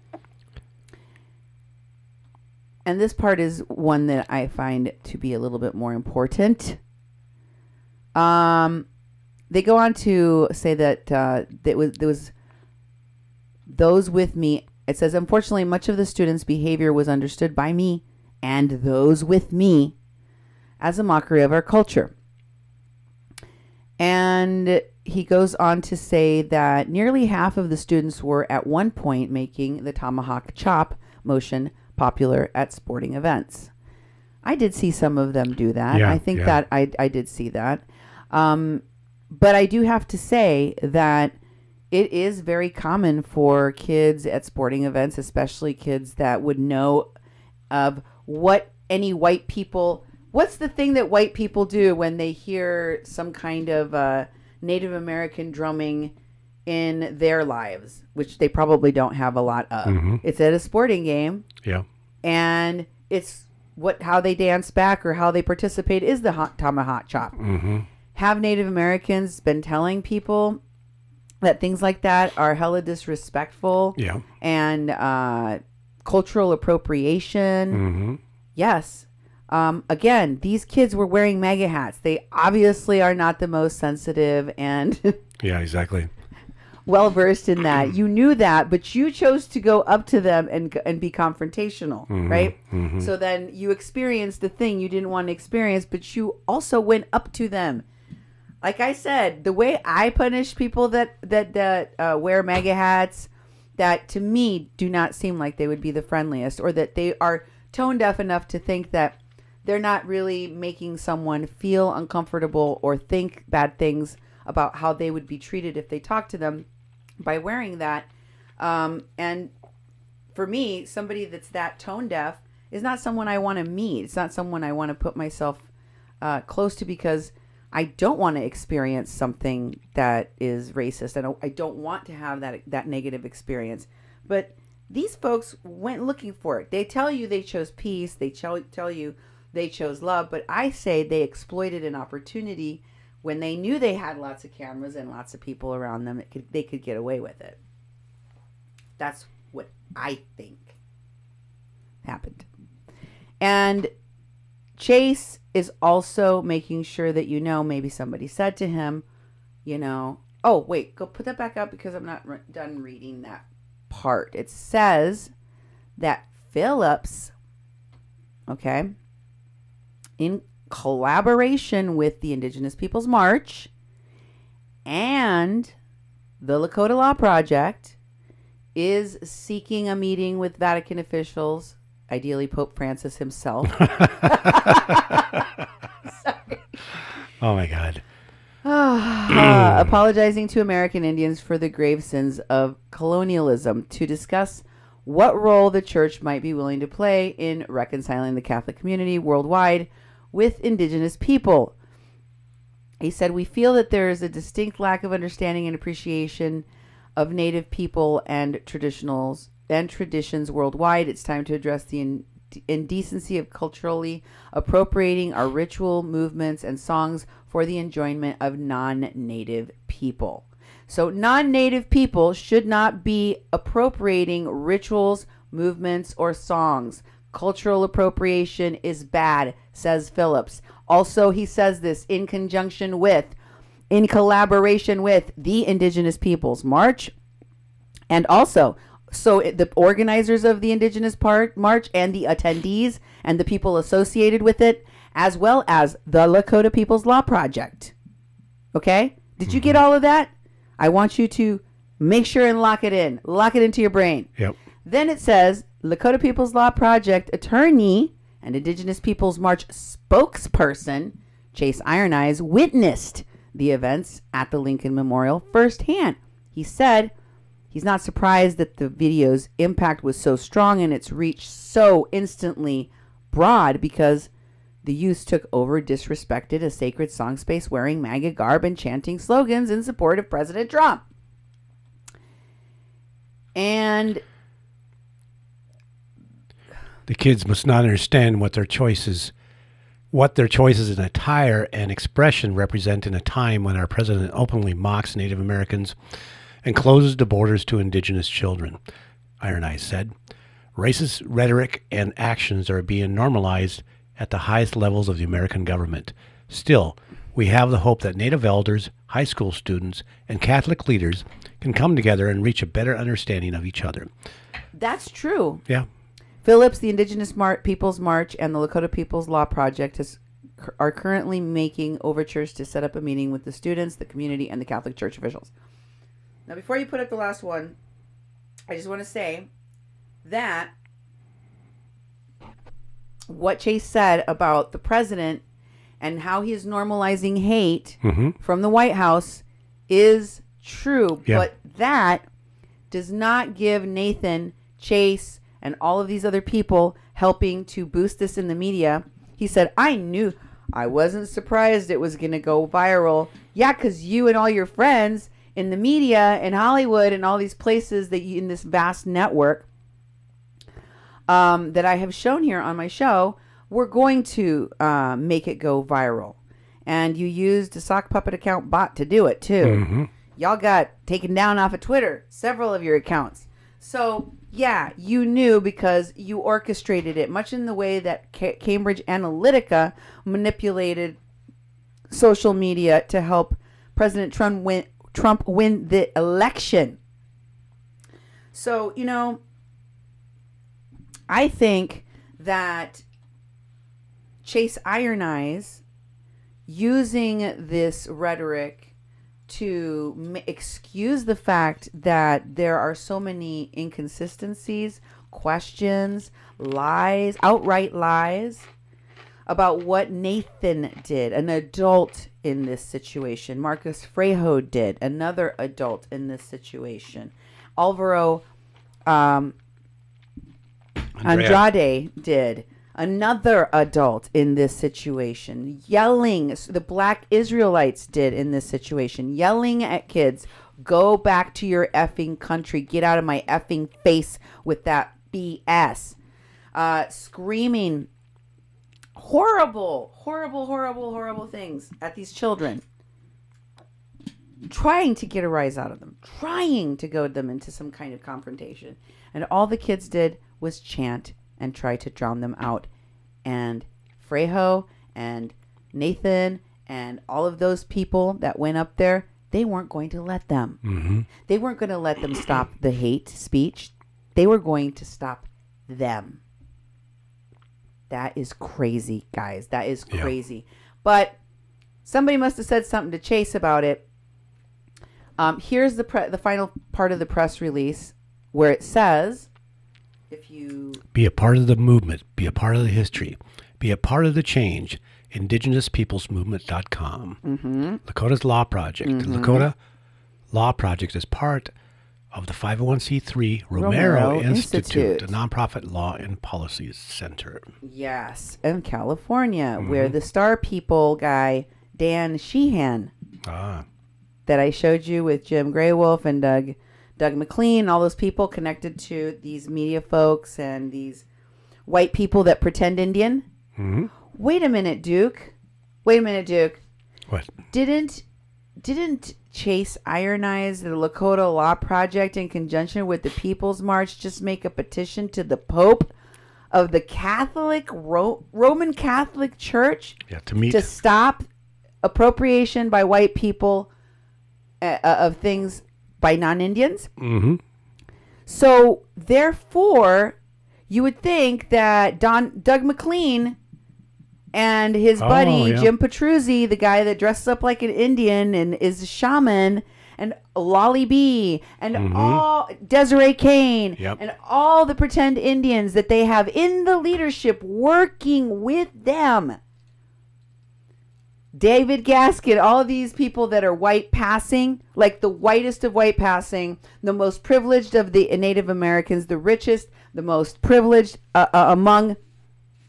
And this part is one that I find to be a little bit more important. They go on to say that there was those with me. It says, "Unfortunately, much of the students' behavior was understood by me and those with me as a mockery of our culture." And he goes on to say that nearly half of the students were at one point making the tomahawk chop motion popular at sporting events. I did see some of them do that. Yeah, I think that I did see that. But I do have to say that it is very common for kids at sporting events, especially kids that would know of what any white people, what's the thing that white people do when they hear some kind of Native American drumming in their lives, which they probably don't have a lot of. It's at a sporting game. Yeah. And it's how they dance back or how they participate is the tomahawk chop. Have Native Americans been telling people that things like that are hella disrespectful and cultural appropriation? Yes. Again, these kids were wearing MAGA hats. They obviously are not the most sensitive and yeah, exactly. well versed in that. You knew that, but you chose to go up to them and be confrontational, right? So then you experienced the thing you didn't want to experience, but you also went up to them. Like I said, the way I punish people that wear MAGA hats, that to me do not seem like they would be the friendliest, or that they are tone deaf enough to think that they're not really making someone feel uncomfortable or think bad things about how they would be treated if they talk to them by wearing that. And for me, somebody that's that tone deaf is not someone I want to meet. It's not someone I want to put myself close to, because I don't want to experience something that is racist. I don't want to have that negative experience. But these folks went looking for it. They tell you they chose peace. They tell you they chose love. But I say they exploited an opportunity when they knew they had lots of cameras and lots of people around them. They could get away with it. That's what I think happened. And Chase is also making sure that, maybe somebody said to him, oh, wait, go put that back up because I'm not done reading that part. It says that Phillips, okay, in collaboration with the Indigenous Peoples March and the Lakota Law Project, is seeking a meeting with Vatican officials, ideally Pope Francis himself. Sorry. Oh, my God. Apologizing to American Indians for the grave sins of colonialism, to discuss what role the church might be willing to play in reconciling the Catholic community worldwide with Indigenous people. He said, "We feel that there is a distinct lack of understanding and appreciation of Native people and traditions worldwide. It's time to address the indecency of culturally appropriating our ritual movements and songs for the enjoyment of non-Native people." So non-Native people should not be appropriating rituals, movements, or songs. Cultural appropriation is bad, says Phillips. Also, he says this in collaboration with the Indigenous Peoples March, and also, the organizers of the Indigenous March and the attendees and the people associated with it, as well as the Lakota People's Law Project. Okay? Did you get all of that? I want you to make sure and lock it into your brain. Yep. Then it says, Lakota People's Law Project attorney and Indigenous Peoples March spokesperson Chase Iron Eyes witnessed the events at the Lincoln Memorial firsthand. He said he's not surprised that the video's impact was so strong and its reach so instantly broad because the youth took over, disrespected a sacred song space, wearing MAGA garb and chanting slogans in support of President Trump. And the kids must not understand what their choices in attire and expression represent in a time when our president openly mocks Native Americans and closes the borders to indigenous children, Iron Eyes said. Racist rhetoric and actions are being normalized at the highest levels of the American government. Still, we have the hope that Native elders, high school students, and Catholic leaders can come together and reach a better understanding of each other. That's true. Yeah. Phillips, the Indigenous Peoples March, and the Lakota People's Law Project are currently making overtures to set up a meeting with the students, the community, and the Catholic Church officials. Now, before you put up the last one, I just want to say that what Chase said about the president and how he is normalizing hate from the White House is true. Yeah. But that does not give Nathan, Chase, and all of these other people helping to boost this in the media. He said, I wasn't surprised it was going to go viral. Yeah, because you and all your friends in the media in Hollywood and all these places that in this vast network that I have shown here on my show, we're going to make it go viral. And you used a sock puppet account bot to do it too. Y'all got taken down off of Twitter, several of your accounts. So yeah, you knew because you orchestrated it, much in the way that Cambridge Analytica manipulated social media to help President Trump win the election. So, I think that Chase Iron Eyes using this rhetoric to excuse the fact that there are so many inconsistencies, questions, lies, outright lies about what Nathan did, an adult in this situation. Marcus Frejo did, another adult in this situation. Alvaro Andrade did, another adult in this situation. Yelling, the Black Israelites did in this situation, yelling at kids, go back to your effing country, get out of my effing face with that BS. Screaming horrible things at these children. Trying to get a rise out of them. Trying to goad them into some kind of confrontation. And all the kids did was chant and try to drown them out. And Frejo and Nathan and all of those people that went up there, they weren't going to let them. They weren't going to let them stop the hate speech. They were going to stop them. That is crazy, guys. That is crazy. Yeah. But somebody must have said something to Chase about it. Here's the final part of the press release where it says, if you be a part of the movement, be a part of the history, be a part of the change, indigenouspeoplesmovement.com. Lakota's Law Project. Lakota Law Project is part of the 501c3 Romero Institute, a nonprofit law and policies center. Yes, in California, where the Star People guy, Dan Sheehan, that I showed you with Jim Graywolf and Doug McLean, all those people connected to these media folks and these white people that pretend Indian. Wait a minute, Duke. What? Didn't Chase Iron Eyes, the Lakota Law Project, in conjunction with the People's March, just make a petition to the Pope of the Catholic Roman Catholic Church to stop appropriation by white people of things by non-Indians. Mm-hmm. So therefore, you would think that Doug McLean and his buddy Jim Petruzzi, the guy that dresses up like an Indian and is a shaman, and Lolly B, and all Desiree Kane, and all the pretend Indians that they have in the leadership working with them. David Gaskin, all of these people that are white passing, like the whitest of white passing, the most privileged of the Native Americans, the richest, the most privileged among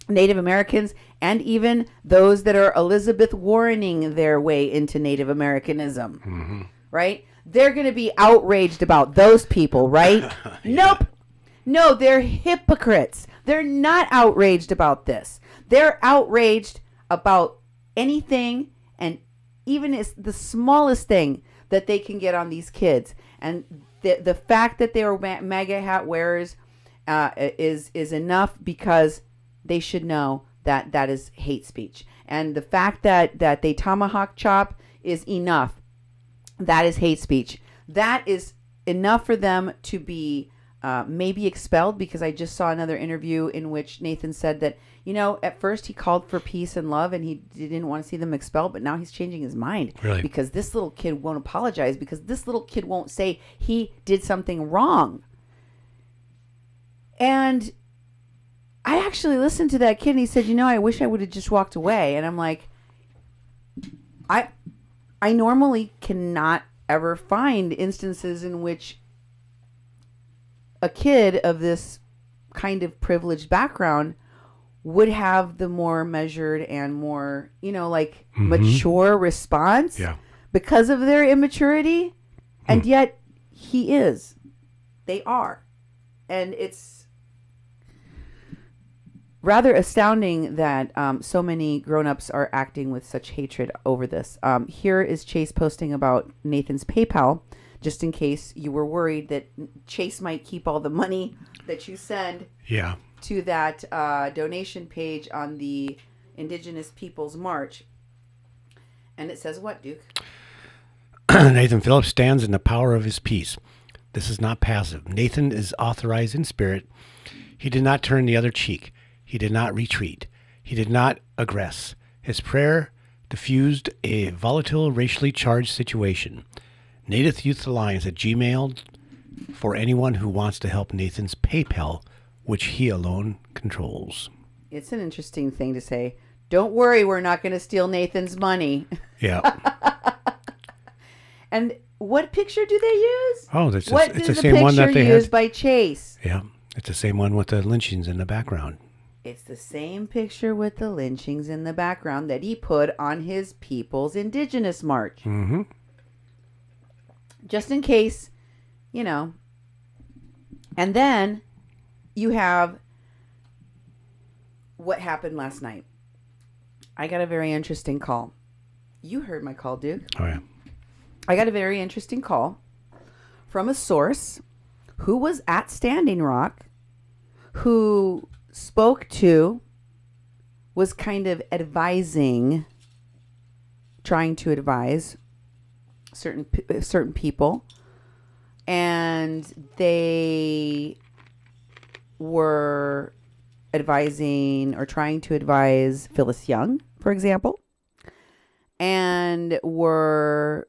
Native Americans, and even those that are Elizabeth Warrening their way into Native Americanism, right? They're going to be outraged about those people, right? Nope. No, they're hypocrites. They're not outraged about this. They're outraged about anything, and even it's the smallest thing that they can get on these kids. And the fact that they are MAGA hat wearers is enough, because they should know that that is hate speech. And the fact that they tomahawk chop is enough. That is hate speech. That is enough for them to be maybe expelled, because I just saw another interview in which Nathan said that, you know, at first he called for peace and love and he didn't want to see them expelled, but now he's changing his mind. Really? Because this little kid won't apologize, because this little kid won't say he did something wrong. And I actually listened to that kid and he said, you know, I wish I would have just walked away. And I'm like, I normally cannot ever find instances in which a kid of this kind of privileged background would have the more measured and more, you know, like mature response because of their immaturity. And yet they are. And it's rather astounding that so many grown-ups are acting with such hatred over this. Here is Chase posting about Nathan's PayPal, just in case you were worried that Chase might keep all the money that you send to that donation page on the Indigenous Peoples March. And it says what, Duke? Nathan Phillips stands in the power of his peace. This is not passive. Nathan is authorized in spirit. He did not turn the other cheek. He did not retreat. He did not aggress. His prayer diffused a volatile, racially charged situation. Native Youth Alliance at Gmail for anyone who wants to help Nathan's PayPal, which he alone controls. It's an interesting thing to say. Don't worry, we're not going to steal Nathan's money. Yeah. And what picture do they use? Oh, it's the same one that they had used by Chase. Yeah, it's the same one with the lynchings in the background. It's the same picture with the lynchings in the background that he put on his People's Indigenous March. Mm-hmm. Just in case, you know. And then you have what happened last night. I got a very interesting call. You heard my call, Duke. Oh, yeah. I got a very interesting call from a source who was at Standing Rock, who spoke to, was kind of trying to advise certain people, and they were advising or trying to advise Phyllis Young, for example, and were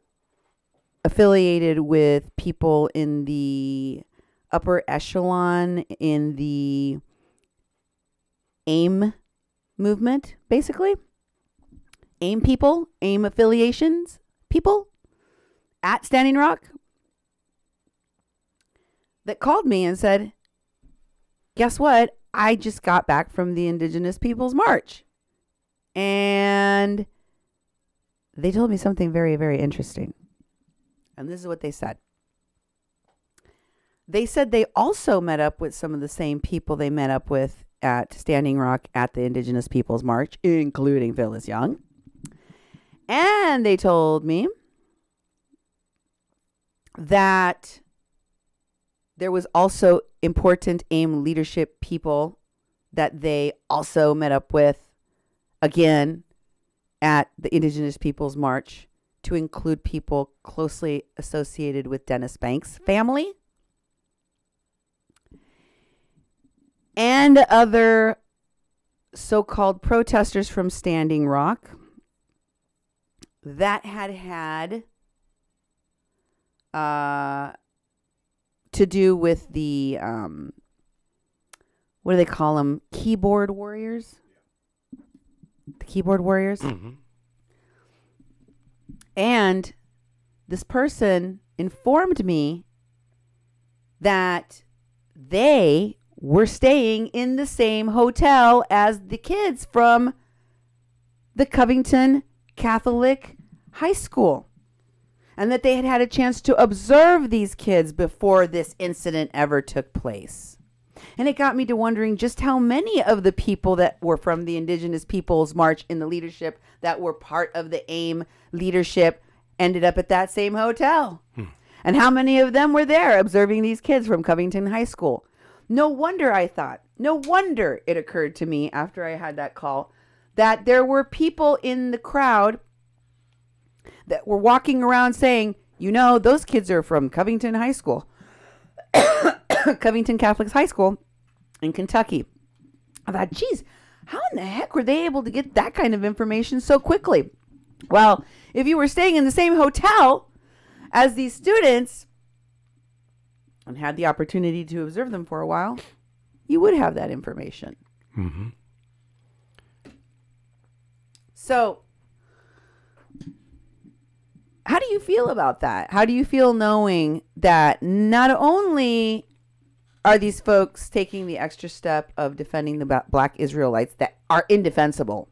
affiliated with people in the upper echelon in the AIM movement, basically. AIM people, AIM affiliations people at Standing Rock that called me and said, guess what? I just got back from the Indigenous Peoples March. And they told me something very, very interesting. And this is what they said. They said they also met up with some of the same people they met up with at Standing Rock at the Indigenous Peoples March, including Phyllis Young. And they told me that there was also important AIM leadership people that they also met up with again at the Indigenous Peoples March to include people closely associated with Dennis Banks' family and other so-called protesters from Standing Rock that had to do with the what do they call them? Keyboard warriors? The keyboard warriors? Mm-hmm. And this person informed me that they were staying in the same hotel as the kids from the Covington Catholic High School, and that they had had a chance to observe these kids before this incident ever took place. And it got me to wondering just how many of the people that were from the Indigenous Peoples March in the leadership that were part of the AIM leadership ended up at that same hotel. And how many of them were there observing these kids from Covington High School. No wonder, I thought, no wonder it occurred to me after I had that call that there were people in the crowd that were walking around saying, you know, those kids are from Covington High School, Covington Catholic High School in Kentucky. I thought, geez, how in the heck were they able to get that kind of information so quickly? Well, if you were staying in the same hotel as these students and had the opportunity to observe them for a while, you would have that information. Mm-hmm. So, how do you feel about that? How do you feel knowing that not only are these folks taking the extra step of defending the Black Israelites that are indefensible,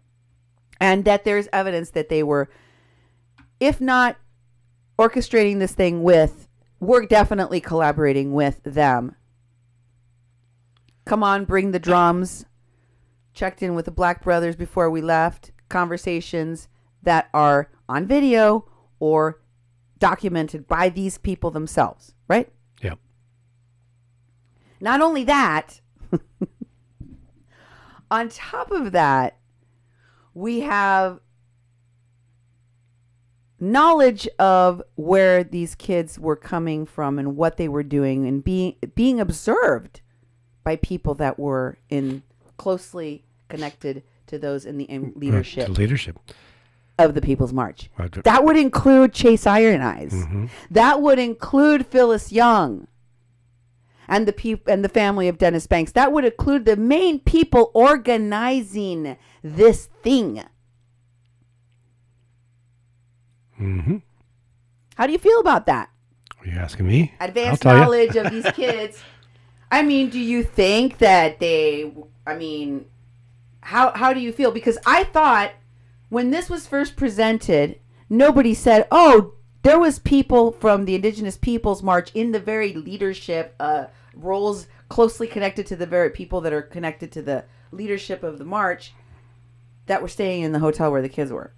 and that there's evidence that they were, if not orchestrating this thing with, we're definitely collaborating with them. Come on, bring the drums. Checked in with the Black brothers before we left. Conversations that are on video or documented by these people themselves, right? Yep. Not only that, on top of that, we have knowledge of where these kids were coming from and what they were doing and being observed by people that were closely connected to those in the leadership. Leadership Of the People's March. That would include Chase Iron Eyes. Mm-hmm. That would include Phyllis Young and the family of Dennis Banks. That would include the main people organizing this thing. Mm-hmm. How do you feel about that? Are you asking me? Advanced knowledge of these kids. I mean, do you think that how do you feel? Because I thought when this was first presented, nobody said, oh, there was people from the Indigenous Peoples March in the very leadership roles closely connected to the very people that are connected to the leadership of the march that were staying in the hotel where the kids were.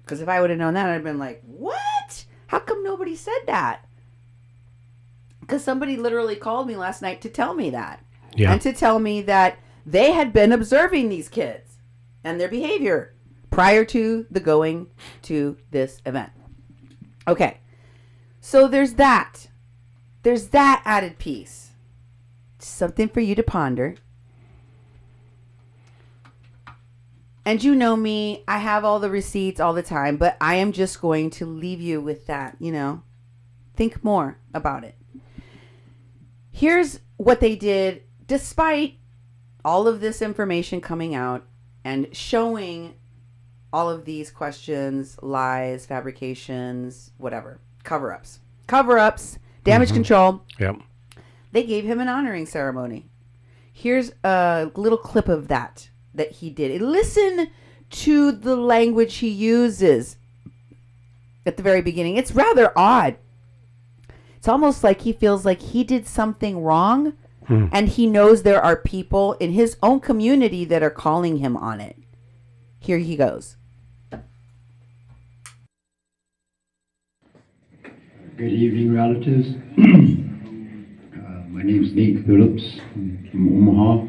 Because if I would have known that, I'd have been like, what? How come nobody said that? Because somebody literally called me last night to tell me that. Yeah. And to tell me that they had been observing these kids and their behavior prior to the going to this event. Okay. So there's that. There's that added piece. Something for you to ponder. And you know me, I have all the receipts all the time, but I am just going to leave you with that, Think more about it. Here's what they did despite all of this information coming out and showing all of these questions, lies, fabrications, whatever, cover-ups, damage control. Yep. They gave him an honoring ceremony. Here's a little clip of that he did. Listen to the language he uses at the very beginning. It's rather odd. It's almost like he feels like he did something wrong, and he knows there are people in his own community that are calling him on it. Here he goes. Good evening, relatives. My name is Nate Phillips from Omaha.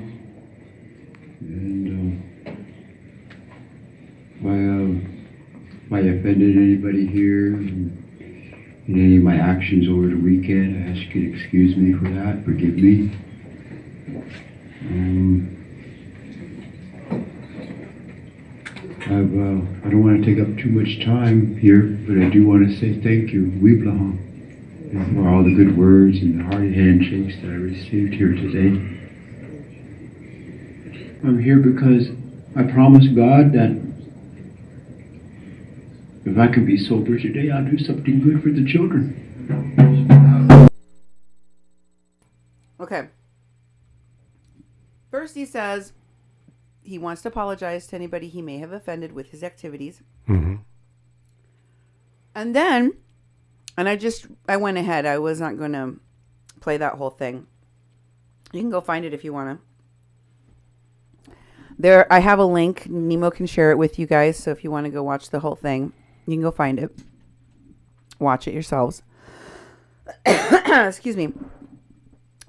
if I offended anybody here in any of my actions over the weekend, I ask you to excuse me for that. Forgive me. I don't want to take up too much time here, but I do want to say thank you, Weeblaha, for all the good words and the hearty handshakes that I received here today. I'm here because I promised God that if I can be sober today, I'll do something good for the children. Okay. First he says he wants to apologize to anybody he may have offended with his activities. Mm-hmm. And then, I went ahead. I was not going to play that whole thing. You can go find it if you want to. I have a link. Nemo can share it with you guys. So if you want to go watch the whole thing, you can go find it. Watch it yourselves. Excuse me.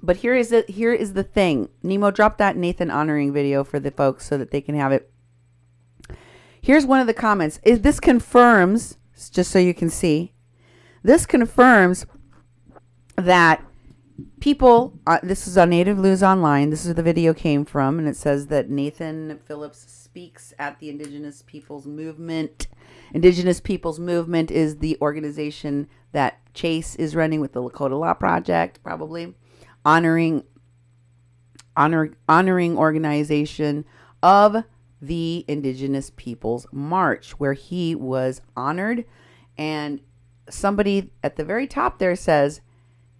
But here is the thing. Nemo, drop that Nathan honoring video for the folks so that they can have it. Here's one of the comments. This confirms, just so you can see, this confirms that people, this is on Native News Online. This is where the video came from. And it says that Nathan Phillips speaks at the Indigenous Peoples Movement. Indigenous Peoples Movement is the organization that Chase is running with the Lakota Law Project, probably. Honoring organization of the Indigenous Peoples March, where he was honored. And somebody at the very top there says,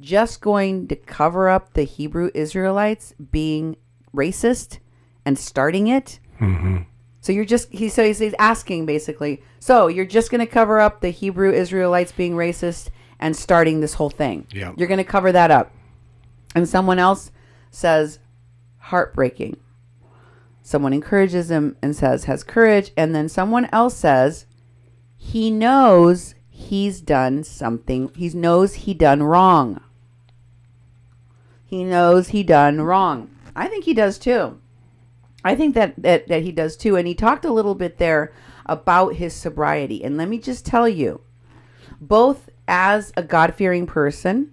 just going to cover up the Hebrew Israelites being racist and starting it. Mm-hmm. So he's asking basically, so you're just going to cover up the Hebrew Israelites being racist and starting this whole thing. Yeah. You're going to cover that up. And someone else says, heartbreaking. Someone encourages him and says, has courage. And then someone else says, he knows he's done something. He knows he done wrong. He knows he done wrong. I think he does too. I think that he does too. And he talked a little bit there about his sobriety. And let me just tell you, both as a God-fearing person,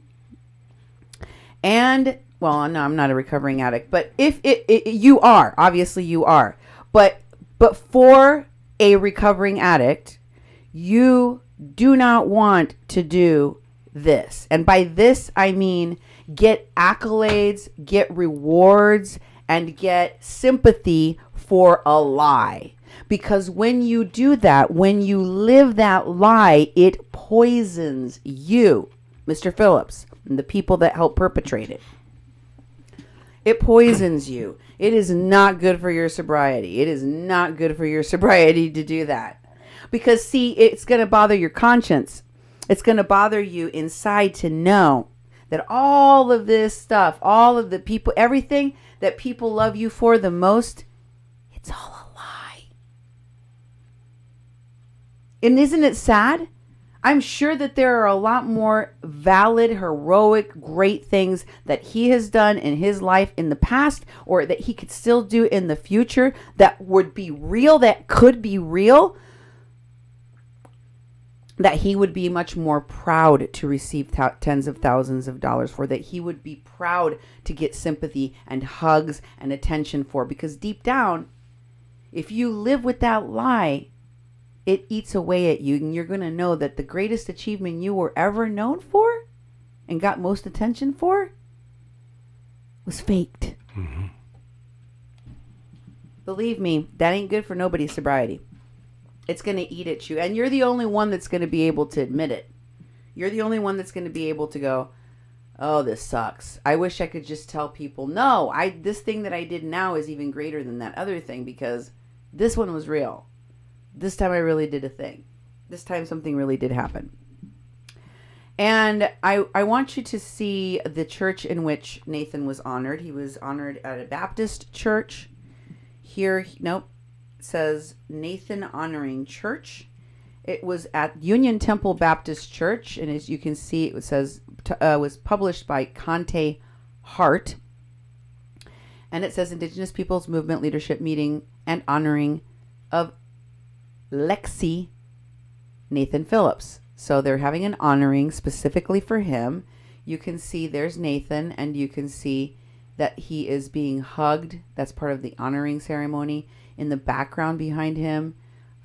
and, well, no, I'm not a recovering addict, but if you are, obviously you are, but for a recovering addict, you do not want to do this. And by this, I mean, get accolades, get rewards, and get sympathy for a lie. Because when you do that, when you live that lie, it poisons you, Mr. Phillips, and the people that help perpetrate it. It poisons you. It is not good for your sobriety. It is not good for your sobriety to do that. Because, see, it's going to bother your conscience. It's going to bother you inside to know that all of this stuff, all of the people, everything that people love you for the most, it's all a lie. And isn't it sad? I'm sure that there are a lot more valid, heroic, great things that he has done in his life in the past, or that he could still do in the future, that would be real, that could be real, that he would be much more proud to receive tens of thousands of dollars for, that he would be proud to get sympathy and hugs and attention for. Because deep down, if you live with that lie, it eats away at you, and you're going to know that the greatest achievement you were ever known for and got most attention for was faked. Mm-hmm. Believe me, that ain't good for nobody's sobriety. It's going to eat at you, and you're the only one that's going to be able to admit it. You're the only one that's going to be able to go, oh, this sucks. I wish I could just tell people, no, this thing that I did now is even greater than that other thing, because this one was real. This time I really did a thing. This time something really did happen. And I want you to see the church in which Nathan was honored. He was honored at a Baptist church. Here, nope, it says Nathan Honoring Church. It was at Union Temple Baptist Church. And as you can see, it says, was published by Conte Hart. And it says Indigenous Peoples Movement Leadership Meeting and Honoring of Lexi Nathan Phillips. So they're having an honoring specifically for him. You can see there's Nathan, and you can see that he is being hugged. That's part of the honoring ceremony. In the background behind him,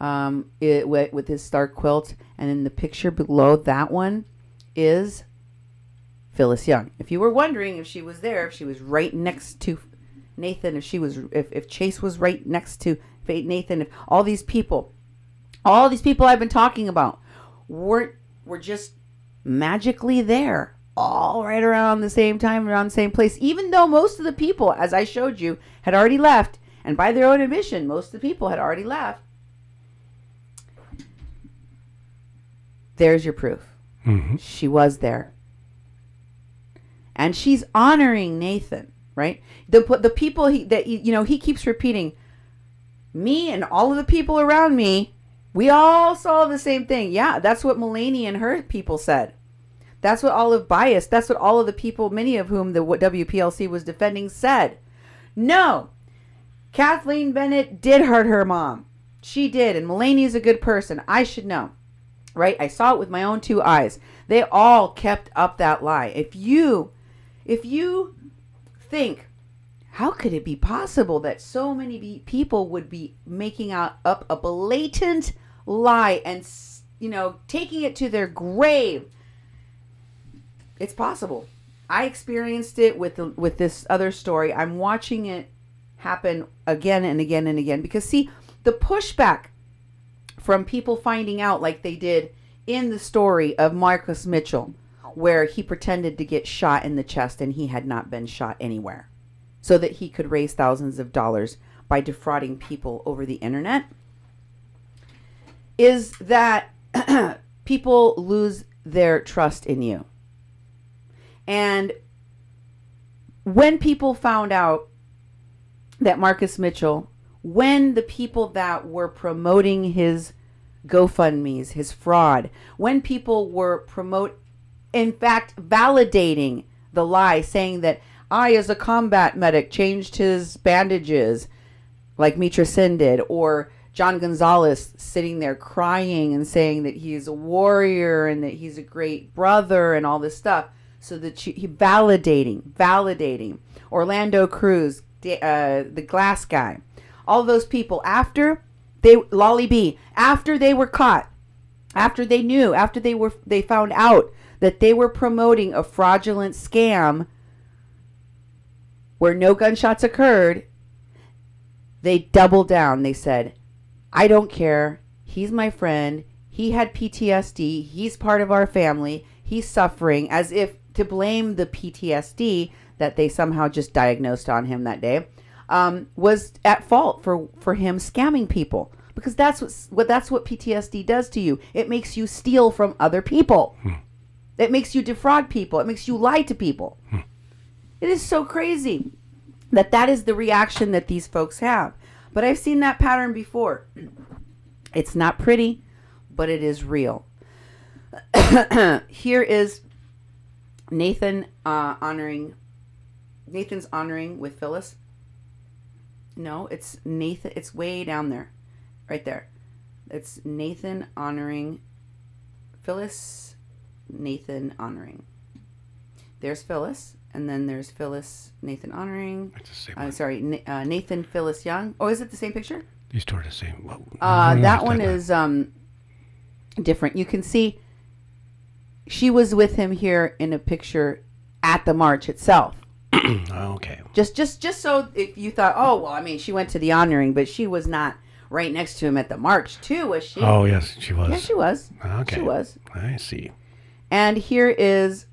with his star quilt, and in the picture below that one is Phyllis Young. If you were wondering if she was there, if she was right next to Nathan, if Chase was right next to Nathan, if all these people I've been talking about were just magically there, all right around the same time, around the same place, even though most of the people, as I showed you, had already left, and by their own admission, most of the people had already left. There's your proof. Mm-hmm. She was there. And she's honoring Nathan, right? The people he keeps repeating, me and all of the people around me, we all saw the same thing. Yeah, that's what Mulaney and her people said. That's what Olive Bias, that's what all of the people, many of whom the WPLC was defending, said. No, Kathleen Bennett did hurt her mom. She did, and Mulaney is a good person. I should know, right? I saw it with my own two eyes. They all kept up that lie. If you think, how could it be possible that so many people would be making up a blatant lie and, taking it to their grave? It's possible. I experienced it with this other story. I'm watching it happen again and again and again, because see, the pushback from people finding out, like they did in the story of Marcus Mitchell, where he pretended to get shot in the chest and he had not been shot anywhere, so that he could raise thousands of dollars by defrauding people over the internet, is that people lose their trust in you. And when people found out that Marcus Mitchell, when the people that were promoting his GoFundMes, his fraud, when people were in fact, validating the lie, saying that I, as a combat medic, changed his bandages like Mitra Sin did, or John Gonzalez sitting there crying and saying that he's a warrior and that he's a great brother and all this stuff, so that he validating Orlando Cruz, the glass guy, all those people, after Lolly B, after they were caught, after they found out that they were promoting a fraudulent scam where no gunshots occurred, they doubled down. They said, I don't care. He's my friend. He had PTSD. He's part of our family. He's suffering, as if to blame the PTSD that they somehow just diagnosed on him that day, was at fault for him scamming people. Because that's what PTSD does to you. It makes you steal from other people. It makes you defraud people. It makes you lie to people. It is so crazy that is the reaction that these folks have. But I've seen that pattern before. It's not pretty, but it is real. Here is Nathan's honoring with Phyllis. No, it's Nathan. It's way down there. Right there. It's Nathan honoring Phyllis. Nathan honoring. There's Phyllis, and then there's Phyllis, Nathan honoring. It's the same sorry, Nathan, Phyllis Young. Oh, is it the same picture? These two are the same. Well, that one is different. You can see she was with him here in a picture at the march itself. Okay. Just so if you thought, oh well, I mean, she went to the honoring, but she was not right next to him at the march too, was she? Oh yes, she was. Yes, she was. Okay. She was. I see. And here is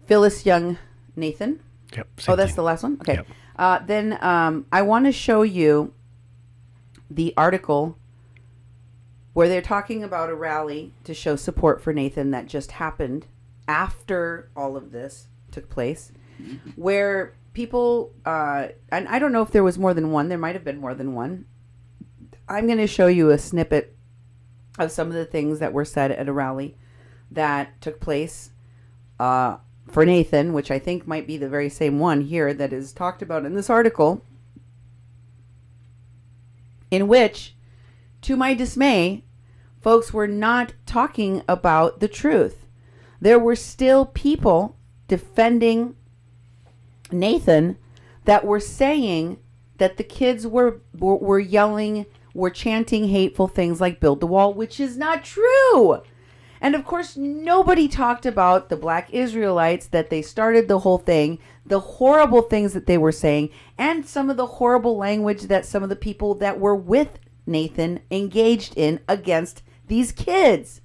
Phyllis Young Nathan. Yep. Oh, that's the last one? Okay. Yep. Then I want to show you the article where they're talking about a rally to show support for Nathan that just happened after all of this took place, where people, and I don't know if there was more than one, there might have been more than one. I'm going to show you a snippet of some of the things that were said at a rally that took place for Nathan, which I think might be the very same one here that is talked about in this article. in which, to my dismay, folks were not talking about the truth. There were still people defending Nathan that were saying that the kids were yelling, were chanting hateful things like build the wall, which is not true. And of course, nobody talked about the Black Israelites, that they started the whole thing, the horrible things that they were saying, and some of the horrible language that some of the people that were with Nathan engaged in against these kids.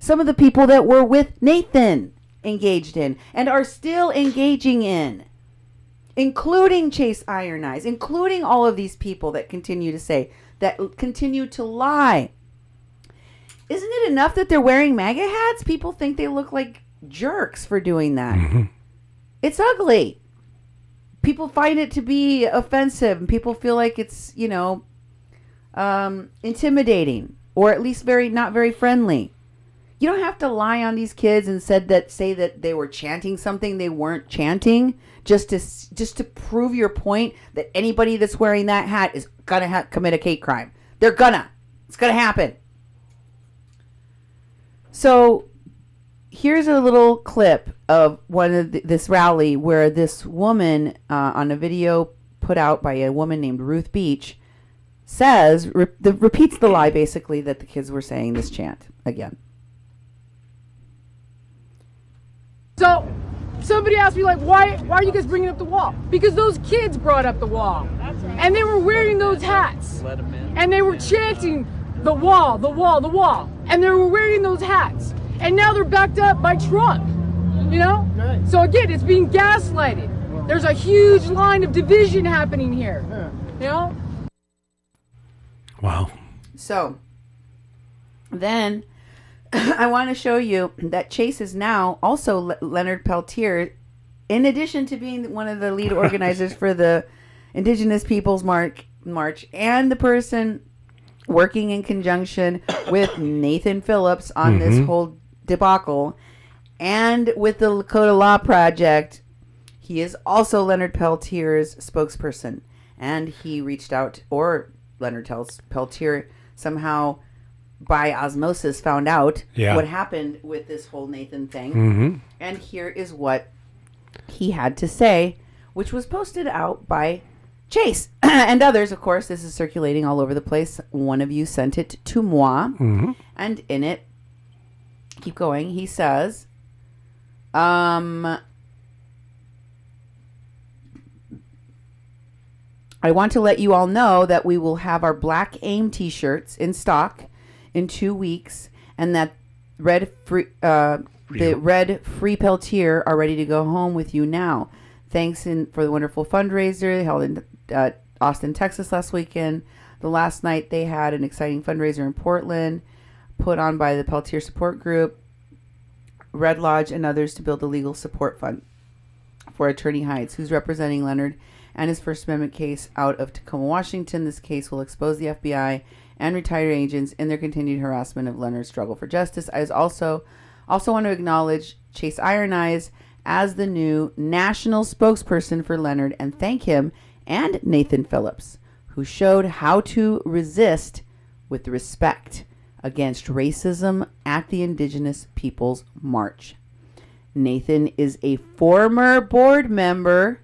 Some of the people that were with Nathan engaged in and are still engaging in, including Chase Iron Eyes, including all of these people that continue to say, that continue to lie. Isn't it enough that they're wearing MAGA hats? People think they look like jerks for doing that. Mm-hmm. It's ugly. People find it to be offensive, and people feel like it's, intimidating, or at least not very friendly. You don't have to lie on these kids and say that they were chanting something they weren't chanting just to prove your point that anybody that's wearing that hat is gonna commit a hate crime. It's gonna happen. So here's a little clip of one of this rally where this woman, on a video put out by a woman named Ruth Beach, repeats the lie basically that the kids were saying this chant again. So somebody asked me, like, why are you guys bringing up the wall? Because those kids brought up the wall. And they were wearing those hats. And they were chanting the wall, the wall, the wall. And they were wearing those hats. And now they're backed up by Trump. So again, it's being gaslighted. There's a huge line of division happening here. Wow. So then I want to show you that Chase is now also Leonard Peltier, in addition to being one of the lead organizers for the Indigenous Peoples March, and the person working in conjunction with Nathan Phillips on this whole debacle, and with the Lakota Law Project. He is also Leonard Peltier's spokesperson, and he reached out, or Leonard Peltier somehow by osmosis found out what happened with this whole Nathan thing. And here is what he had to say, which was posted out by Chase and others. Of course, this is circulating all over the place. One of you sent it to moi, and in it, keep going, he says, I want to let you all know that we will have our Black AIM t-shirts in stock in 2 weeks, and that the red free Peltier are ready to go home with you now. Thanks for the wonderful fundraiser held in Austin, Texas last weekend. The last night they had an exciting fundraiser in Portland, put on by the Peltier Support Group, Red Lodge, and others to build a legal support fund for Attorney Heights, who's representing Leonard and his First Amendment case out of Tacoma, Washington. This case will expose the FBI and retired agents in their continued harassment of Leonard's struggle for justice. I also want to acknowledge Chase Iron Eyes as the new national spokesperson for Leonard, and thank him and Nathan Phillips, who showed how to resist with respect against racism at the Indigenous Peoples March. Nathan is a former board member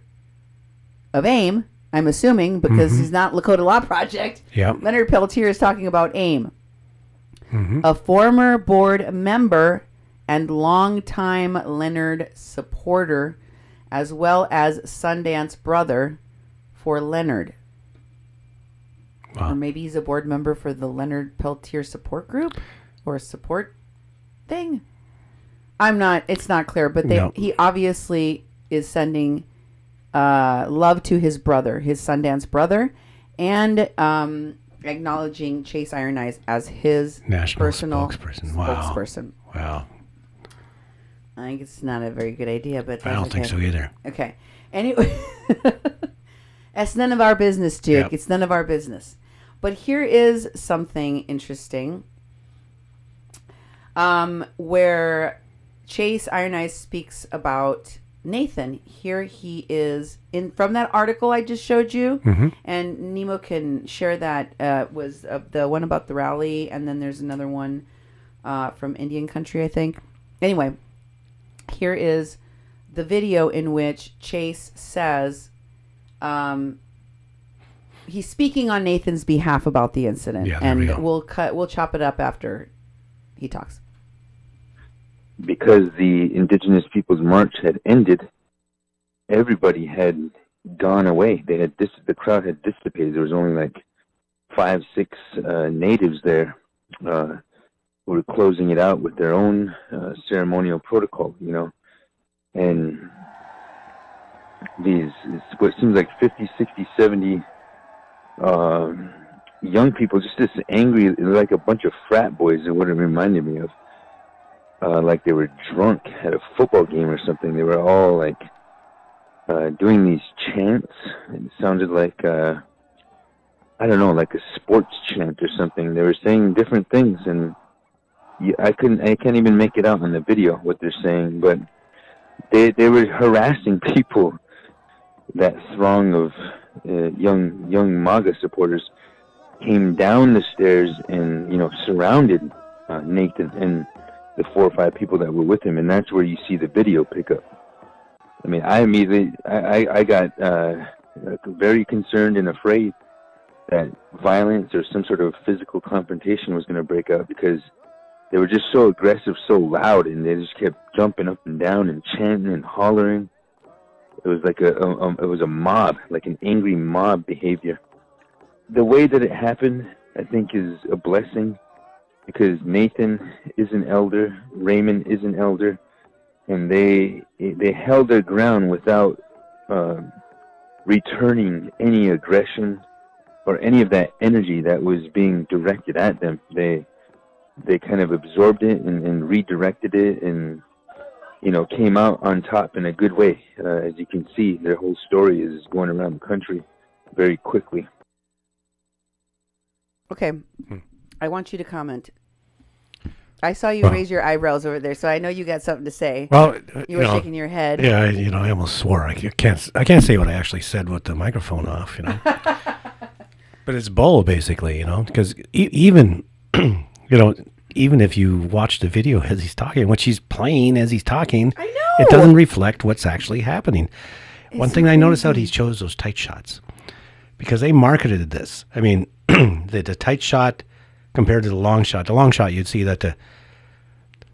of AIM, I'm assuming, because he's not Lakota Law Project. Yep. Leonard Peltier is talking about AIM. A former board member and longtime Leonard supporter, as well as Sundance brother for Leonard. Wow. Or maybe he's a board member for the Leonard Peltier support group or support thing. It's not clear, but he obviously is sending love to his brother, his Sundance brother, and acknowledging Chase Iron Eyes as his national personal spokesperson. Wow. I think it's not a very good idea, but I don't think so either. Okay. Anyway, it's none of our business, Duke. Yep. It's none of our business. But here is something interesting, where Chase Iron Eyes speaks about Nathan, here he is from that article I just showed you, and Nemo can share that. Was the one about the rally, and then there's another one from Indian country, I think. Anyway, here is the video in which Chase says he's speaking on Nathan's behalf about the incident, and we'll chop it up after he talks. Because the Indigenous Peoples March had ended, everybody had gone away. The crowd had dissipated. There was only like 5, 6 natives there who were closing it out with their own ceremonial protocol, you know. And what seems like 50, 60, 70 young people, just this angry, like a bunch of frat boys, is what it reminded me of. Like they were drunk at a football game or something. They were all like doing these chants. It sounded like I don't know, like a sports chant or something. They were saying different things, and I can't even make it out on the video what they're saying. But they were harassing people. That throng of young MAGA supporters came down the stairs and surrounded Nathan and the 4 or 5 people that were with him, and that's where you see the video pick up. I mean, I immediately, I got very concerned and afraid that violence or some sort of physical confrontation was going to break out, because they were just so aggressive, so loud, and they just kept jumping up and down and chanting and hollering. It was like it was a mob, like an angry mob behavior. The way that it happened, I think, is a blessing, because Nathan is an elder, Raymond is an elder, and they held their ground without returning any aggression or any of that energy that was being directed at them. They kind of absorbed it and redirected it, and came out on top in a good way. As you can see, their whole story is going around the country very quickly. Okay. I want you to comment. I saw you raise your eyebrows over there, so I know you got something to say. Well, you were shaking your head. Yeah, I almost swore. I can't say what I actually said with the microphone off, But it's bull, basically, because even, even if you watch the video as he's talking, which he's playing as he's talking, I know, it doesn't reflect what's actually happening. One thing I noticed out, he chose those tight shots because they marketed this. I mean, the tight shot compared to the long shot. The long shot, you'd see that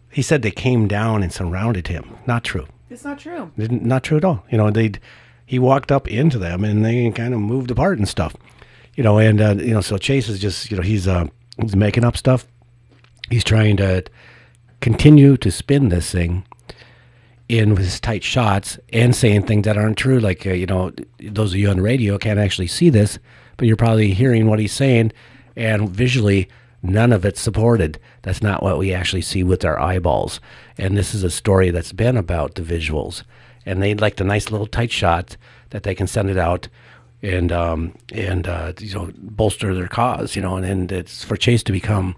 he said they came down and surrounded him. Not true. It's not true. Not true at all. He walked up into them and they kind of moved apart and stuff. So Chase is just, he's making up stuff. He's trying to continue to spin this thing in with his tight shots and saying things that aren't true. Like, those of you on the radio can't actually see this, but you're probably hearing what he's saying, and visually, none of it's supported. That's not what we actually see with our eyeballs. And this is a story that's been about the visuals. And they like the nice little tight shots that they can send it out and bolster their cause, and it's for Chase to become,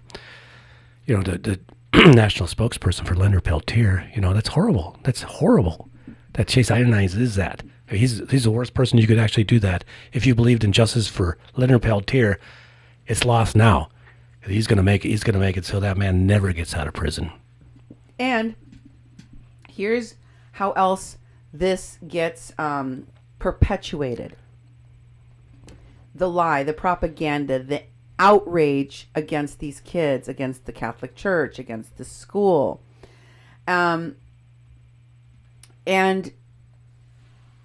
the national spokesperson for Leonard Peltier. That's horrible. That's horrible that Chase Ionize that. He's the worst person you could actually do that. If you believed in justice for Leonard Peltier, it's lost now. He's gonna make it so that man never gets out of prison. And here's how else this gets perpetuated. The lie, the propaganda, the outrage against these kids, against the Catholic Church, against the school, and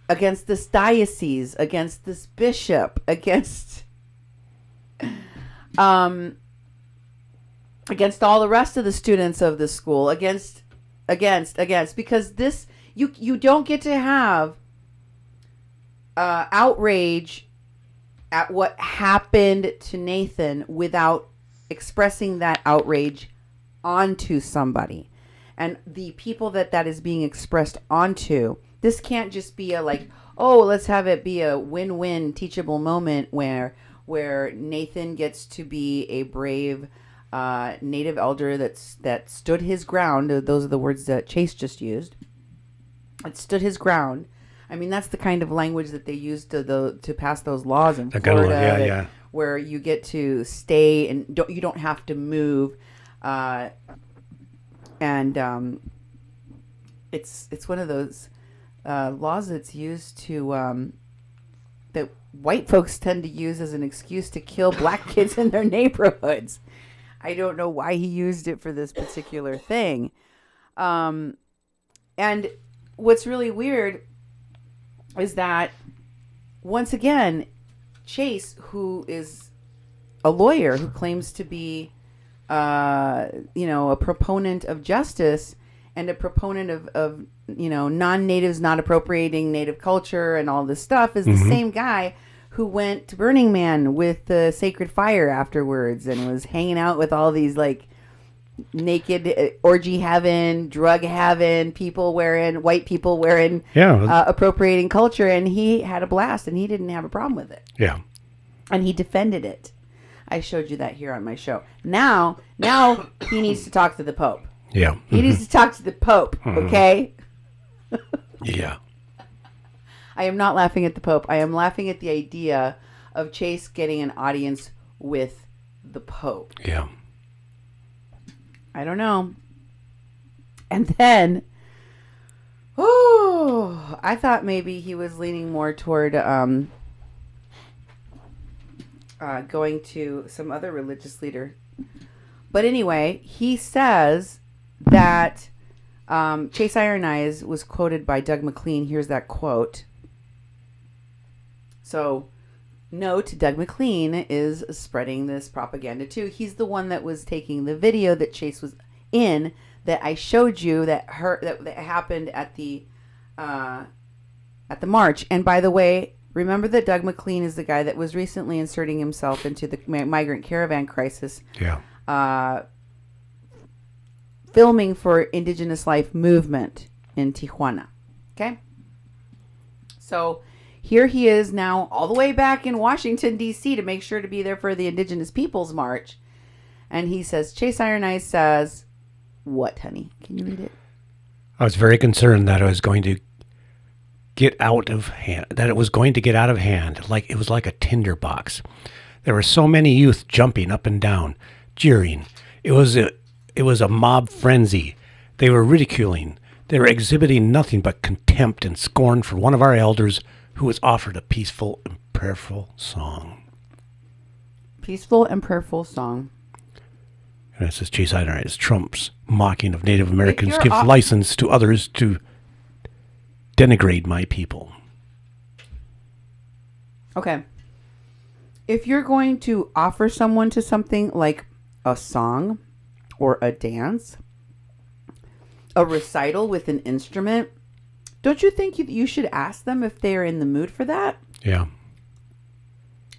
against this diocese, against this bishop, against all the rest of the students of the school, against, because this, you don't get to have outrage at what happened to Nathan without expressing that outrage onto somebody. And the people that is being expressed onto, this can't just be a let's have it be a win-win teachable moment where Nathan gets to be a brave Native elder that stood his ground. Those are the words that Chase just used. It stood his ground. I mean, that's the kind of language that they used to pass those laws in Florida, where you get to stay and you don't have to move, it's one of those laws that's used to that white folks tend to use as an excuse to kill black kids in their neighborhoods. I don't know why he used it for this particular thing. And what's really weird is that, once again, Chase, who is a lawyer who claims to be, a proponent of justice and a proponent of non-natives not appropriating native culture and all this stuff, is the same guy who went to Burning Man with the Sacred Fire afterwards and was hanging out with all these like naked orgy having, drug having white people wearing appropriating culture, and he had a blast and he didn't have a problem with it. Yeah. And he defended it. I showed you that here on my show. Now he needs to talk to the Pope. Yeah. He needs to talk to the Pope, okay? Yeah. I am not laughing at the Pope. I am laughing at the idea of Chase getting an audience with the Pope. Yeah. I don't know. And then, I thought maybe he was leaning more toward going to some other religious leader. But anyway, he says that Chase Iron Eyes was quoted by Doug McLean. Here's that quote. So, note, Doug McLean is spreading this propaganda too. He's the one that was taking the video that Chase was in, that I showed you that happened at the march. And by the way, remember that Doug McLean is the guy that was recently inserting himself into the migrant caravan crisis. Yeah. Filming for Indigenous Life Movement in Tijuana. Okay? So here he is now all the way back in Washington, D.C. to make sure to be there for the Indigenous Peoples March. And he says, Chase Iron Eyes says, what, honey? Can you read it? I was very concerned that it was going to get out of hand, like it was like a tinderbox. There were so many youth jumping up and down, jeering. It was a mob frenzy. They were ridiculing. They were exhibiting nothing but contempt and scorn for one of our elders who was offered a peaceful and prayerful song. Peaceful and prayerful song. And it says, Chase Iron Eyes, Trump's mocking of Native Americans gives license to others to denigrate my people. Okay. If you're going to offer someone to something like a song or a dance, a recital with an instrument, don't you think you should ask them if they are in the mood for that? Yeah.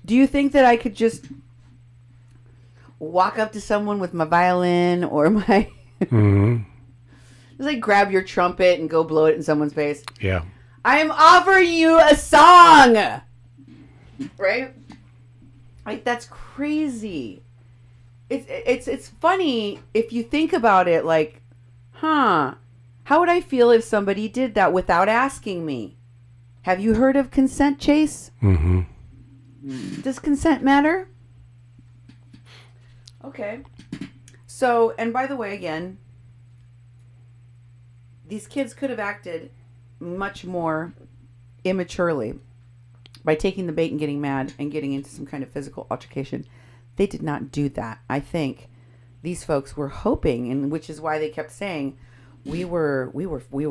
Do you think that I could just walk up to someone with my violin or my... Just like grab your trumpet and go blow it in someone's face? Yeah. I am offering you a song! Right? Like, that's crazy. It's funny if you think about it, like, how would I feel if somebody did that without asking me? Have you heard of consent, Chase? Does consent matter? Okay. So, and by the way, again, these kids could have acted much more immaturely by taking the bait and getting mad and getting into some kind of physical altercation. They did not do that. I think these folks were hoping, and which is why they kept saying we were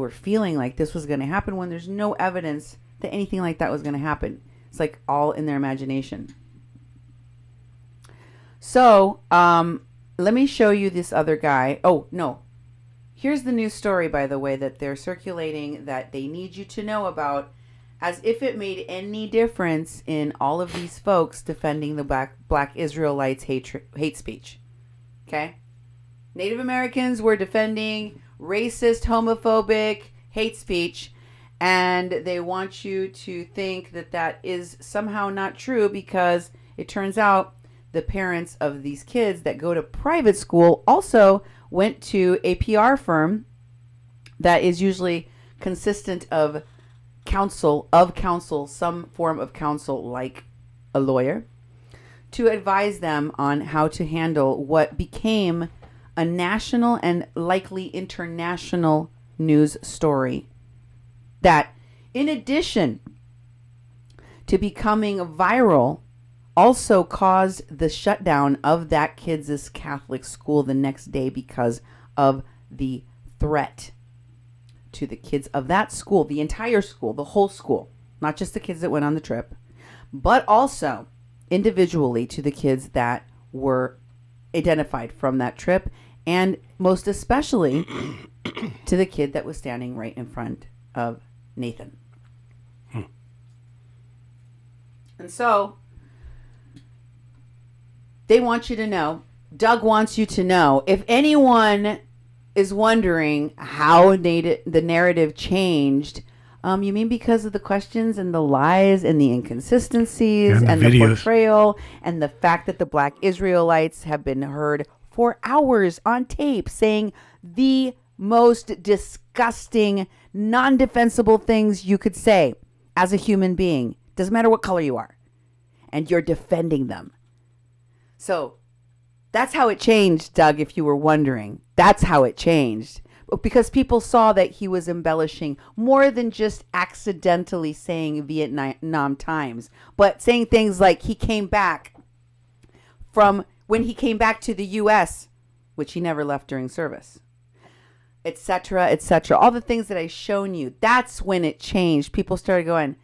feeling like this was going to happen, when there's no evidence that anything like that was going to happen. It's like all in their imagination. So, let me show you this other guy. Oh, no. Here's the new story, by the way, that they're circulating that they need you to know about, as if it made any difference in all of these folks defending the black Israelites' hate speech. Okay? Native Americans were defending racist, homophobic hate speech, and they want you to think that that is somehow not true, because it turns out the parents of these kids that go to private school also went to a PR firm that is usually consistent of counsel, some form of counsel like a lawyer, to advise them on how to handle what became a national and likely international news story that, in addition to becoming viral, also caused the shutdown of that kid's Catholic school the next day because of the threat to the kids of that school, the entire school, the whole school, not just the kids that went on the trip, but also individually to the kids that were identified from that trip, and most especially to the kid that was standing right in front of Nathan. And so they want you to know, Doug wants you to know, if anyone is wondering how the narrative changed, you mean because of the questions and the lies and the inconsistencies and the portrayal and the fact that the Black Israelites have been heard for hours on tape saying the most disgusting, non-defensible things you could say as a human being. Doesn't matter what color you are. And you're defending them. So that's how it changed, Doug, if you were wondering. That's how it changed. Because people saw that he was embellishing more than just accidentally saying Vietnam Times, but saying things like he came back from when he came back to the U.S., which he never left during service, etc., etc. All the things that I've shown you, that's when it changed. People started going,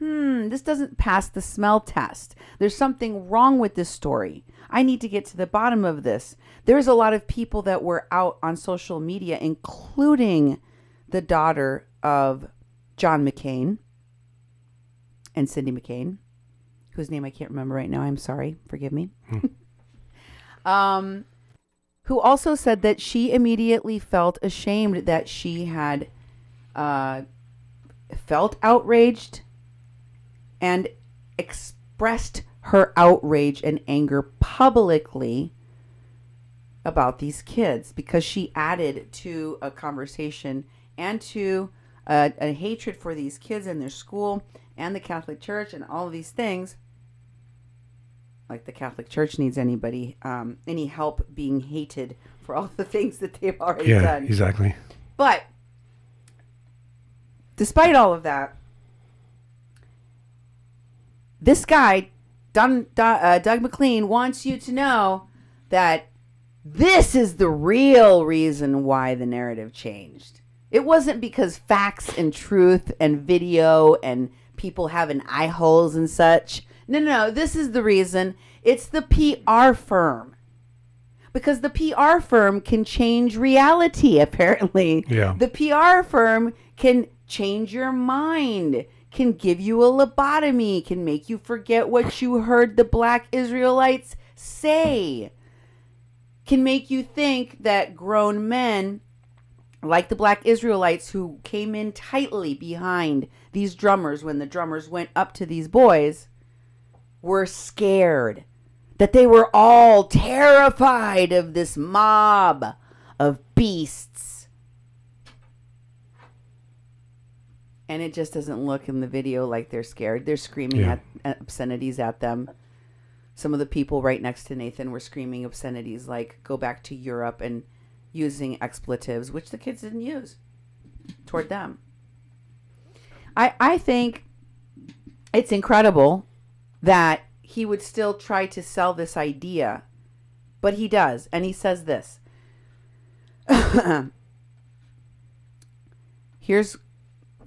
this doesn't pass the smell test. There's something wrong with this story. I need to get to the bottom of this. There's a lot of people that were out on social media, including the daughter of John McCain and Cindy McCain, whose name I can't remember right now. I'm sorry. Forgive me. Who also said that she immediately felt ashamed that she had felt outraged and expressed her outrage and anger publicly about these kids, because she added to a conversation and to a hatred for these kids and their school and the Catholic Church and all of these things. Like the Catholic Church needs any help being hated for all the things that they've already done. Yeah, exactly. But despite all of that, this guy, Doug McLean, wants you to know that this is the real reason why the narrative changed. It wasn't because facts and truth and video and people having eye holes and such. No. This is the reason. It's the PR firm. Because the PR firm can change reality, apparently. Yeah. The PR firm can change your mind, can give you a lobotomy, can make you forget what you heard the Black Israelites say, can make you think that grown men like the Black Israelites who came in tightly behind these drummers when the drummers went up to these boys were scared, that they were all terrified of this mob of beasts. And it just doesn't look in the video like they're scared. They're screaming at obscenities at them. Some of the people right next to Nathan were screaming obscenities like, go back to Europe, and using expletives, which the kids didn't use, toward them. I think it's incredible that he would still try to sell this idea, but he does. And he says this. Here's,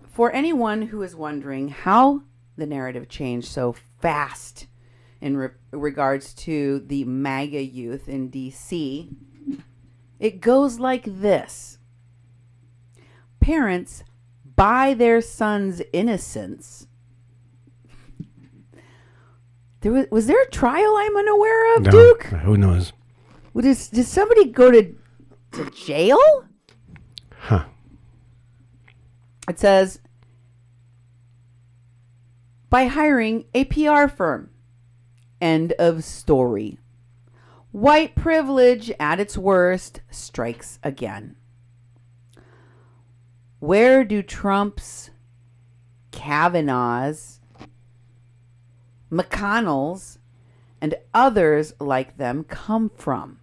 for anyone who is wondering how the narrative changed so fast in regards to the MAGA youth in D.C., it goes like this. Parents buy their son's innocence. Was there a trial I'm unaware of, No, Duke? who knows? Did somebody go to jail? Huh. It says, by hiring a PR firm. End of story. White privilege at its worst strikes again. Where do Trump's, Kavanaugh's, McConnell's, and others like them come from?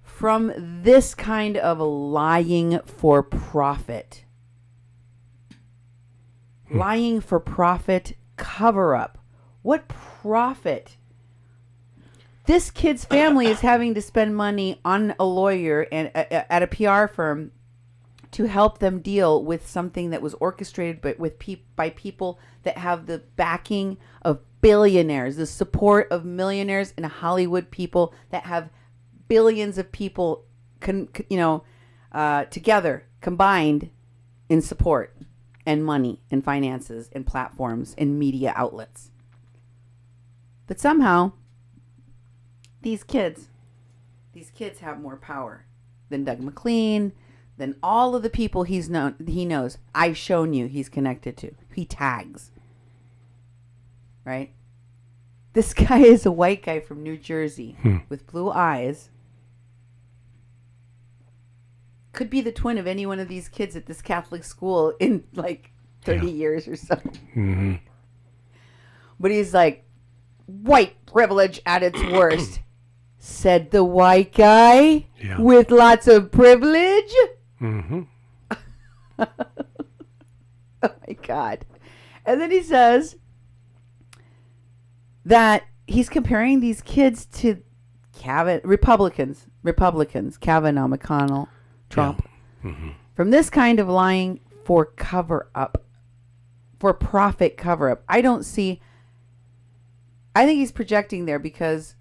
From this kind of lying for profit. Lying for profit cover up. What profit? This kid's family is having to spend money on a lawyer and at a PR firm to help them deal with something that was orchestrated by people that have the backing of billionaires, the support of millionaires and Hollywood people that have billions of people, together, combined in support and money and finances and platforms and media outlets. But somehow, these kids have more power than Doug McLean, than all of the people he knows. I've shown you he's connected to. He tags. Right? This guy is a white guy from New Jersey with blue eyes. Could be the twin of any one of these kids at this Catholic school in like 30 years or so. Mm-hmm. But he's like, white privilege at its worst. Said the white guy with lots of privilege. Mm-hmm. Oh my God. And then he says that he's comparing these kids to Republicans, Kavanaugh, McConnell, Trump. Yeah. Mm-hmm. From this kind of lying for cover-up, for profit cover-up. I think he's projecting there because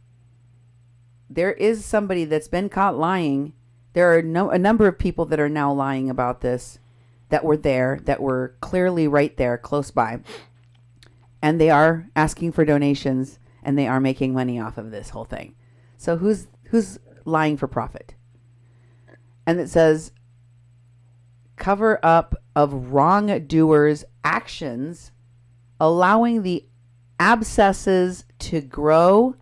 there is somebody that's been caught lying. There are a number of people that are now lying about this, that were clearly right there, close by. And they are asking for donations, and they are making money off of this whole thing. So who's lying for profit? And it says, cover up of wrongdoers' actions, allowing the abscesses to grow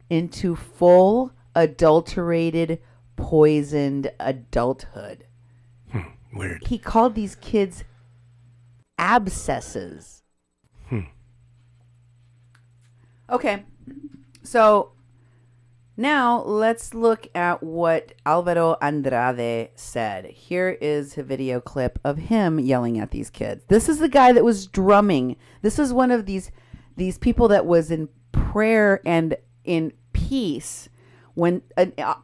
into full, adulterated, poisoned adulthood. Weird. He called these kids abscesses. Okay, so now let's look at what Alvaro Andrade said. Here is a video clip of him yelling at these kids. This is the guy that was drumming. This is one of these people that was in prayer and in peace when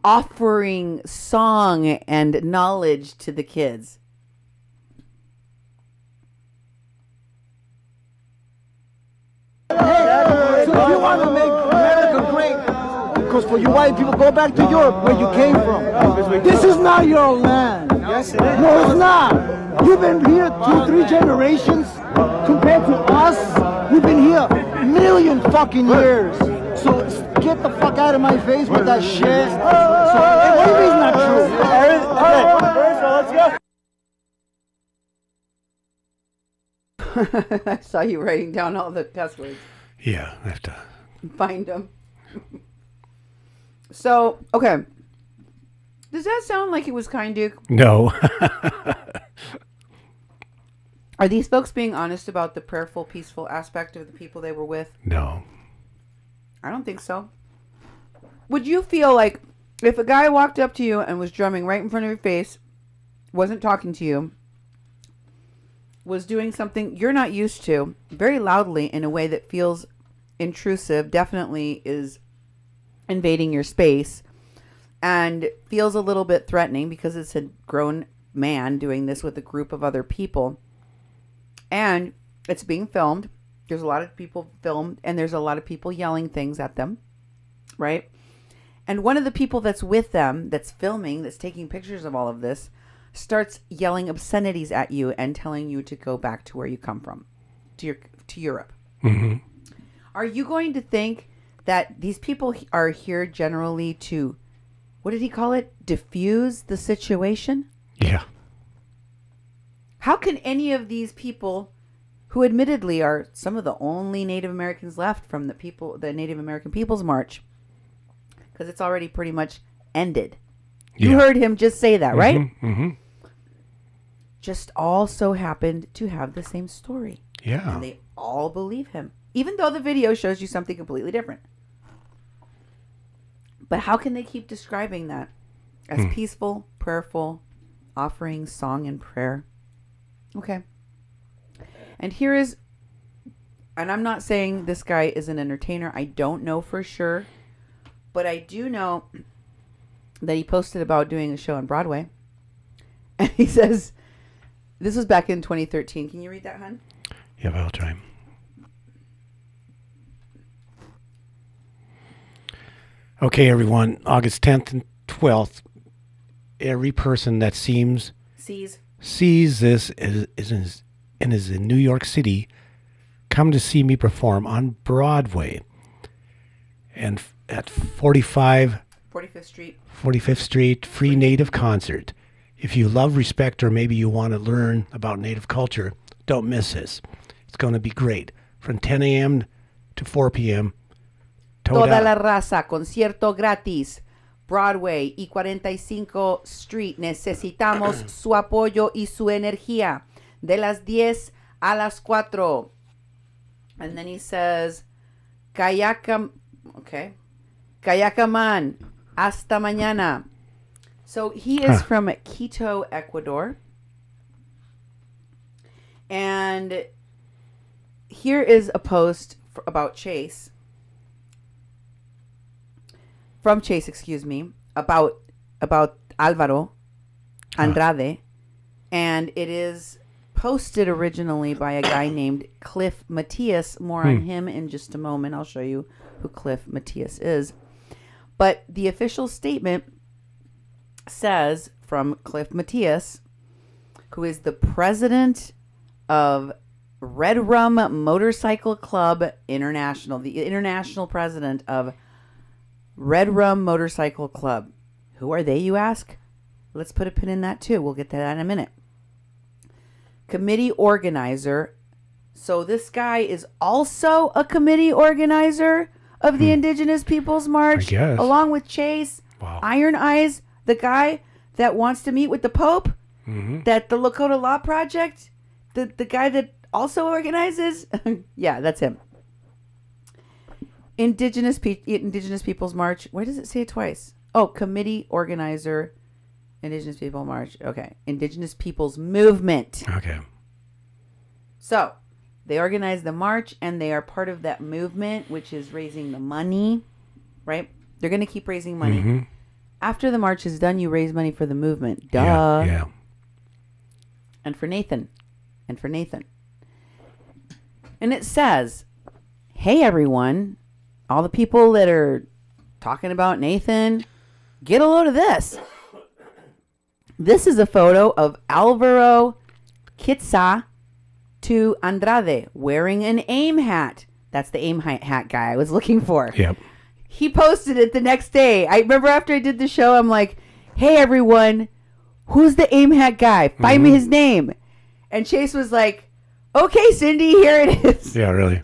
offering song and knowledge to the kids. So if you want to make America great, because for you white people, go back to Europe where you came from. This is not your land. Yes, it is. No, it's not. You've been here 2-3 generations compared to us. We've been here a million fucking years. So get the fuck out of my face with that shit. So what do you mean it's not true? Okay, let's go. I saw you writing down all the test words. Yeah, I have to find them. So, okay. Does that sound like it was kind, Duke? No. Are these folks being honest about the prayerful, peaceful aspect of the people they were with? No. I don't think so. Would you feel like if a guy walked up to you and was drumming right in front of your face, wasn't talking to you, was doing something you're not used to, very loudly in a way that feels intrusive, definitely is invading your space, and feels a little bit threatening because it's a grown man doing this with a group of other people, and it's being filmed. There's a lot of people filmed, and there's a lot of people yelling things at them, right? And one of the people that's with them, that's filming, that's taking pictures of all of this, starts yelling obscenities at you and telling you to go back to where you come from, to Europe. Mm-hmm. Are you going to think that these people are here generally to, what did he call it? Diffuse the situation? Yeah. How can any of these people, who admittedly are some of the only Native Americans left from the Native American People's March, because it's already pretty much ended. You heard him just say that, right? Mm-hmm. just all so happened to have the same story. Yeah. And they all believe him, even though the video shows you something completely different. But how can they keep describing that as peaceful, prayerful, offering song and prayer? Okay. And here is, and I'm not saying this guy is an entertainer. I don't know for sure. But I do know that he posted about doing a show on Broadway. And he says, this was back in 2013. Can you read that, hon? Yeah, I'll try. Okay, everyone. August 10th and 12th. Every person that sees this is in New York City, come to see me perform on Broadway. And at 45... 45th Street, free Native concert. If you love, respect, or maybe you want to learn about Native culture, don't miss this. It's going to be great. From 10 a.m. to 4 p.m. Toda la raza, concierto gratis. Broadway y 45 Street. Necesitamos su apoyo y su energía. De las 10 a las 4. And then he says, Kayakaman, hasta mañana. So he is from Quito, Ecuador. And here is a post about Chase. From Chase, excuse me, about Alvaro Andrade. And it is posted originally by a guy named Cliff Matias. More on him in just a moment. I'll show you who Cliff Matias is. But the official statement says from Cliff Matias, who is the president of Red Rum Motorcycle Club International, the international president of Red Rum Motorcycle Club. Who are they, you ask? Let's put a pin in that too. We'll get to that in a minute. Committee organizer. So this guy is also a committee organizer of the Indigenous Peoples March, I guess. along with Chase. Wow. Iron Eyes, the guy that wants to meet with the Pope, that the Lakota Law Project, the guy that also organizes. Yeah, that's him. Indigenous Peoples March. Why does it say it twice? Oh, committee organizer, Indigenous People March. Okay, Indigenous Peoples Movement. Okay. So they organize the march, and they are part of that movement, which is raising the money, right? They're going to keep raising money. After the march is done, you raise money for the movement. Duh. Yeah. And for Nathan. And it says, hey, everyone, all the people that are talking about Nathan, get a load of this. This is a photo of Alvaro Kitsa to Andrade wearing an AIM hat. That's the AIM hat guy I was looking for. Yep. He posted it the next day. I remember after I did the show, I'm like, hey, everyone, who's the AIM hat guy? Find me his name. And Chase was like, okay, Cindy, here it is. Yeah, really.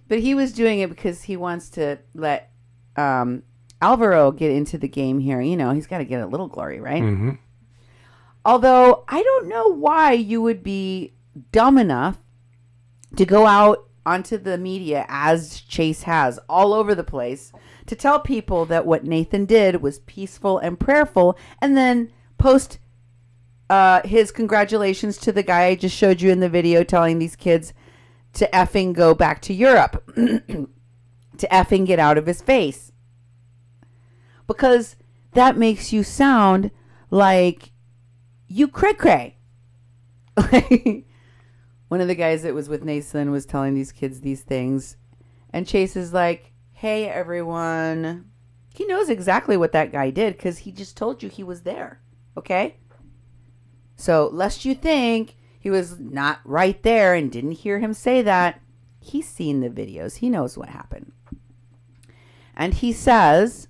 But he was doing it because he wants to let Alvaro get into the game here. You know, he's got to get a little glory, right? Although, I don't know why you would be dumb enough to go out onto the media, as Chase has, all over the place, to tell people that what Nathan did was peaceful and prayerful, and then post his congratulations to the guy I just showed you in the video telling these kids to effing go back to Europe, to effing get out of his face. Because that makes you sound like you cray-cray. One of the guys that was with Nathan was telling these kids these things. And Chase is like, hey, everyone. He knows exactly what that guy did because he just told you he was there. Okay? So, lest you think he was not right there and didn't hear him say that, he's seen the videos. He knows what happened. And he says,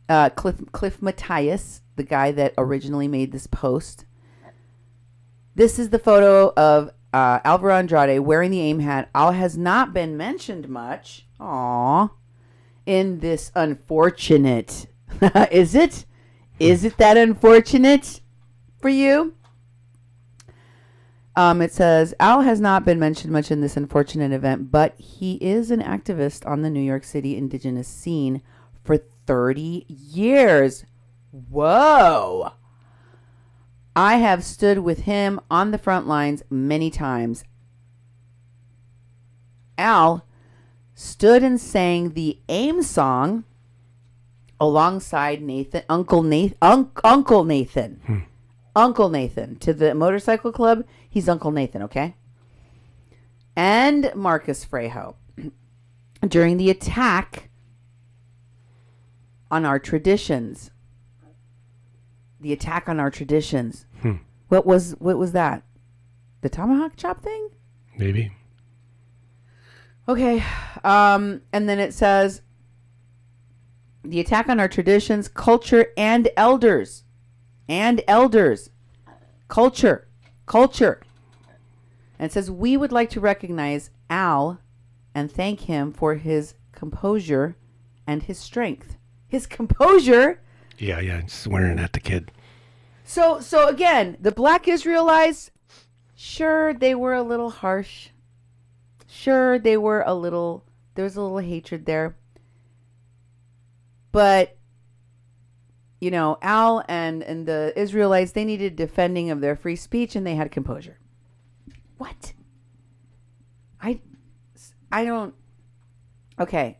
Cliff Matias, the guy that originally made this post, this is the photo of Alvaro Andrade wearing the AIM hat. Al has not been mentioned much. Aww. In this unfortunate. Is it? Is it that unfortunate for you? It says, Al has not been mentioned much in this unfortunate event, but he is an activist on the New York City indigenous scene for 30 years. Whoa. I have stood with him on the front lines many times. Al stood and sang the AIM song alongside Nathan, Uncle Nathan. Uncle Nathan. To the motorcycle club, he's Uncle Nathan, okay? And Marcus Frejo. During the attack on our traditions. The attack on our traditions. What was that? The tomahawk chop thing? Maybe. Okay. And then it says, the attack on our traditions, culture, and elders. And elders. Culture. And it says, we would like to recognize Al and thank him for his composure and his strength. His composure? Yeah, swearing at the kid. So again, the Black Israelites, sure, they were a little harsh. Sure, there was a little hatred there. But, you know, Al and the Israelites, they needed defending of their free speech, and they had composure. What? I don't... Okay.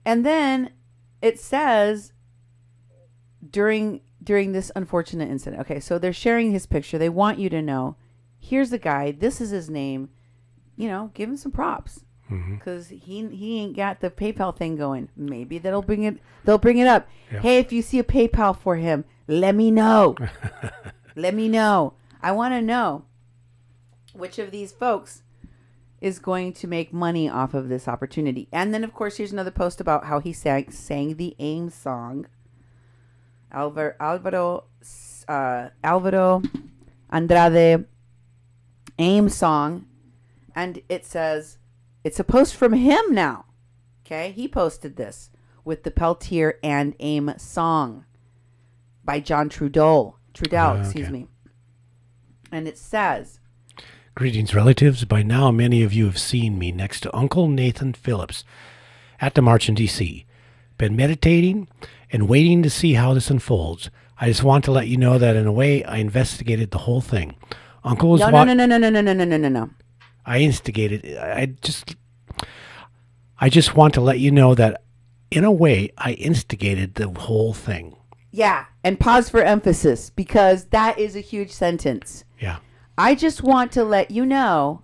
And then it says during this unfortunate incident. Okay, so they're sharing his picture. They want you to know, here's the guy. This is his name. You know, give him some props. Because he ain't got the PayPal thing going. Maybe they'll bring it up. Yeah. Hey, if you see a PayPal for him, let me know. Let me know. I want to know which of these folks is going to make money off of this opportunity. And then, of course, here's another post about how he sang the AIM song. Alvaro Andrade AIM song. And it says, it's a post from him now. Okay, he posted this with the Peltier and AIM song by John Trudell, excuse me. And it says, greetings, relatives. By now, many of you have seen me next to Uncle Nathan Phillips at the march in D.C. Been meditating and waiting to see how this unfolds. I just want to let you know that in a way, I investigated the whole thing. Uncle was No. I instigated. I just want to let you know that, in a way, I instigated the whole thing. Yeah, and pause for emphasis, because that is a huge sentence. Yeah. I just want to let you know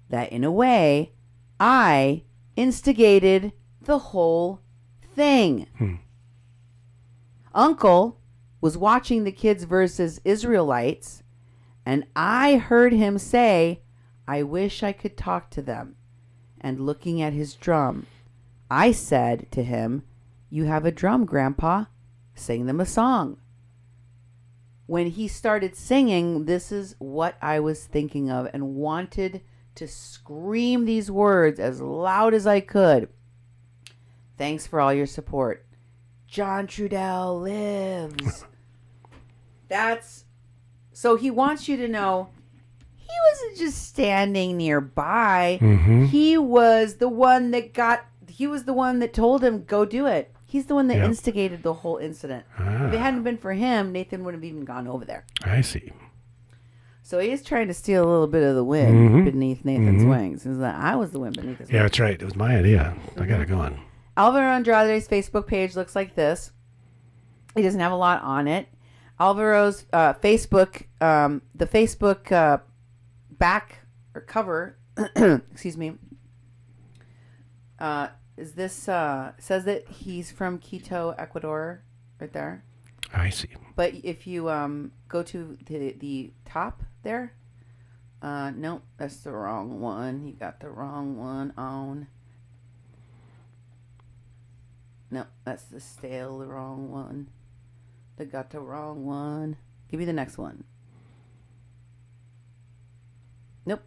that, in a way, I instigated the whole thing. Uncle was watching the kids versus Israelites, and I heard him say, I wish I could talk to them. And looking at his drum, I said to him, you have a drum, Grandpa. Sing them a song. When he started singing, this is what I was thinking of and wanted to scream these words as loud as I could. Thanks for all your support. John Trudell lives. So he wants you to know, he wasn't just standing nearby. He was the one that told him, go do it. He's the one that instigated the whole incident. If it hadn't been for him, Nathan wouldn't have even gone over there. I see. So he is trying to steal a little bit of the wind beneath Nathan's wings. He's like, I was the wind beneath his wings. Yeah, that's right. It was my idea. I got it going. Alvaro Andrade's Facebook page looks like this. He doesn't have a lot on it. Alvaro's Facebook, the Facebook back or cover, excuse me, is this, says that he's from Quito, Ecuador, right there. I see. But if you go to the top there, nope, that's the wrong one. You got the wrong one on. No, that's the wrong one. They got the wrong one. Give me the next one. Nope.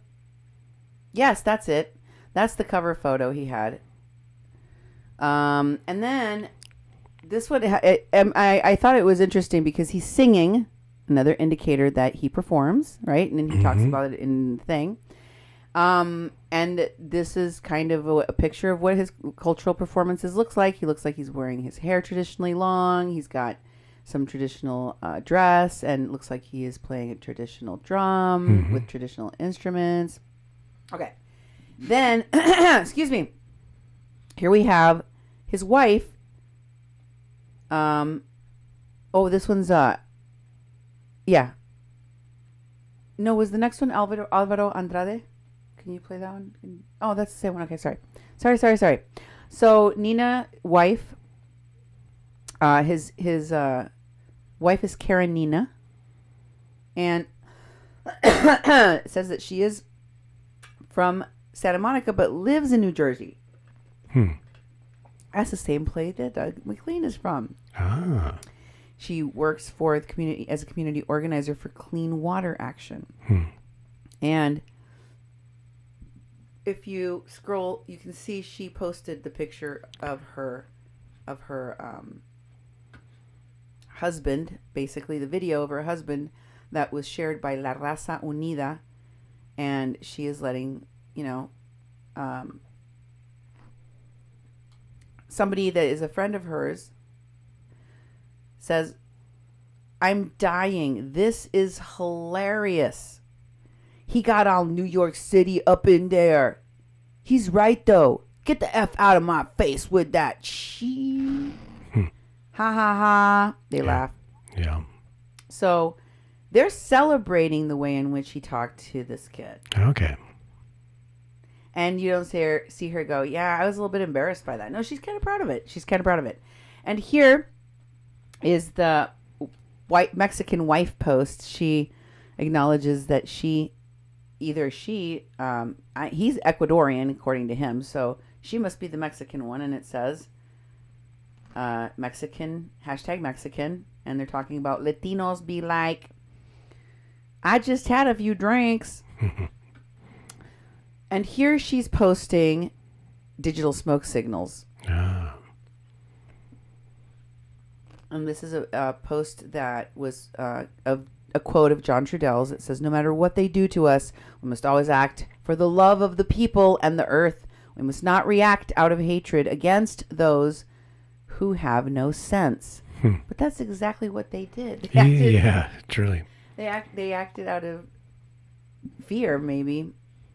Yes, that's it. That's the cover photo he had. And then this one, I thought it was interesting because he's singing. another indicator that he performs, right? And then he talks about it in the thing. And this is kind of a picture of what his cultural performances looks like. He looks like he's wearing his hair traditionally long. He's got some traditional dress, and it looks like he is playing a traditional drum with traditional instruments. Okay. Then, excuse me. Here we have his wife. Oh, this one's, yeah. No, was the next one Alvaro Andrade? Can you play that one? Oh, that's the same one. Okay, sorry. Sorry. So, Nina, wife, his wife is Karen Nina. And it says that she is from Santa Monica, but lives in New Jersey. That's the same place that Doug McLean is from. Ah. She works for the community as a community organizer for Clean Water Action. And if you scroll, you can see she posted the picture of her husband, basically the video of her husband that was shared by La Raza Unida, and she is letting, you know, somebody that is a friend of hers says, "I'm dying. This is hilarious. He got all New York City up in there. He's right, though. Get the F out of my face with that shit." Ha ha ha. They laugh. Yeah. So they're celebrating the way in which he talked to this kid. Okay. And you don't see her go, "Yeah, I was a little bit embarrassed by that." No, she's kind of proud of it. And here is the white Mexican wife post. She acknowledges that he's Ecuadorian according to him, so she must be the Mexican one. And it says Mexican, #Mexican, and they're talking about Latinos be like, "I just had a few drinks." And here she's posting digital smoke signals. And this is a post that was a quote of John Trudell's. It says, "No matter what they do to us, we must always act for the love of the people and the earth. We must not react out of hatred against those who have no sense." But that's exactly what they did. Yeah, truly. They acted out of fear, maybe.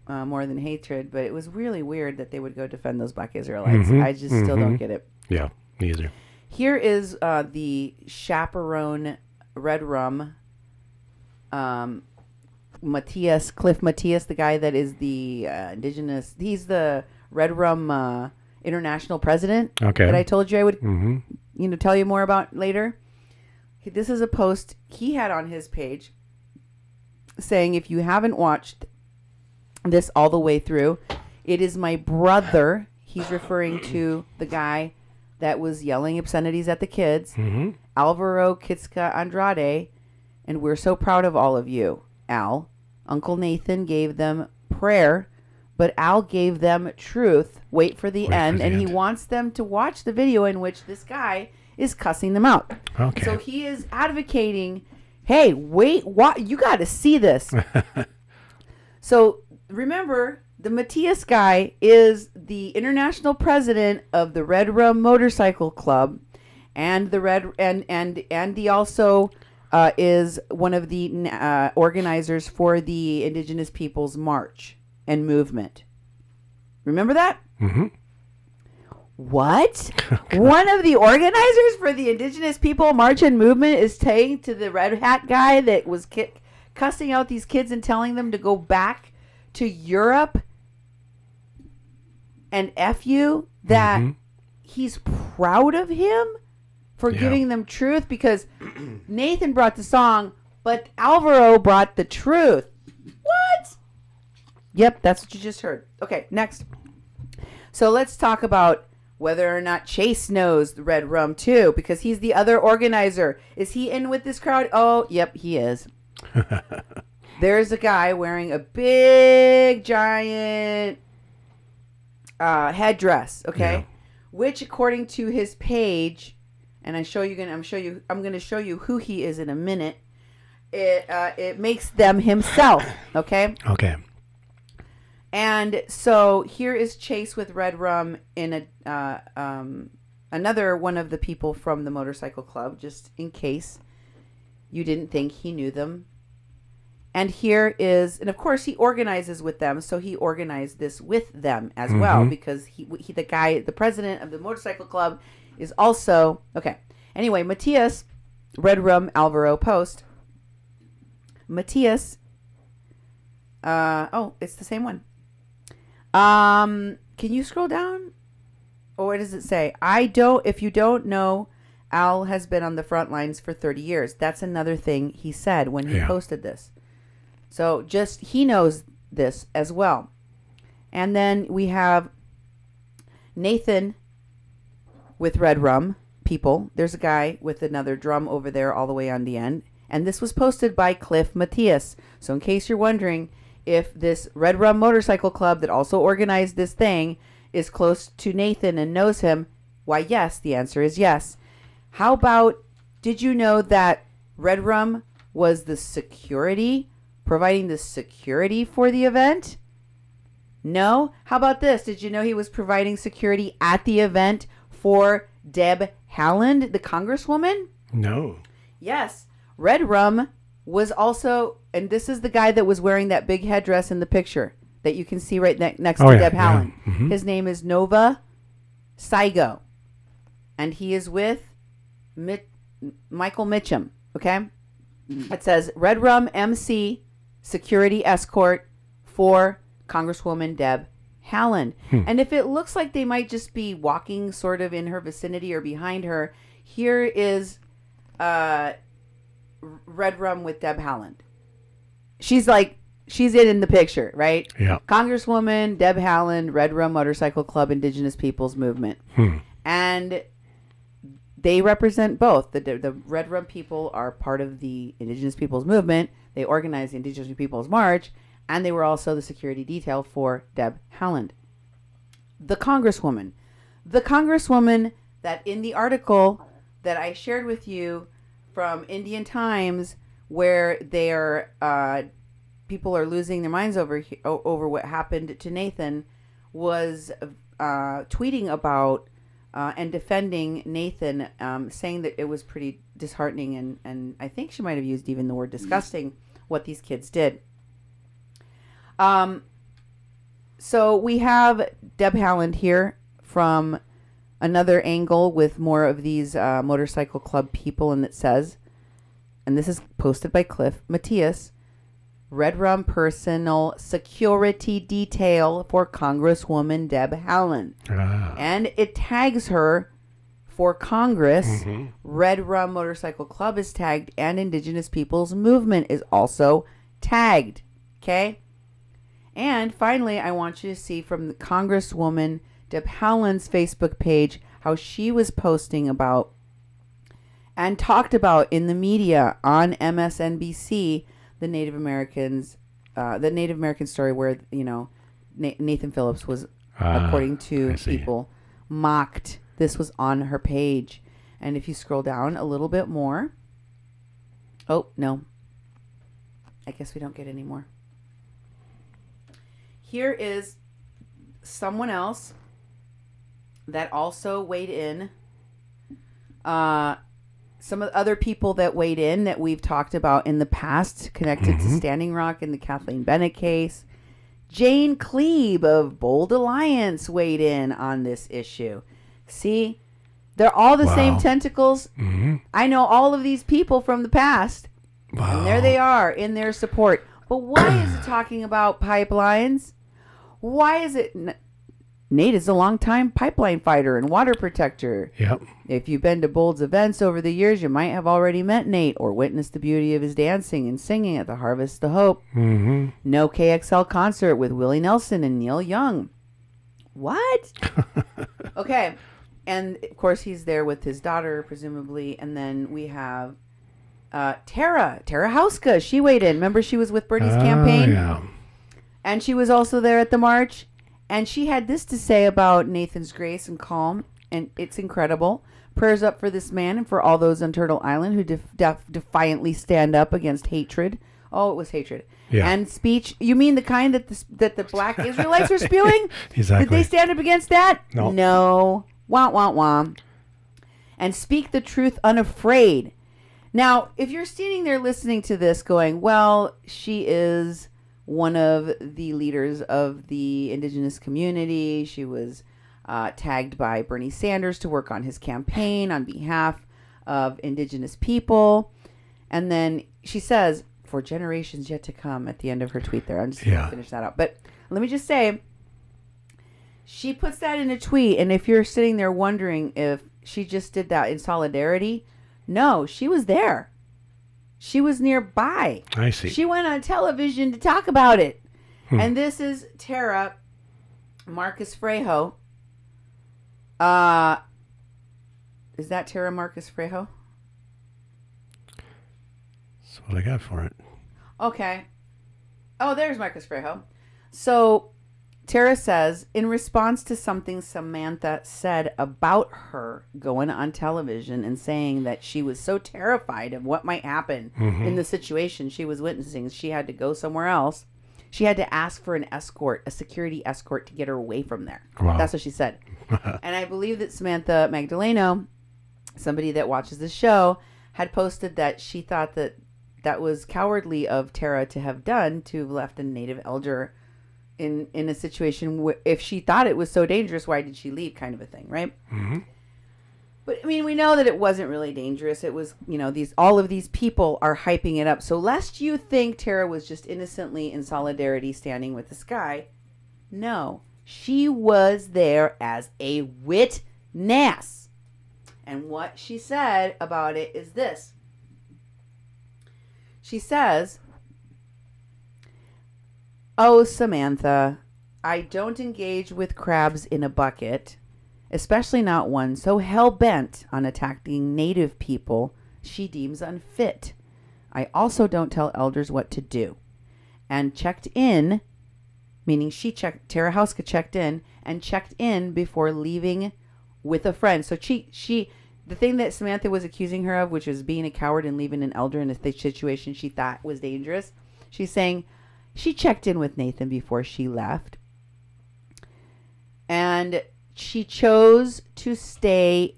More than hatred, but it was really weird that they would go defend those black Israelites. I just still don't get it. Yeah, me either. Here is the Chaperone Red Rum. Cliff Matias, the guy that is the indigenous. He's the Red Rum international president. Okay. That I told you I would, tell you more about later. This is a post he had on his page saying, "If you haven't watched this all the way through, it is my brother." He's referring to the guy that was yelling obscenities at the kids, Alvaro Kitska Andrade, and we're so proud of all of you, Al. Uncle Nathan gave them prayer, but Al gave them truth. Wait for the end, and he wants them to watch the video in which this guy is cussing them out. Okay. So he is advocating, hey, wait, what? You got to see this. So remember, the Matias guy is the international president of the Red Rum Motorcycle Club, and he also is one of the organizers for the Indigenous Peoples March and Movement. Remember that? What? One of the organizers for the Indigenous People March and Movement is saying to the red hat guy that was cussing out these kids and telling them to go back to Europe and F you, that he's proud of him for giving them truth, because Nathan brought the song, but Alvaro brought the truth. What? Yep, that's what you just heard. Okay, next. So let's talk about whether or not Chase knows the Red Rum too, because he's the other organizer. Is he in with this crowd? Oh, yep, he is. There's a guy wearing a big, giant headdress, okay? Which, according to his page, and I'm going to show you who he is in a minute. it makes them himself. Okay. Okay. And so here is Chase with Red Rum in another one of the people from the motorcycle club, just in case you didn't think he knew them. And here is, and of course he organizes with them, so he organized this with them as well, because he the president of the motorcycle club is also, okay. Anyway, Matthias, Red Rum Alvaro post. Matthias, it's the same one. Can you scroll down? Or what does it say? If you don't know, Al has been on the front lines for 30 years. That's another thing he said when he posted this. So he knows this as well. And then we have Nathan with Red Rum people. There's a guy with another drum over there all the way on the end. And this was posted by Cliff Matthias. So in case you're wondering if this Red Rum Motorcycle Club that also organized this thing is close to Nathan and knows him, why, yes, the answer is yes. How about, did you know that Red Rum was the security, providing the security for the event? No? How about this? Did you know he was providing security at the event for Deb Haaland, the congresswoman? No. Yes. Red Rum was also, and this is the guy that was wearing that big headdress in the picture that you can see right next to Deb Haaland. Yeah. His name is Nova Saigo, and he is with Michael Mitchum, okay? It says Red Rum MC security escort for Congresswoman Deb Haaland. And if it looks like they might just be walking sort of in her vicinity or behind her, here is Red Rum with Deb Haaland. She's in the picture, right? Yeah. Congresswoman Deb Haaland, Red Rum Motorcycle Club, Indigenous Peoples Movement. And they represent both. The Red Rum people are part of the Indigenous Peoples Movement. They organized the Indigenous Peoples March, and they were also the security detail for Deb Haaland. The Congresswoman that in the article that I shared with you from Indian Times, where people are losing their minds over what happened to Nathan, was tweeting about and defending Nathan, saying that it was pretty disheartening, and I think she might have used even the word disgusting, what these kids did. So we have Deb Haaland here from another angle with more of these motorcycle club people, and it says, and this is posted by Cliff Matthias, Red Rum personal security detail for Congresswoman Deb Haaland. And it tags her for Congress. Red Rum Motorcycle Club is tagged, and Indigenous Peoples Movement is also tagged. Okay? And finally, I want you to see from the Congresswoman Deb Haaland's Facebook page how she was posting about and talked about in the media on MSNBC the Native American story where, Nathan Phillips was, according to people, mocked. This was on her page. And if you scroll down a little bit more, oh, no. I guess we don't get any more. Here is someone else that also weighed in. Some of the other people that weighed in that we've talked about in the past connected to Standing Rock in the Kathleen Bennett case. Jane Cleave of Bold Alliance weighed in on this issue. See, they're all the same tentacles. I know all of these people from the past. And there they are in their support. But why is it talking about pipelines? Why is it... Nate is a longtime pipeline fighter and water protector. Yep. If you've been to Bold's events over the years, you might have already met Nate or witnessed the beauty of his dancing and singing at the Harvest of Hope. No KXL concert with Willie Nelson and Neil Young. What? Okay. And, of course, he's there with his daughter, presumably. And then we have Tara Hauska. She weighed in. Remember, she was with Bernie's campaign? Yeah. And she was also there at the march. And she had this to say about Nathan's grace and calm. and it's incredible. Prayers up for this man and for all those on Turtle Island who defiantly stand up against hatred. Oh, it was hatred. Yeah. And speech. You mean the kind that the black Israelites are spewing? Exactly. Did they stand up against that? No. No. Wah, wah, wah. And speak the truth unafraid. Now, if you're standing there listening to this going, well, she is one of the leaders of the indigenous community. She was tagged by Bernie Sanders to work on his campaign on behalf of indigenous people. And then she says, for generations yet to come at the end of her tweet there. I'm just going to finish that out. But let me just say, she puts that in a tweet. And if you're sitting there wondering if she just did that in solidarity, no, she was there. She was nearby. I see. She went on television to talk about it. And this is Tara Marcus Frejo. Is that Tara Marcus Frejo? That's what I got for it. Okay. Oh, there's Marcus Frejo. So Tara says, in response to something Samantha said about her going on television and saying that she was so terrified of what might happen in the situation she was witnessing, she had to go somewhere else. She had to ask for an escort, a security escort, to get her away from there. Wow. That's what she said. And I believe that Samantha Magdaleno, somebody that watches the show, had posted that she thought that that was cowardly of Tara to have done, to have left a native elder in a situation where, if she thought it was so dangerous, why did she leave, kind of a thing, right? But I mean, we know that it wasn't really dangerous. It was, you know, all of these people are hyping it up. So lest you think Tara was just innocently in solidarity standing with this guy, no, she was there as a witness. And what she said about it is this. She says, "Oh, Samantha, I don't engage with crabs in a bucket, especially not one so hell-bent on attacking native people she deems unfit. I also don't tell elders what to do. And checked in," meaning Tara Houska checked in before leaving with a friend. So the thing that Samantha was accusing her of, which was being a coward and leaving an elder in a situation she thought was dangerous, she's saying she checked in with Nathan before she left. And she chose to stay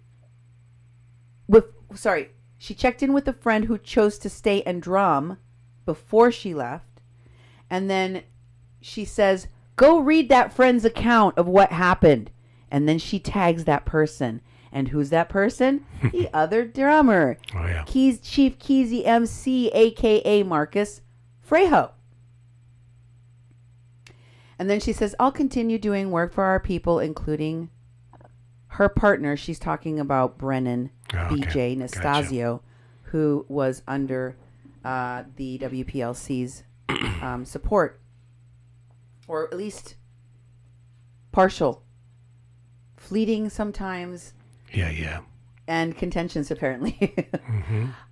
she checked in with a friend who chose to stay and drum before she left. And then she says, go read that friend's account of what happened. And then she tags that person. And who's that person? The other drummer. Oh, yeah. Chief Keezy MC, a.k.a. Marcus Frejo. And then she says, I'll continue doing work for our people, including her partner. She's talking about Brennan BJ Nastasio, who was under the WPLC's support, or at least partial, fleeting sometimes. Yeah. And contentions, apparently.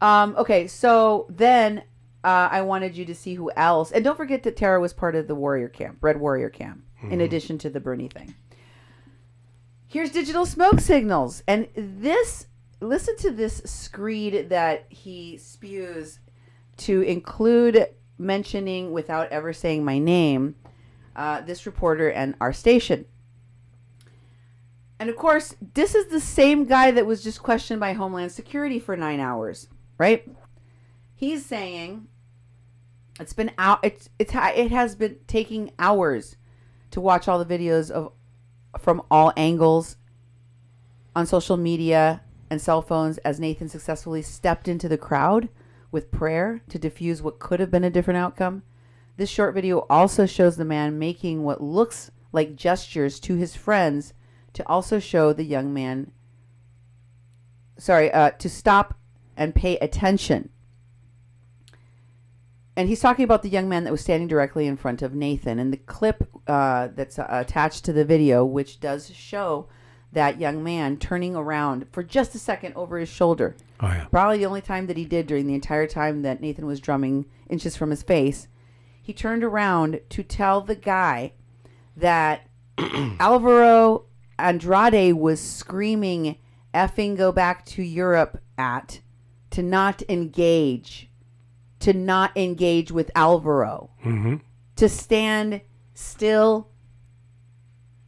Okay, so then I wanted you to see who else. And don't forget that Tara was part of the Warrior Camp, Red Warrior Camp, in addition to the Bernie thing. Here's digital smoke signals. And listen to this screed that he spews to include mentioning, without ever saying my name, this reporter and our station. And of course, this is the same guy that was just questioned by Homeland Security for 9 hours, right? He's saying it has been taking hours to watch all the videos from all angles on social media and cell phones as Nathan successfully stepped into the crowd with prayer to diffuse what could have been a different outcome. This short video also shows the man making what looks like gestures to his friends to also show the young man, to stop and pay attention. And he's talking about the young man that was standing directly in front of Nathan. And the clip that's attached to the video, which does show that young man turning around for just a second over his shoulder. Oh, yeah. Probably the only time that he did during the entire time that Nathan was drumming inches from his face. He turned around to tell the guy that Alvaro Andrade was screaming, effing go back to Europe at, to not engage with Alvaro, to stand still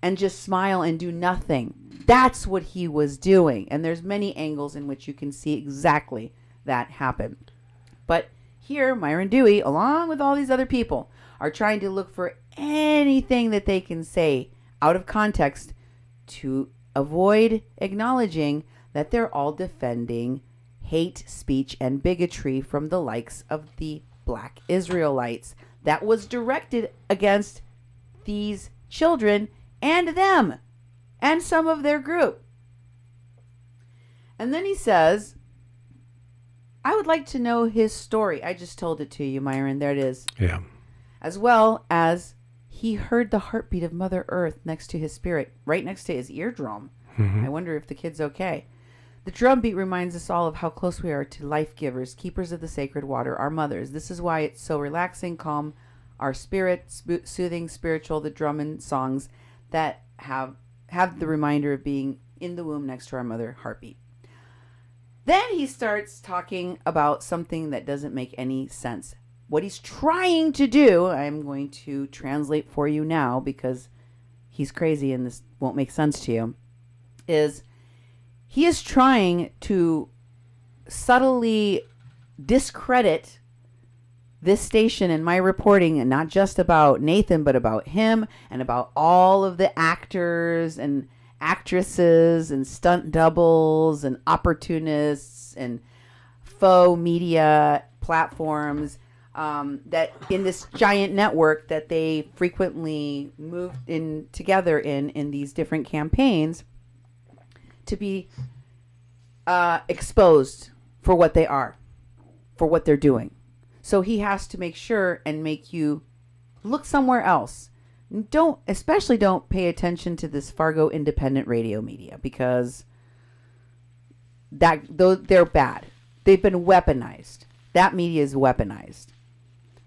and just smile and do nothing. That's what he was doing. And there's many angles in which you can see exactly that happen. But here, Myron Dewey, along with all these other people, are trying to look for anything that they can say out of context to avoid acknowledging that they're all defending hate speech and bigotry from the likes of the Black Israelites that was directed against these children and them and some of their group. And then he says, I would like to know his story. I just told it to you, Myron. There it is. Yeah. As well as he heard the heartbeat of Mother Earth next to his spirit, right next to his eardrum. I wonder if the kid's okay. The drum beat reminds us all of how close we are to life givers, keepers of the sacred water, our mothers. This is why it's so relaxing, calm, our spirit, soothing, spiritual, the drum and songs that have the reminder of being in the womb next to our mother heartbeat. Then he starts talking about something that doesn't make any sense. What he's trying to do, I'm going to translate for you now because he's crazy and this won't make sense to you, is he is trying to subtly discredit this station and my reporting, and not just about Nathan, but about him and about all of the actors and actresses and stunt doubles and opportunists and faux media platforms that in this giant network that they frequently move in together in these different campaigns to be exposed for what they are, for what they're doing. So he has to make sure and make you look somewhere else. Especially don't pay attention to this Fargo independent radio media, because they're bad. They've been weaponized. That media is weaponized.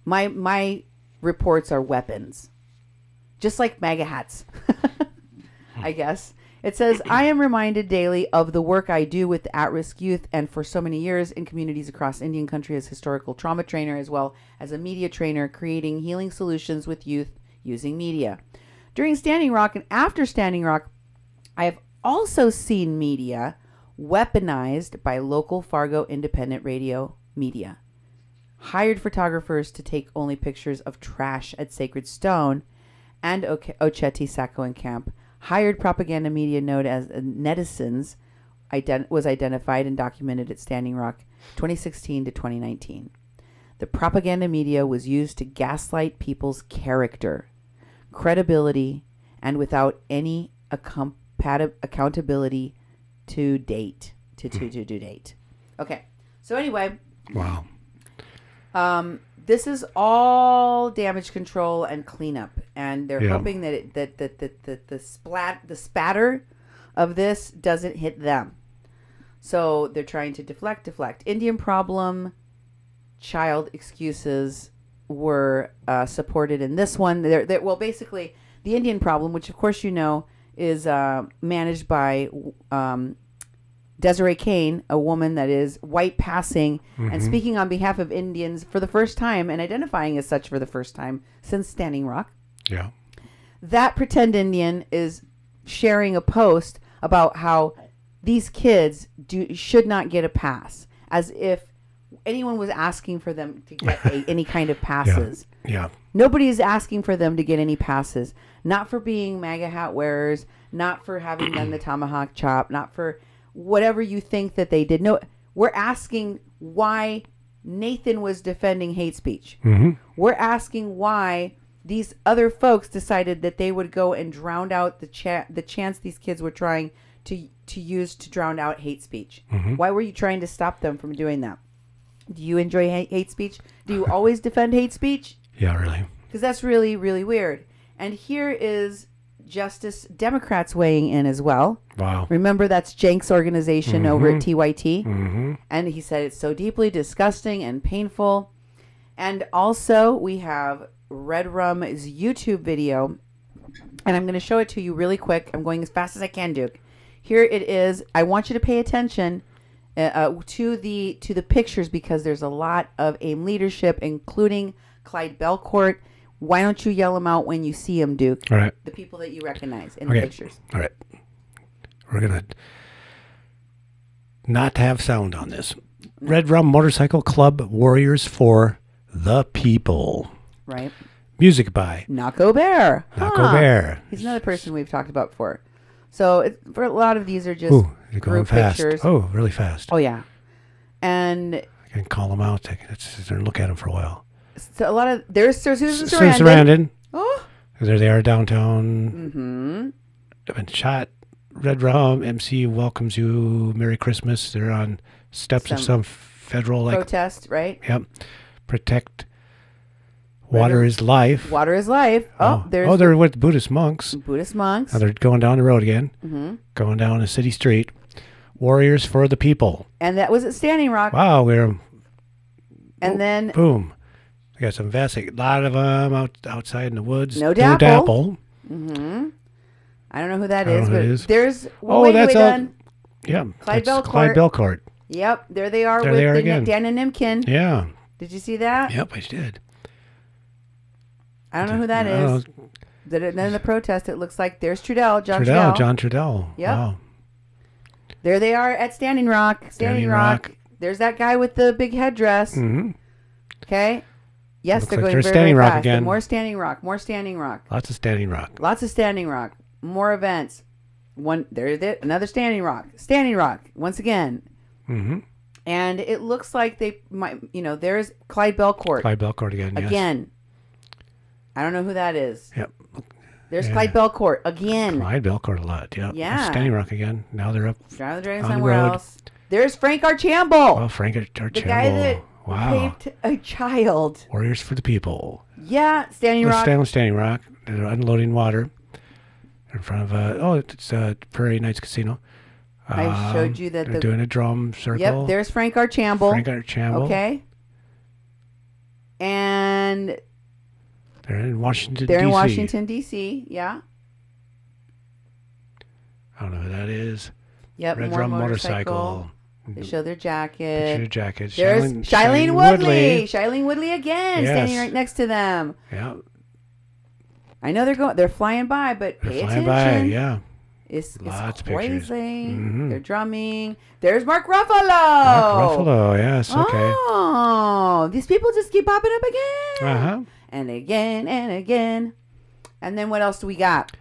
My reports are weapons. Just like MAGA hats, I guess. It says, I am reminded daily of the work I do with at-risk youth and for so many years in communities across Indian country as historical trauma trainer as well as a media trainer, creating healing solutions with youth using media. During Standing Rock and after Standing Rock, I have also seen media weaponized by local Fargo independent radio media. Hired photographers to take only pictures of trash at Sacred Stone and Ocheti, Sacco, and Camp. Hired propaganda media known as netizens was identified and documented at Standing Rock 2016 to 2019. The propaganda media was used to gaslight people's character, credibility, and without any accountability to date. To date. Okay. So anyway. Wow. This is all damage control and cleanup, and they're hoping that the spatter of this doesn't hit them. So they're trying to deflect. Indian problem, child excuses were supported in this one. Well, basically, the Indian problem, which of course you know is managed by Desiree Kane, a woman that is white passing and speaking on behalf of Indians for the first time and identifying as such for the first time since Standing Rock. Yeah. That pretend Indian is sharing a post about how these kids should not get a pass, as if anyone was asking for them to get any kind of passes. Yeah. Nobody is asking for them to get any passes. Not for being MAGA hat wearers, not for having done the tomahawk chop, not for whatever you think that they did. No, we're asking why Nathan was defending hate speech. We're asking why these other folks decided that they would go and drown out the chance these kids were trying to use to drown out hate speech. Why were you trying to stop them from doing that? Do you enjoy hate speech? Do you always defend hate speech? Yeah, really. Because that's really, really weird. And here is Justice Democrats weighing in as well. Wow. Remember, that's Jenk's organization over at TYT. And he said it's so deeply disgusting and painful. And also we have Red Rum's YouTube video And I'm going to show it to you really quick. I'm going as fast as I can, Duke. Here it is. I want you to pay attention to the pictures because there's a lot of AIM leadership, including Clyde Belcourt. Why don't you yell them out when you see them, Duke? All right. The people that you recognize in the pictures. All right. We're going to not have sound on this. Red Rum Motorcycle Club, Warriors for the People. Right. Music by Naco Bear. Naco Bear. He's another person we've talked about before. So for a lot of these are just you're going group fast. pictures. Oh, really fast. Oh, yeah. And I can call them out. I can sit there and look at them for a while. So a lot of there's Susan Susan Sarandon. Oh. There they are downtown. Mm-hmm. They've been shot. Red Rum MC welcomes you. Merry Christmas. They're on steps of some federal protest, right? Yep. Protect. Water is life. Water is life. They're with Buddhist monks. Buddhist monks. Now they're going down the road again. Mm-hmm. Going down a city street. Warriors for the People. And that was at Standing Rock. Wow, And then boom. We got some vests. A lot of them outside in the woods. No Dapple. Mm-hmm. I don't know who that is, but there's that's done. Yeah. Clyde Belcourt. Clyde Belcourt. Yep, there they are there with they are again. Dan and Nimkin. Yeah. Did you see that? Yep, I did. I don't know who that is. Then the protest, it looks like there's Trudell, John Trudell. Yep. Wow. There they are at Standing Rock. Standing Rock. There's that guy with the big headdress. Mm-hmm. Okay. Yes, they're going very, Standing very Rock fast. again. More Standing Rock. More Standing Rock. Lots of Standing Rock. Lots of Standing Rock. More events. Another Standing Rock. Standing Rock. Once again. Mm-hmm. And it looks like they might, there's Clyde Belcourt. Clyde Belcourt again, yes. Again. I don't know who that is. Yep. There's Clyde Belcourt again. Clyde Belcourt a lot, yep. Yeah. Standing Rock again. Now they're up. Driving the Dragon somewhere else. There's Frank Archambault. Oh, Frank Archambault. The guy that raped a child. Warriors for the People. Yeah, Standing Rock. Standing Rock. They're unloading water in front of, it's Prairie Nights Casino. I showed you that they're doing a drum circle. Yep, there's Frank Archambault. Okay. And they're in Washington, D.C. They're in Washington, D.C., yeah. I don't know who that is. Yep, Red Rum Motorcycle. They show their jacket. There's Shailene Woodley. Shailene Woodley again, yes. standing right next to them. Yeah. I know they're flying by, but pay attention. Yeah. It's Lots crazy. Of mm-hmm. They're drumming. There's Mark Ruffalo. Mark Ruffalo, yes, okay. Oh, these people just keep popping up again. Uh-huh. And again and again. And then what else do we got?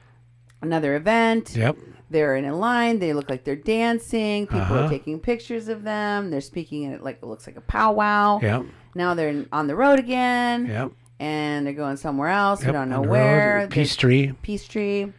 Another event. Yep. They're in a line. They look like they're dancing. People are taking pictures of them. They're speaking in it looks like a powwow. Yep. Now they're on the road again. Yep. And they're going somewhere else. Yep. We don't know where. Peachtree.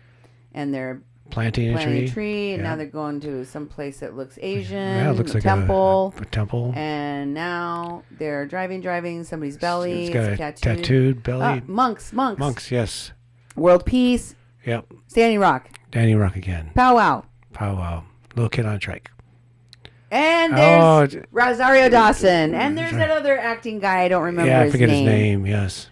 And they're planting a tree. And now they're going to some place that looks Asian. Yeah, it looks like temple. A temple. And now they're driving somebody's belly. It's got a tattooed belly. Monks. Monks, yes. World Peace. Yep. Standing Rock. Standing Rock again. Powwow. Little Kid on Trike. And there's Rosario Dawson. And there's that other acting guy. I don't remember his name. Yeah, I forget his name, yes.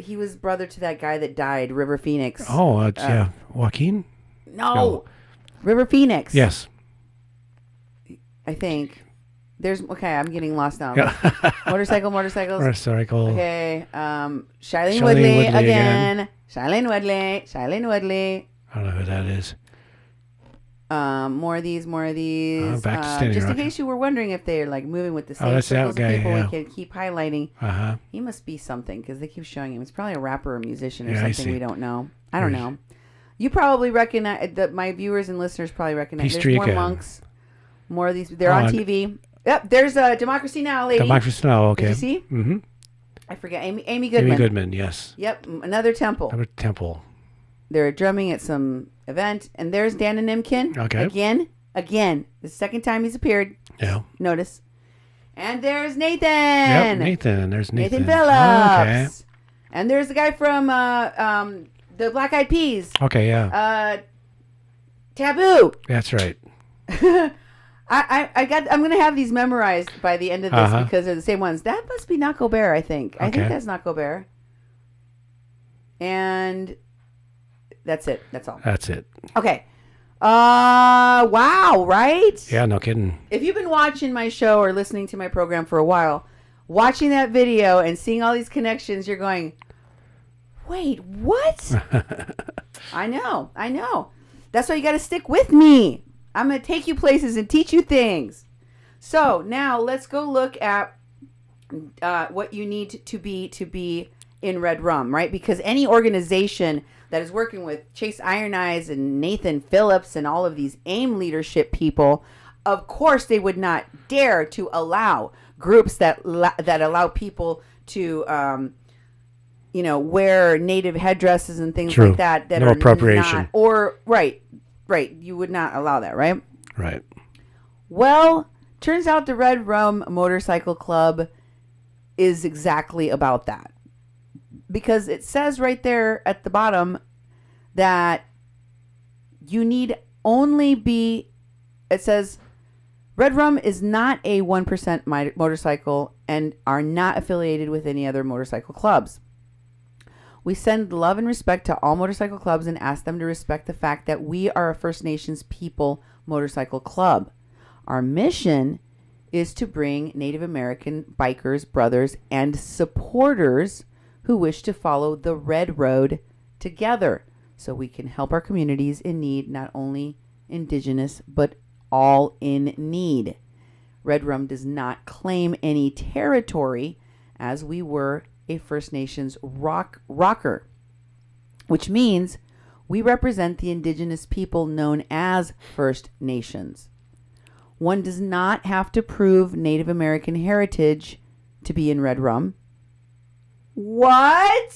He was brother to that guy that died, River Phoenix. Oh, yeah. Joaquin? No. River Phoenix. Yes. I think. I'm getting lost now. Motorcycles. Motorcycle. Okay. Shailene Woodley again. Shailene Woodley. I don't know who that is. More of these. Back to Standing just Rock. in case you were wondering if they're moving with the same that's circles that guy, of people, yeah. we can keep highlighting. Uh-huh. He must be something because they keep showing him. It's probably a rapper or musician or Yeah, something we don't know. I don't know. You probably recognize my viewers and listeners probably recognize. There's more monks. More of these. They're on TV. Yep. There's Democracy Now! Lady. Democracy Now! Okay. Did you see? Mm-hmm. I forget. Amy Goodman. Amy Goodman. Yes. Yep. Another temple. They're drumming at some event, and there's Dan and Nimkin. Okay. Again. The second time he's appeared. Yeah. Notice. And there's Nathan. Yep. Nathan. There's Nathan. Phillips. Oh, okay. And there's the guy from the Black Eyed Peas. Okay. Yeah. Taboo. That's right. I'm gonna have these memorized by the end of this because they're the same ones. That must be Naco Bear, I think. I think that's Naco Bear. And That's it. That's all. That's it. Okay. Wow, right? Yeah, no kidding. If you've been watching my show or listening to my program for a while, watching that video and seeing all these connections, you're going, wait, what? I know. That's why you got to stick with me. I'm going to take you places and teach you things. So now let's go look at what you need to be in Red Rum, right? Because any organization that is working with Chase Iron Eyes and Nathan Phillips and all of these AIM leadership people, of course they would not dare to allow groups that allow people to, wear native headdresses and things like that. That no are appropriation. Right. You would not allow that, right? Right. Well, turns out the Red Rum Motorcycle Club is exactly about that. Because it says right there at the bottom that you need only be, it says, Red Rum is not a 1% motorcycle and are not affiliated with any other motorcycle clubs. We send love and respect to all motorcycle clubs and ask them to respect the fact that we are a First Nations people motorcycle club. Our mission is to bring Native American bikers, brothers, and supporters who wish to follow the Red Road together so we can help our communities in need, not only Indigenous, but all in need. Red Rum does not claim any territory, as we were a First Nations rocker, which means we represent the Indigenous people known as First Nations. One does not have to prove Native American heritage to be in Red Rum. What?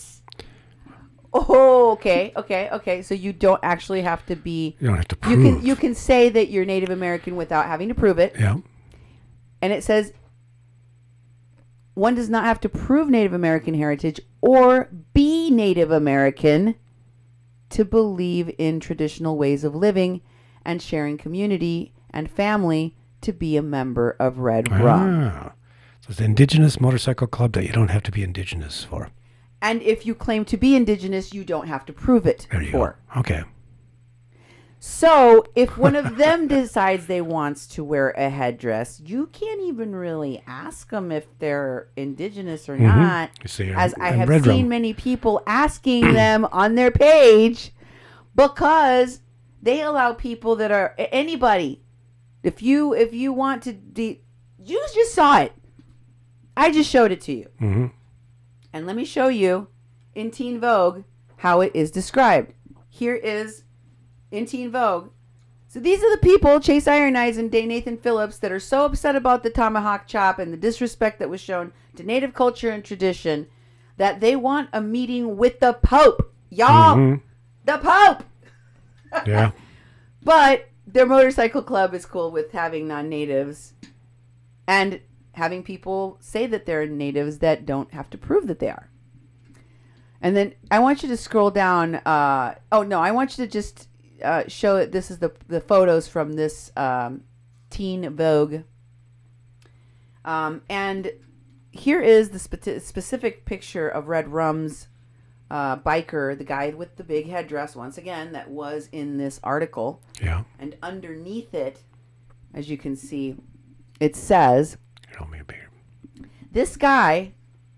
Oh, okay. So you don't actually have to be. You don't have to prove. You can say that you're Native American without having to prove it. Yeah. And it says one does not have to prove Native American heritage or be Native American to believe in traditional ways of living and sharing community and family to be a member of Red Rum. So it's the Indigenous Motorcycle Club that you don't have to be Indigenous for. And if you claim to be Indigenous, you don't have to prove it There you for. go. Okay. So if one of them decides they wants to wear a headdress, you can't even really ask them if they're Indigenous or not. You see, as I have Red seen Rum. many people asking them on their page, because they allow people that are anybody. If you want to, you just saw it. I just showed it to you. Mm-hmm. And let me show you in Teen Vogue how it is described. Here is in Teen Vogue. So these are the people, Chase Iron Eyes and Nathan Phillips, that are so upset about the tomahawk chop and the disrespect that was shown to Native culture and tradition that they want a meeting with the Pope. Y'all, the Pope! Yeah. But their motorcycle club is cool with having non-natives and having people say that they're natives that don't have to prove that they are. And then I want you to scroll down. I want you to just show it. This is the photos from this Teen Vogue. And here is the specific picture of Red Rum's biker, the guy with the big headdress, once again, that was in this article. Yeah. And underneath it, as you can see, it says, this guy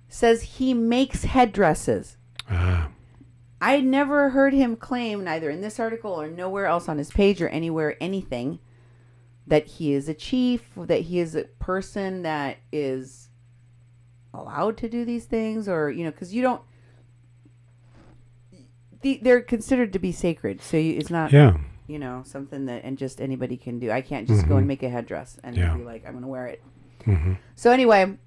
says he makes headdresses. I never heard him claim, neither in this article or nowhere else on his page or anywhere, anything, that he is a chief, that he is a person that is allowed to do these things, or, because you don't, they're considered to be sacred. So it's not, something that, and just anybody can do. I can't just go and make a headdress and be like, I'm going to wear it. So anyway,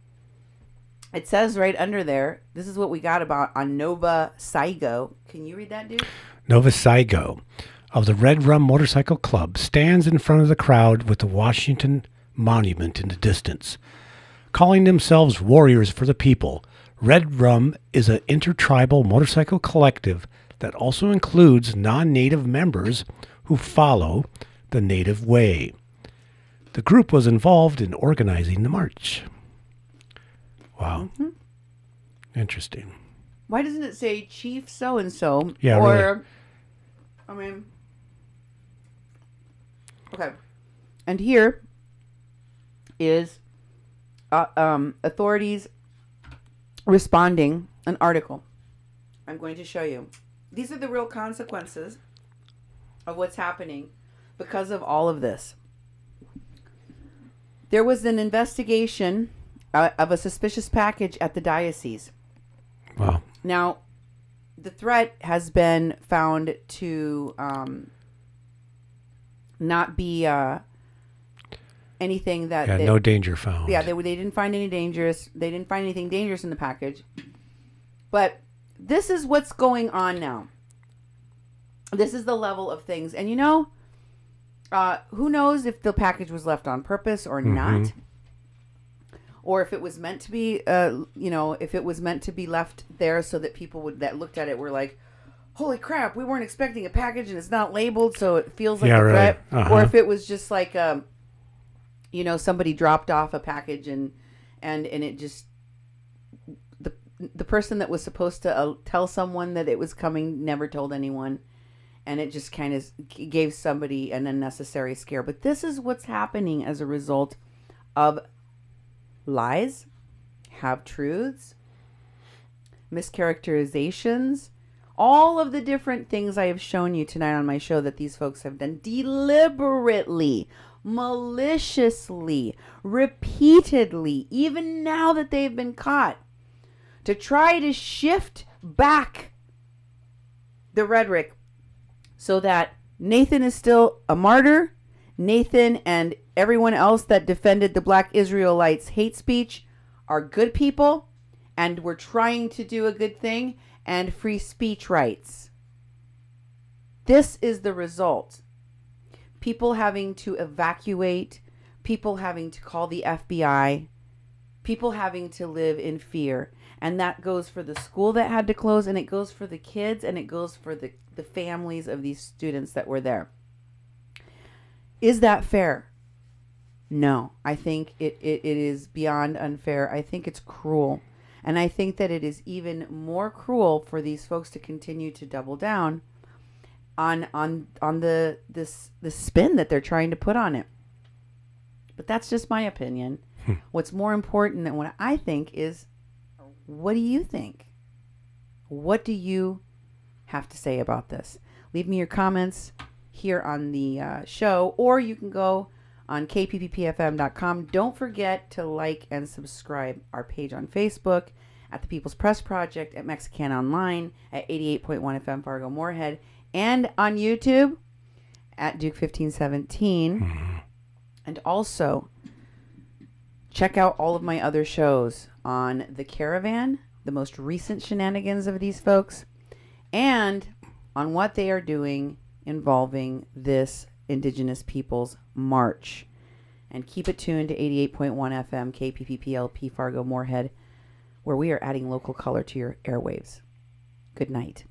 it says right under there, this is what we got on Nova Saigo. Can you read that, dude? Nova Saigo of the Red Rum Motorcycle Club stands in front of the crowd with the Washington Monument in the distance. Calling themselves warriors for the people, Red Rum is an intertribal motorcycle collective that also includes non-native members who follow the native way. The group was involved in organizing the march. Wow. Interesting. Why doesn't it say Chief so-and-so? Yeah, or I mean, okay. And here is authorities responding, an article. I'm going to show you. These are the real consequences of what's happening because of all of this. There was an investigation of a suspicious package at the diocese. Wow. Now, the threat has been found to not be anything that... Yeah, no danger found. Yeah, they didn't find any dangerous. They didn't find anything dangerous in the package. But this is what's going on now. This is the level of things. And you know, who knows if the package was left on purpose or not. Or if it was meant to be, you know, if it was meant to be left there so that people that looked at it were like, holy crap, we weren't expecting a package and it's not labeled, so it feels like a threat. Or if it was just like, you know, somebody dropped off a package and it just, the person that was supposed to tell someone that it was coming never told anyone. And it just kind of gave somebody an unnecessary scare. But this is what's happening as a result of lies, half-truths, mischaracterizations, all of the different things I have shown you tonight on my show that these folks have done deliberately, maliciously, repeatedly, even now that they've been caught, to try to shift back the rhetoric so that Nathan is still a martyr. Nathan and everyone else that defended the Black Israelites' hate speech are good people, and we're trying to do a good thing, and free speech rights. This is the result. People having to evacuate, people having to call the FBI, people having to live in fear. And that goes for the school that had to close, and it goes for the kids, and it goes for the families of these students that were there. Is that fair? No. I think it is beyond unfair. I think it's cruel. And I think that it is even more cruel for these folks to continue to double down on the spin that they're trying to put on it. But that's just my opinion. What's more important than what I think is, what do you think? What do you have to say about this? Leave me your comments here on the show, or you can go on kpppfm.com. Don't forget to like and subscribe our page on Facebook, at the People's Press Project, at Mexican Online, at 88.1 FM Fargo Moorhead, and on YouTube at Duke 1517. And also check out all of my other shows on The Caravan, the most recent shenanigans of these folks, and on what they are doing involving this Indigenous Peoples March. And keep it tuned to 88.1 FM KPPPLP Fargo Moorhead, where we are adding local color to your airwaves. Good night.